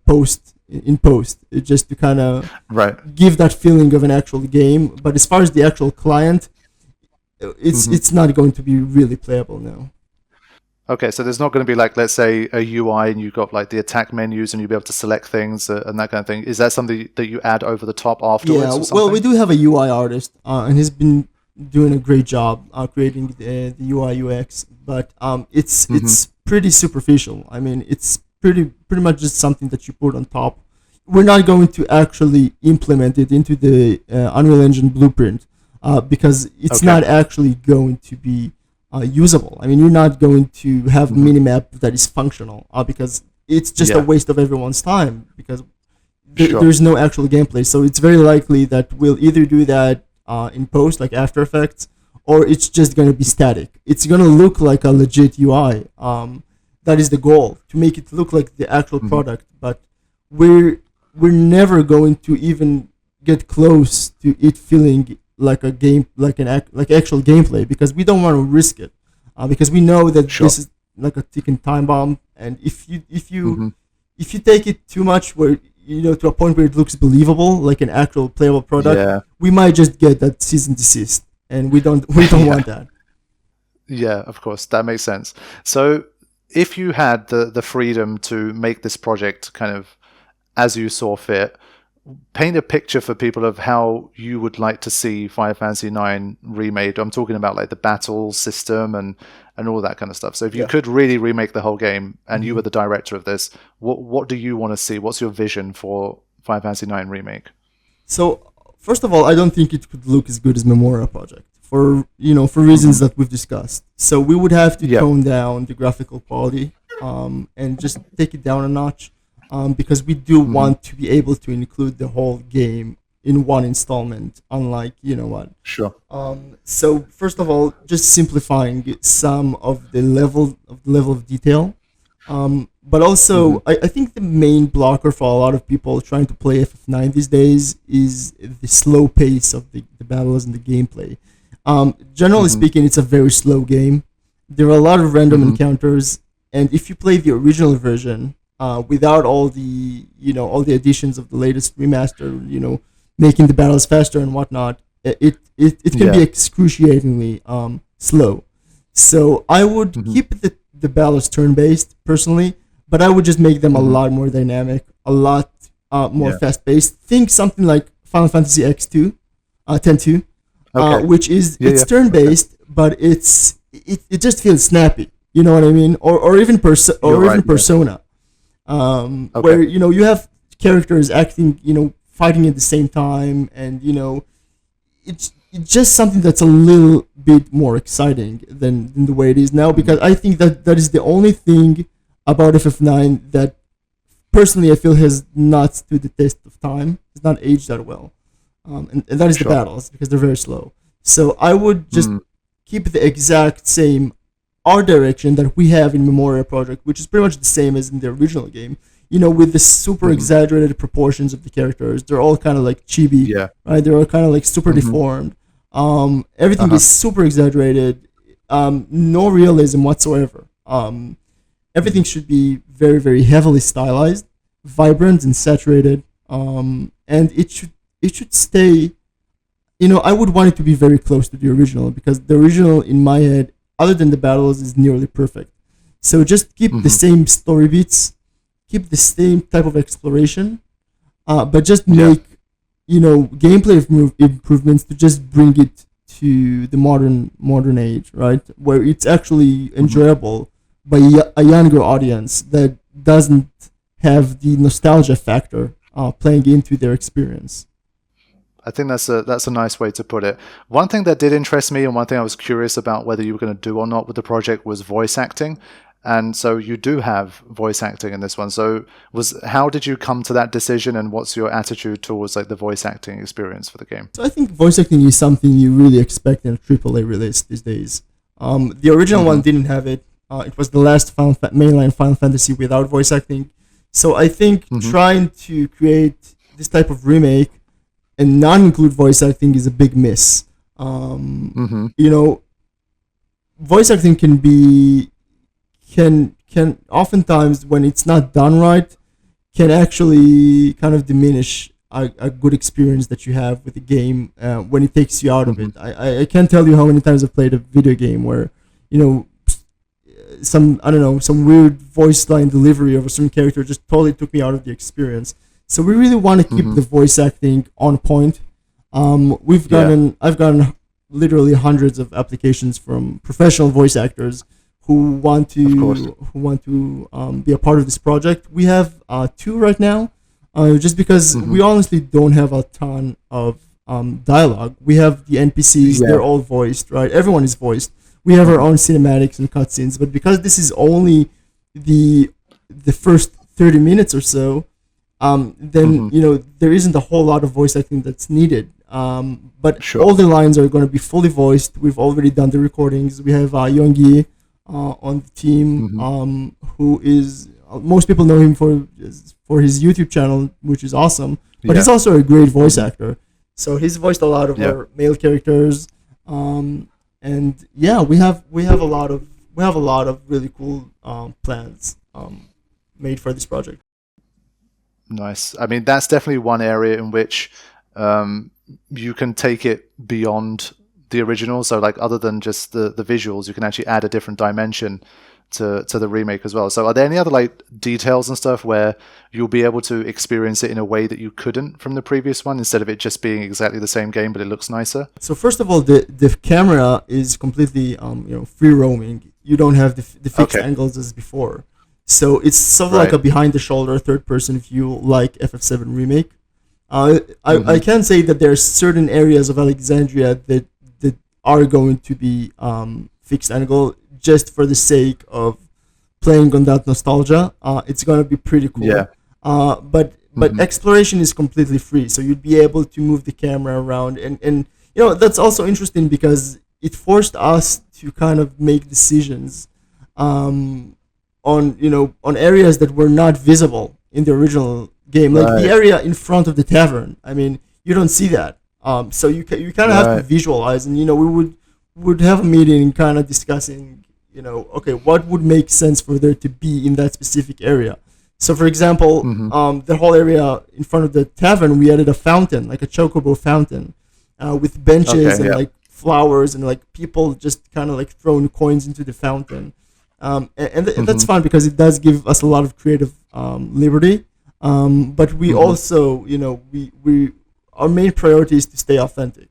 post. It's just to kind of give that feeling of an actual game. But as far as the actual client, it's not going to be really playable now. Okay, so there's not going to be like, let's say, a UI and you've got like the attack menus and you'll be able to select things and that kind of thing. Is that something that you add over the top afterwards? Yeah, or something? Well, we do have a UI artist, and he's been doing a great job creating the UI UX, but it's pretty superficial. I mean, it's pretty much just something that you put on top. We're not going to actually implement it into the Unreal Engine blueprint because it's not actually going to be usable. I mean, you're not going to have a minimap that is functional because it's just a waste of everyone's time, because there's no actual gameplay. So it's very likely that we'll either do that in post, like After Effects, or it's just going to be static. It's going to look like a legit UI. That is the goal, to make it look like the actual product. But we're never going to even get close to it feeling like a game, like actual gameplay, because we don't want to risk it, because we know that this is like a ticking time bomb, and if you take it too much, where to a point where it looks believable, like an actual playable product, we might just get that cease and desist, and we don't want that. Yeah, of course, that makes sense. So if you had the freedom to make this project kind of as you saw fit, paint a picture for people of how you would like to see Final Fantasy IX remade. I'm talking about like the battle system and all that kind of stuff. So if you could really remake the whole game and you were the director of this, what do you want to see? What's your vision for Final Fantasy IX Remake? So first of all, I don't think it could look as good as Memoria project for reasons that we've discussed. So we would have to tone down the graphical quality and just take it down a notch. Because we do want to be able to include the whole game in one installment, unlike so first of all, just simplifying some of the level of detail, but also I think the main blocker for a lot of people trying to play FF9 these days is the slow pace of the battles and the gameplay. Generally speaking, it's a very slow game. There are a lot of random encounters, and if you play the original version without all the additions of the latest remaster, making the battles faster and whatnot, it can be excruciatingly slow. So I would keep the battles turn-based personally, but I would just make them a lot more dynamic, a lot more fast-paced. Think something like Final Fantasy X2, 10-2, which is it's turn-based, but it just feels snappy. You know what I mean? Or even Persona. Where you have characters acting, fighting at the same time, and it's just something that's a little bit more exciting than the way it is now, because I think that is the only thing about FF9 that personally I feel has not stood the test of time. It's not aged that well, and that is the battles, because they're very slow. So I would just keep the exact same art direction that we have in Memoria project, which is pretty much the same as in the original game, with the super exaggerated proportions of the characters. They're all kind of like chibi, right? They're all kind of like super deformed. Everything is super exaggerated. No realism whatsoever. Everything should be very, very heavily stylized, vibrant and saturated, and it should stay. I would want it to be very close to the original, because the original, in my head, other than the battles, is nearly perfect. So just keep the same story beats, keep the same type of exploration, but just make gameplay improvements to just bring it to the modern age, right? Where it's actually enjoyable by a younger audience that doesn't have the nostalgia factor playing into their experience. I think that's a nice way to put it. One thing that did interest me, and one thing I was curious about whether you were going to do or not with the project, was voice acting. And so you do have voice acting in this one. So how did you come to that decision, and what's your attitude towards like the voice acting experience for the game? So I think voice acting is something you really expect in a AAA release these days. The original one didn't have it. It was the last mainline Final Fantasy without voice acting. So I think trying to create this type of remake and not include voice acting is a big miss. Voice acting can oftentimes, when it's not done right, can actually kind of diminish a good experience that you have with the game when it takes you out of it. I can't tell you how many times I've played a video game where some weird voice line delivery of a certain character just totally took me out of the experience. So we really want to keep the voice acting on point. I've gotten literally hundreds of applications from professional voice actors who want to be a part of this project. We have 2 right now, just because we honestly don't have a ton of dialogue. We have the NPCs; they're all voiced, right? Everyone is voiced. We have our own cinematics and cutscenes, but because this is only the first 30 minutes or so, then there isn't a whole lot of voice acting that's needed. But all the lines are going to be fully voiced. We've already done the recordings. We have Yonggi on the team, who is most people know him for his YouTube channel, which is awesome. But he's also a great voice actor. So he's voiced a lot of our male characters. And we have a lot of really cool plans made for this project. Nice. I mean, that's definitely one area in which you can take it beyond the original. So like, other than just the visuals, you can actually add a different dimension to the remake as well. So are there any other like details and stuff where you'll be able to experience it in a way that you couldn't from the previous one, instead of it just being exactly the same game but it looks nicer? So first of all, the camera is completely free roaming. You don't have the fixed angles as before. So it's sort of like a behind the shoulder third person view like FF7 Remake. I can say that there are certain areas of Alexandria that are going to be fixed angle, just for the sake of playing on that nostalgia. It's going to be pretty cool. But exploration is completely free, so you'd be able to move the camera around, and that's also interesting because it forced us to kind of make decisions on areas that were not visible in the original game, like the area in front of the tavern. I mean, you don't see that. So you kind of have to visualize, and we would have a meeting kind of discussing, what would make sense for there to be in that specific area. So for example, the whole area in front of the tavern, we added a fountain, like a chocobo fountain, with benches and like flowers and like people just kind of like throwing coins into the fountain. And that's fun because it does give us a lot of creative liberty. But we also, we our main priority is to stay authentic,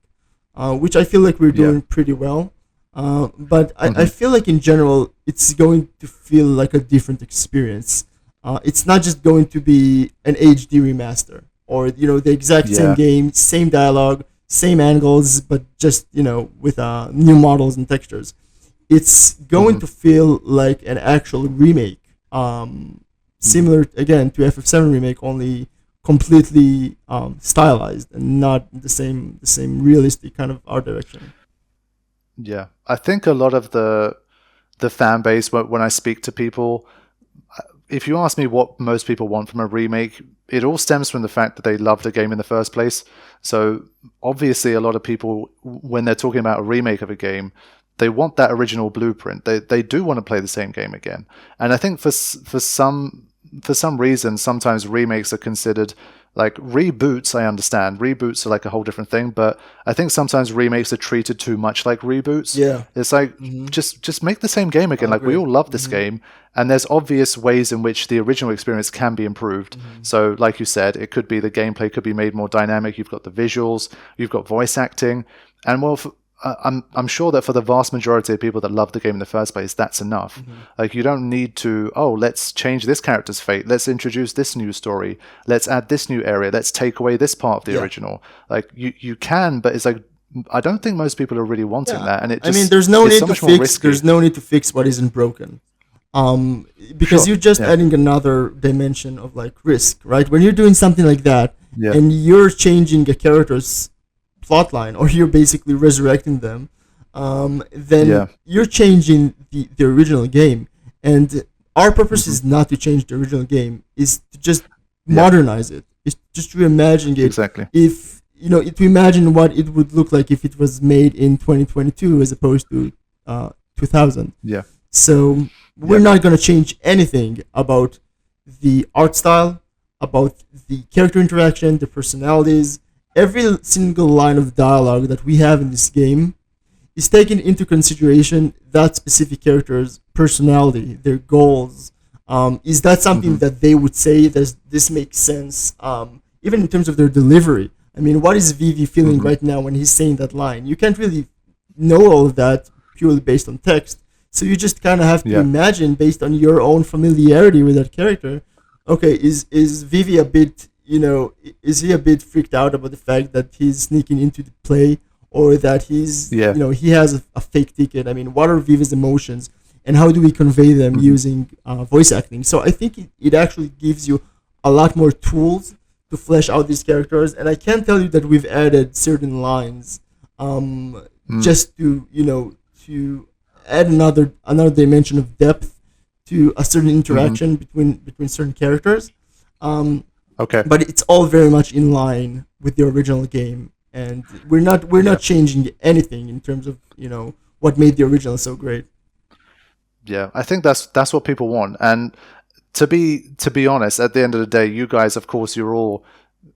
which I feel like we're doing pretty well. But I feel like in general, it's going to feel like a different experience. It's not just going to be an HD remaster or, the exact same game, same dialogue, same angles, but just, with new models and textures. It's going to feel like an actual remake, similar, again, to FF7 Remake, only completely stylized and not the same realistic kind of art direction. Yeah, I think a lot of the fan base, when I speak to people, if you ask me what most people want from a remake, it all stems from the fact that they loved the game in the first place. So obviously a lot of people, when they're talking about a remake of a game, they want that original blueprint. They do want to play the same game again. And I think for some reason, sometimes remakes are considered like reboots. I understand reboots are like a whole different thing, but I think sometimes remakes are treated too much like reboots. Yeah, it's like just make the same game again. Like we all love this game, and there's obvious ways in which the original experience can be improved. So, like you said, it could be the gameplay could be made more dynamic. You've got the visuals, you've got voice acting, and well. I'm sure that for the vast majority of people that love the game in the first place, that's enough. Like you don't need to, let's change this character's fate. Let's introduce this new story. Let's add this new area. Let's take away this part of the original. Like you can, but it's like I don't think most people are really wanting that. And it just, there's no need to fix. There's no need to fix what isn't broken. Because you're just adding another dimension of like risk, right? When you're doing something like that, and you're changing a character's plotline, or you're basically resurrecting them, then you're changing the original game. And our purpose is not to change the original game, is to just modernize it. It's just to reimagine it. Exactly. If to imagine what it would look like if it was made in 2022 as opposed to 2000. Yeah. So we're not going to change anything about the art style, about the character interaction, the personalities. Every single line of dialogue that we have in this game is taken into consideration that specific character's personality, their goals. Is that something that they would say, does this make sense? Even in terms of their delivery. I mean, what is Vivi feeling right now when he's saying that line? You can't really know all of that purely based on text. So you just kind of have to imagine based on your own familiarity with that character. Okay, is Vivi a bit... is he a bit freaked out about the fact that he's sneaking into the play, or that he's, he has a fake ticket? I mean, what are Vivi's emotions, and how do we convey them using voice acting? So I think it actually gives you a lot more tools to flesh out these characters, and I can tell you that we've added certain lines, just to add another dimension of depth to a certain interaction between certain characters. Okay. But it's all very much in line with the original game, and we're not changing anything in terms of what made the original so great. Yeah, I think that's what people want. And to be honest, at the end of the day, you guys, of course, you're all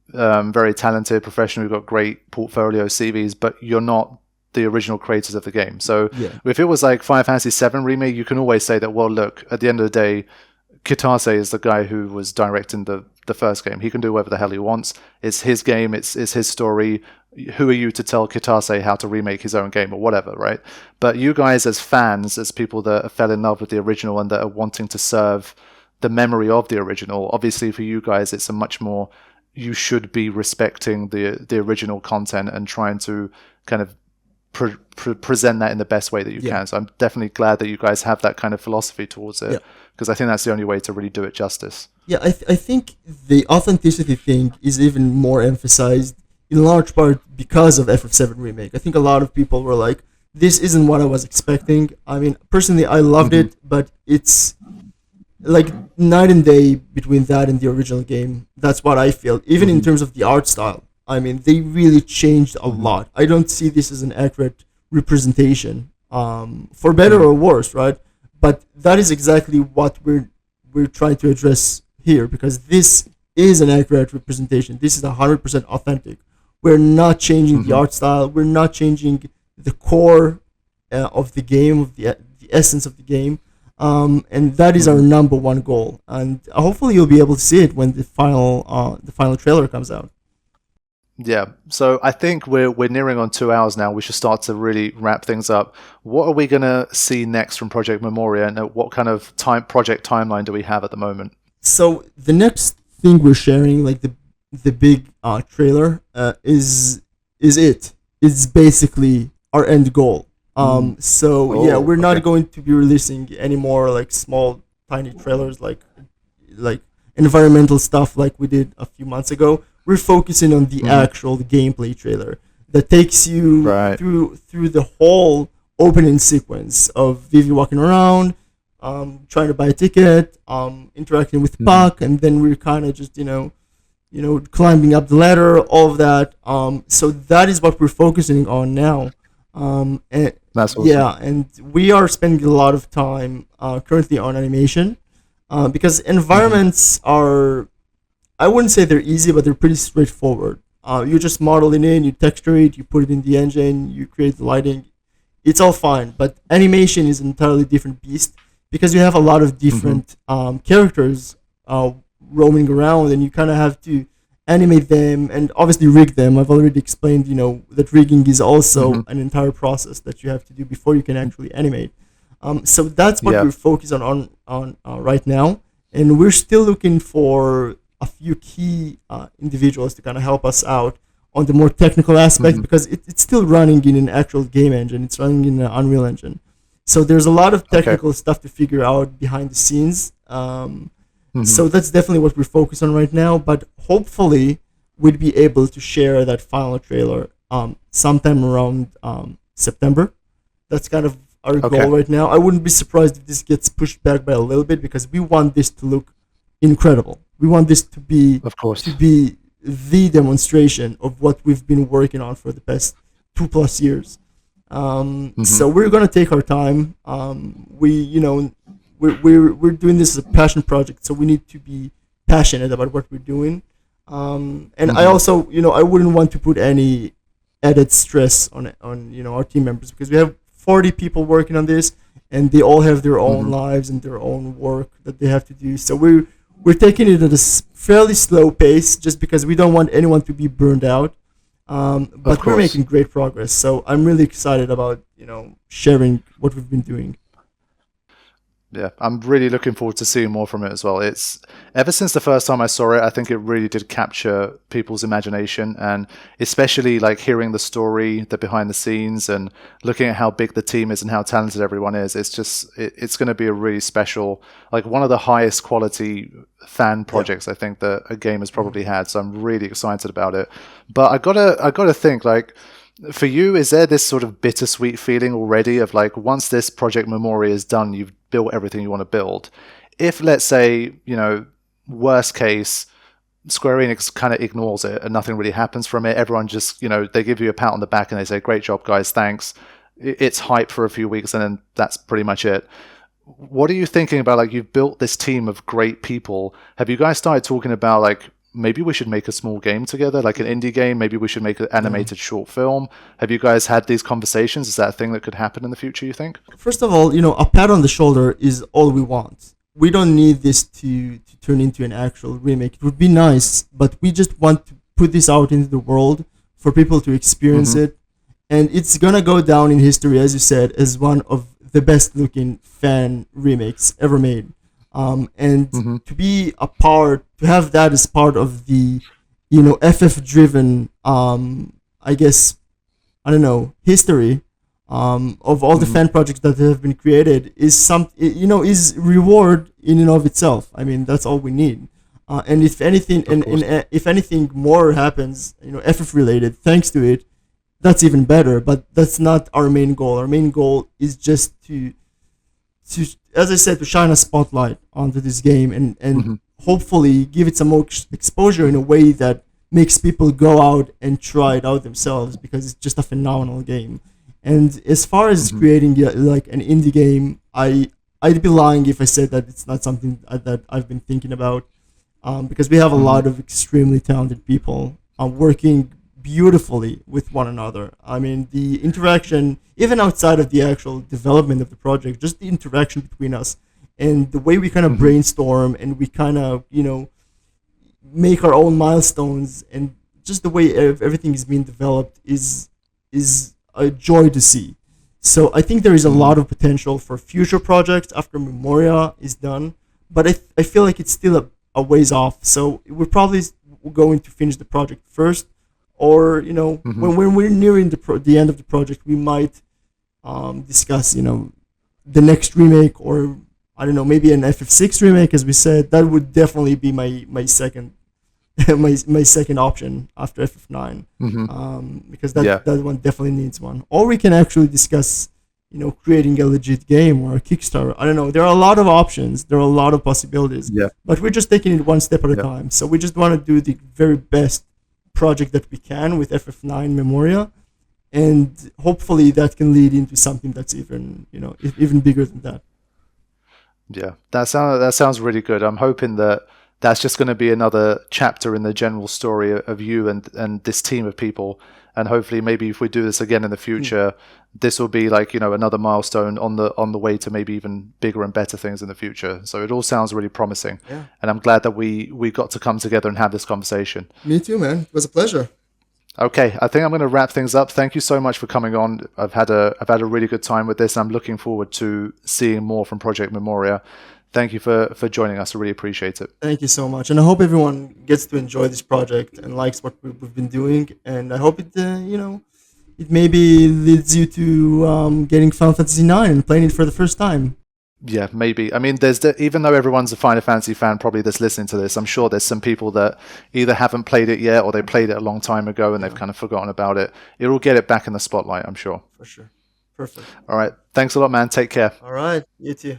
very talented, professional. You've got great portfolio CVs, but you're not the original creators of the game. So if it was like Final Fantasy VII Remake, you can always say that, well, look, at the end of the day, Kitase is the guy who was directing the first game. He can do whatever the hell he wants. It's his game. It's his story. Who are you to tell Kitase how to remake his own game or whatever, right? But you guys as fans, as people that fell in love with the original and that are wanting to serve the memory of the original, obviously for you guys, it's a much more, you should be respecting the original content and trying to kind of present that in the best way that you can. So I'm definitely glad that you guys have that kind of philosophy towards it, because I think that's the only way to really do it justice. Yeah, I think the authenticity thing is even more emphasized in large part because of FF7 Remake. I think a lot of people were like, this isn't what I was expecting. I mean, personally, I loved it, but it's like night and day between that and the original game. That's what I feel, even in terms of the art style. I mean, they really changed a lot. I don't see this as an accurate representation, for better or worse, right? But that is exactly what we're trying to address here, because this is an accurate representation. This is 100% authentic. We're not changing the art style. We're not changing the core of the game, of the essence of the game, and that is our number one goal. And hopefully, you'll be able to see it when the final trailer comes out. Yeah, so I think we're nearing on 2 hours now. We should start to really wrap things up. What are we going to see next from Project Memoria, and what kind of project timeline do we have at the moment? So the next thing we're sharing, like the big trailer, is it. It's basically our end goal. We're not going to be releasing any more like small, tiny trailers like environmental stuff like we did a few months ago. We're focusing on the actual gameplay trailer that takes you through the whole opening sequence of Vivi walking around, trying to buy a ticket, interacting with Puck, and then we're kind of just climbing up the ladder, all of that. So that is what we're focusing on now. And That's awesome. yeah, and we are spending a lot of time currently on animation because environments are, I wouldn't say they're easy, but they're pretty straightforward. You just model it in, you texture it, you put it in the engine, you create the lighting. It's all fine. But animation is an entirely different beast because you have a lot of different characters roaming around, and you kind of have to animate them and obviously rig them. I've already explained, that rigging is also an entire process that you have to do before you can actually animate. So that's what we're focused on right now, and we're still looking for a few key individuals to kind of help us out on the more technical aspect because it's still running in an actual game engine. It's running in an Unreal Engine. So there's a lot of technical stuff to figure out behind the scenes. So that's definitely what we're focused on right now. But hopefully we'd be able to share that final trailer sometime around September. That's kind of our goal right now. I wouldn't be surprised if this gets pushed back by a little bit because we want this to look incredible. We want this to be, the demonstration of what we've been working on for the past 2+ years. So we're gonna take our time. We're doing this as a passion project, so we need to be passionate about what we're doing. And I also, I wouldn't want to put any added stress on our team members because we have 40 people working on this, and they all have their own lives and their own work that they have to do. So we're taking it at a fairly slow pace just because we don't want anyone to be burned out. But we're making great progress. So I'm really excited about, sharing what we've been doing. Yeah, I'm really looking forward to seeing more from it as well. It's ever since the first time I saw it, I think it really did capture people's imagination, and especially like hearing the story, the behind the scenes, and looking at how big the team is and how talented everyone is. It's just it's going to be a really special, like one of the highest quality fan projects I think that a game has probably had. So I'm really excited about it. But I gotta think, like, for you, is there this sort of bittersweet feeling already of like, once this project Memoria is done, you've built everything you want to build? If, let's say, worst case, Square Enix kind of ignores it and nothing really happens from it, everyone just, they give you a pat on the back and they say, great job, guys, thanks. It's hype for a few weeks and then that's pretty much it. What are you thinking about? Like, you've built this team of great people. Have you guys started talking about, like, maybe we should make a small game together, like an indie game? Maybe we should make an animated short film. Have you guys had these conversations? Is that a thing that could happen in the future, you think? First of all, a pat on the shoulder is all we want. We don't need this to turn into an actual remake. It would be nice, but we just want to put this out into the world for people to experience it. And it's going to go down in history, as you said, as one of the best looking fan remakes ever made. To be a part, to have that as part of the, FF driven, history, of all the fan projects that have been created is is reward in and of itself. I mean, that's all we need. And if anything, if anything more happens, FF related, thanks to it, that's even better. But that's not our main goal. Our main goal is just to, as I said, to shine a spotlight onto this game and hopefully give it some more exposure in a way that makes people go out and try it out themselves, because it's just a phenomenal game. And as far as creating like an indie game, I'd be lying if I said that it's not something that I've been thinking about, because we have a lot of extremely talented people working beautifully with one another. I mean, the interaction, even outside of the actual development of the project, just the interaction between us and the way we kind of brainstorm and we kind of, make our own milestones, and just the way everything is being developed is a joy to see. So I think there is a lot of potential for future projects after Memoria is done, but I feel like it's still a ways off. So we're probably going to finish the project first, or when we're nearing the end of the project, we might discuss the next remake, or I don't know, maybe an FF6 remake, as we said. That would definitely be my second my second option after FF9, because that one definitely needs one. Or we can actually discuss creating a legit game or a Kickstarter. I don't know. There are a lot of options. There are a lot of possibilities. Yeah. But we're just taking it one step at a time. So we just want to do the very best project that we can with FF9 Memoria, and hopefully that can lead into something that's even even bigger than that. Yeah, that sounds really good. I'm hoping that that's just going to be another chapter in the general story of you and this team of people. And hopefully, maybe if we do this again in the future, this will be like another milestone on the way to maybe even bigger and better things in the future. So it all sounds really promising. Yeah. And I'm glad that we got to come together and have this conversation. Me too, man. It was a pleasure. Okay, I think I'm going to wrap things up. Thank you so much for coming on. I've had a really good time with this. I'm looking forward to seeing more from Project Memoria. Thank you for joining us. I really appreciate it. Thank you so much. And I hope everyone gets to enjoy this project and likes what we've been doing. And I hope it, it maybe leads you to getting Final Fantasy IX and playing it for the first time. Yeah, maybe. I mean, even though everyone's a Final Fantasy fan probably that's listening to this, I'm sure there's some people that either haven't played it yet or they played it a long time ago and they've kind of forgotten about it. It'll get it back in the spotlight, I'm sure. For sure. Perfect. All right. Thanks a lot, man. Take care. All right. You too.